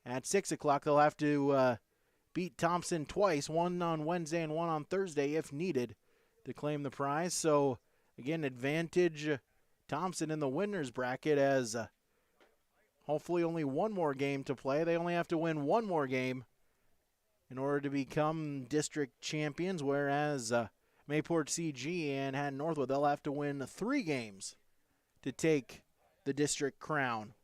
at 6 o'clock. They'll have to beat Thompson twice, one on Wednesday and one on Thursday if needed, to claim the prize. So again, advantage Thompson in the winners bracket, as hopefully only one more game to play. They only have to win one more game in order to become district champions, whereas Mayport CG and Hatton-Northwood, they'll have to win 3 games to take the district crown.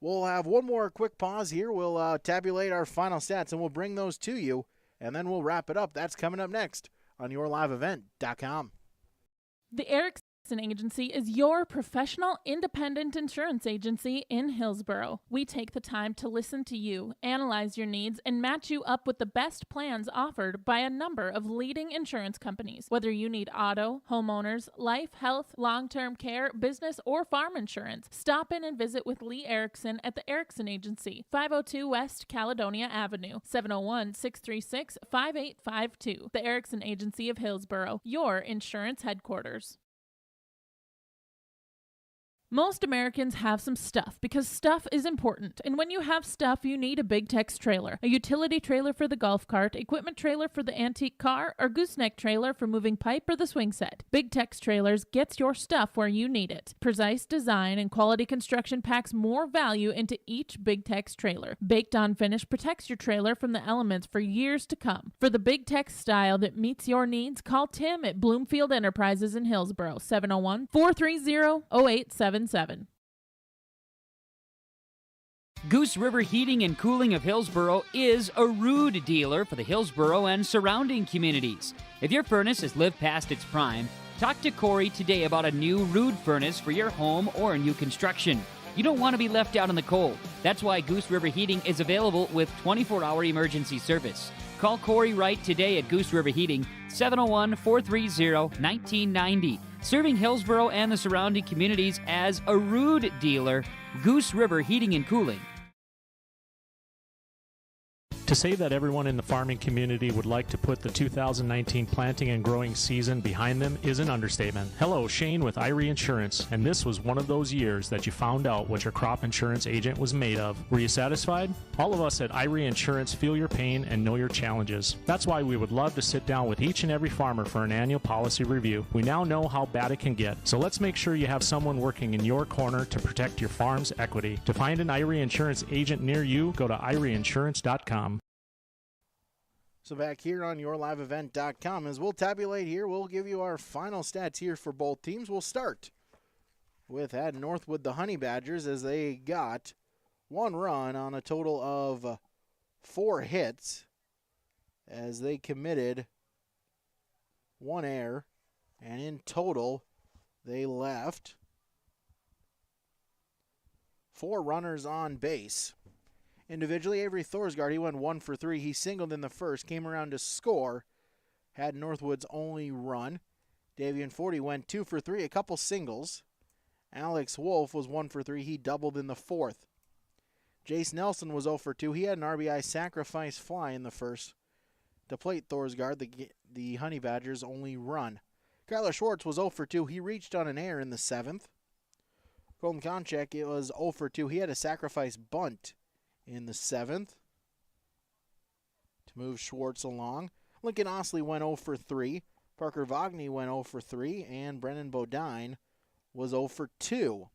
We'll have one more quick pause here. We'll tabulate our final stats, and we'll bring those to you, and then we'll wrap it up. That's coming up next on yourliveevent.com. The Erickson Agency is your professional independent insurance agency in Hillsboro. We take the time to listen to you, analyze your needs, and match you up with the best plans offered by a number of leading insurance companies. Whether you need auto, homeowners, life, health, long-term care, business, or farm insurance, stop in and visit with Lee Erickson at the Erickson Agency, 502 West Caledonia Avenue, 701-636-5852. The Erickson Agency of Hillsboro, your insurance headquarters. Most Americans have some stuff because stuff is important. And when you have stuff, you need a Big Tex trailer. A utility trailer for the golf cart, equipment trailer for the antique car, or gooseneck trailer for moving pipe or the swing set. Big Tex Trailers gets your stuff where you need it. Precise design and quality construction packs more value into each Big Tex trailer. Baked on finish protects your trailer from the elements for years to come. For the Big Tex style that meets your needs, call Tim at Bloomfield Enterprises in Hillsboro, 701-430-0877. Goose River Heating and Cooling of Hillsboro is a rude dealer for the Hillsboro and surrounding communities. If your furnace has lived past its prime, talk to Corey today about a new Rude furnace for your home or new construction. You don't want to be left out in the cold. That's why Goose River Heating is available with 24-hour emergency service. Call Corey Wright today at Goose River Heating, 701-430-1990. Serving Hillsboro and the surrounding communities as a Rude dealer, Goose River Heating and Cooling. To say that everyone in the farming community would like to put the 2019 planting and growing season behind them is an understatement. Hello, Shane with Irie Insurance, and this was one of those years that you found out what your crop insurance agent was made of. Were you satisfied? All of us at Irie Insurance feel your pain and know your challenges. That's why we would love to sit down with each and every farmer for an annual policy review. We now know how bad it can get, so let's make sure you have someone working in your corner to protect your farm's equity. To find an Irie Insurance agent near you, go to IrieInsurance.com. So back here on yourliveevent.com, as we'll tabulate here, we'll give you our final stats here for both teams. We'll start with Hatton-Northwood, the Honey Badgers, as they got 1 run on a total of 4 hits, as they committed 1 error, and in total they left 4 runners on base. Individually, Avery Thorsgaard, he went 1 for 3. He singled in the first, came around to score. Hatton-Northwood's only run. Davian Forty went 2 for 3, a couple singles. Alex Wolf was 1 for 3. He doubled in the fourth. Jace Nelson was 0 for 2. He had an RBI sacrifice fly in the first to plate Thorsgaard, the Honey Badgers' only run. Kyler Schwartz was 0 for 2. He reached on an error in the seventh. Colton Konchak, it was 0 for 2. He had a sacrifice bunt in the seventh to move Schwartz along. Lincoln Osley went 0 for 3. Parker Vagney went 0 for 3. And Brennan Bodine was 0 for 2.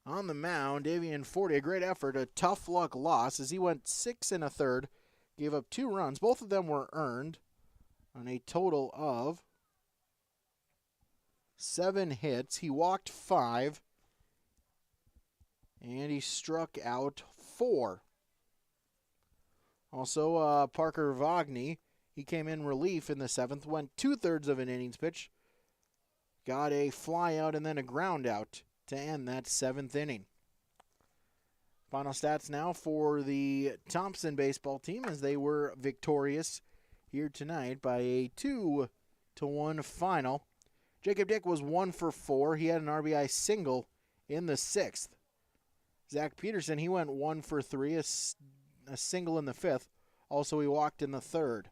On the mound, Davian Forty, a great effort, a tough luck loss as he went 6 1/3, gave up 2 runs. Both of them were earned on a total of 7 hits. He walked 5, and he struck out 4. Also, Parker Vagney, he came in relief in the 7th, went 2/3 of an innings pitch, got a fly out and then a ground out to end that 7th inning. Final stats now for the Thompson baseball team as they were victorious here tonight by a 2-1 final. Jacob Dick was 1 for 4. He had an RBI single in the 6th. Zach Peterson, he went 1 for 3, a single in the 5th. Also, he walked in the 3rd.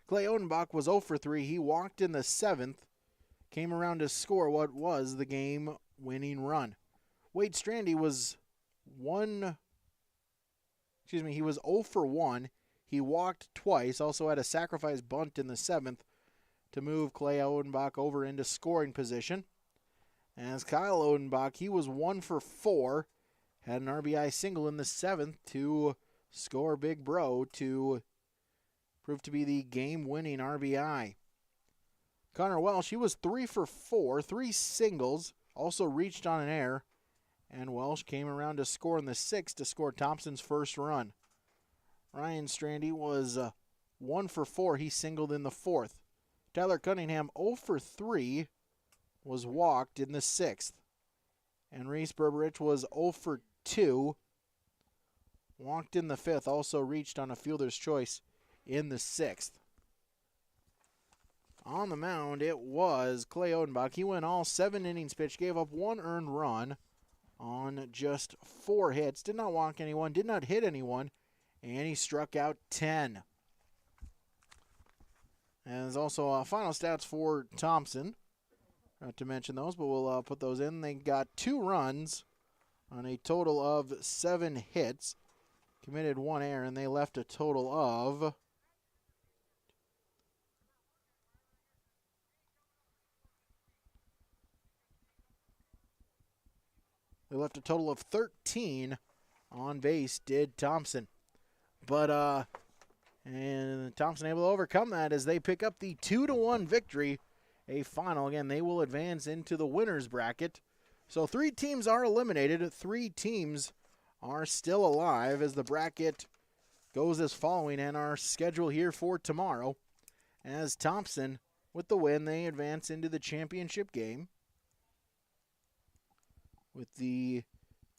Clay Odenbach was 0 for 3. He walked in the 7th, came around to score what was the game-winning run. Wade Strandy was 0 for 1. He walked twice, also had a sacrifice bunt in the 7th to move Clay Odenbach over into scoring position. As Kyle Odenbach, he was 1 for 4, had an RBI single in the 7th to score Big Bro to prove to be the game-winning RBI. Connor Welsh, he was 3 for 4, 3 singles, also reached on an error, and Welsh came around to score in the 6th to score Thompson's first run. Ryan Strandy was 1 for 4, he singled in the 4th. Tyler Cunningham, 0 for 3, was walked in the 6th. And Reese Berberich was 0 for 2, walked in the 5th, also reached on a fielder's choice in the 6th. On the mound, it was Clay Odenbach. He went all 7 innings pitched, gave up 1 earned run on just 4 hits, did not walk anyone, did not hit anyone, and he struck out 10. And there's also final stats for Thompson. Not to mention those, but we'll put those in. They got 2 runs on a total of 7 hits, committed 1 error, and they left a total of 13 on base, did Thompson. But, and Thompson able to overcome that as they pick up the 2-1 victory. A final, again, they will advance into the winner's bracket. So 3 teams are eliminated. 3 teams are still alive as the bracket goes as following, and our schedule here for tomorrow. As Thompson, with the win, they advance into the championship game with the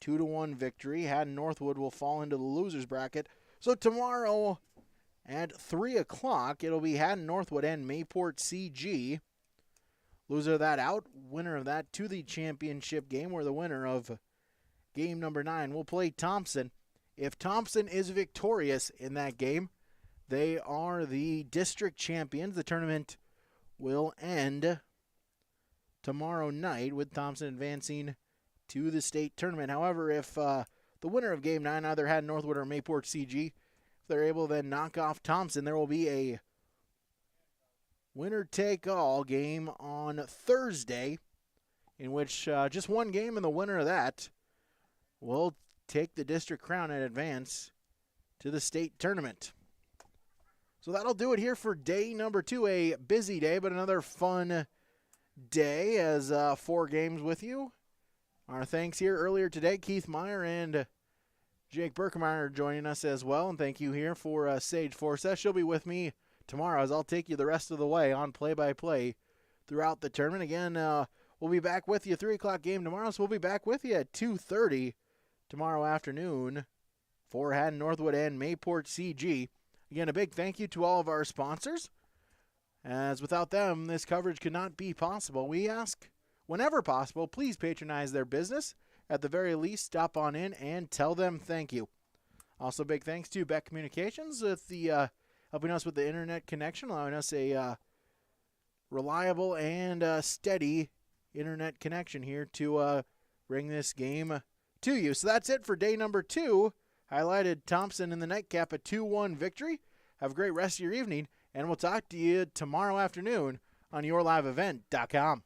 2-1 victory. Hatton-Northwood will fall into the loser's bracket. So tomorrow at 3 o'clock, it'll be Hatton-Northwood and Mayport CG. Loser of that out, winner of that to the championship game, where the winner of game number 9 will play Thompson. If Thompson is victorious in that game, they are the district champions. The tournament will end tomorrow night with Thompson advancing to the state tournament. However, if the winner of game 9, either Hatton-Northwood or Mayport CG, if they're able to then knock off Thompson, there will be a winner-take-all game on Thursday, in which just one game, and the winner of that will take the district crown and advance to the state tournament. So that'll do it here for day number 2. A busy day, but another fun day as 4 games with you. Our thanks here earlier today, Keith Meyer and Jake Berkemeyer joining us as well. And thank you here for Sage Forsyth. She'll be with me tomorrow as I'll take you the rest of the way on play-by-play throughout the tournament. Again, we'll be back with you 3 o'clock game tomorrow, so we'll be back with you at 2:30 tomorrow afternoon for Hatton-Northwood and Mayport CG. Again, a big thank you to all of our sponsors, as without them, this coverage could not be possible. We whenever possible, please patronize their business. At the very least, stop on in and tell them thank you. Also, big thanks to Beck Communications with the helping us with the internet connection, allowing us a reliable and steady internet connection here to bring this game to you. So that's it for day number 2. Highlighted Thompson in the nightcap, a 2-1 victory. Have a great rest of your evening, and we'll talk to you tomorrow afternoon on yourliveevent.com.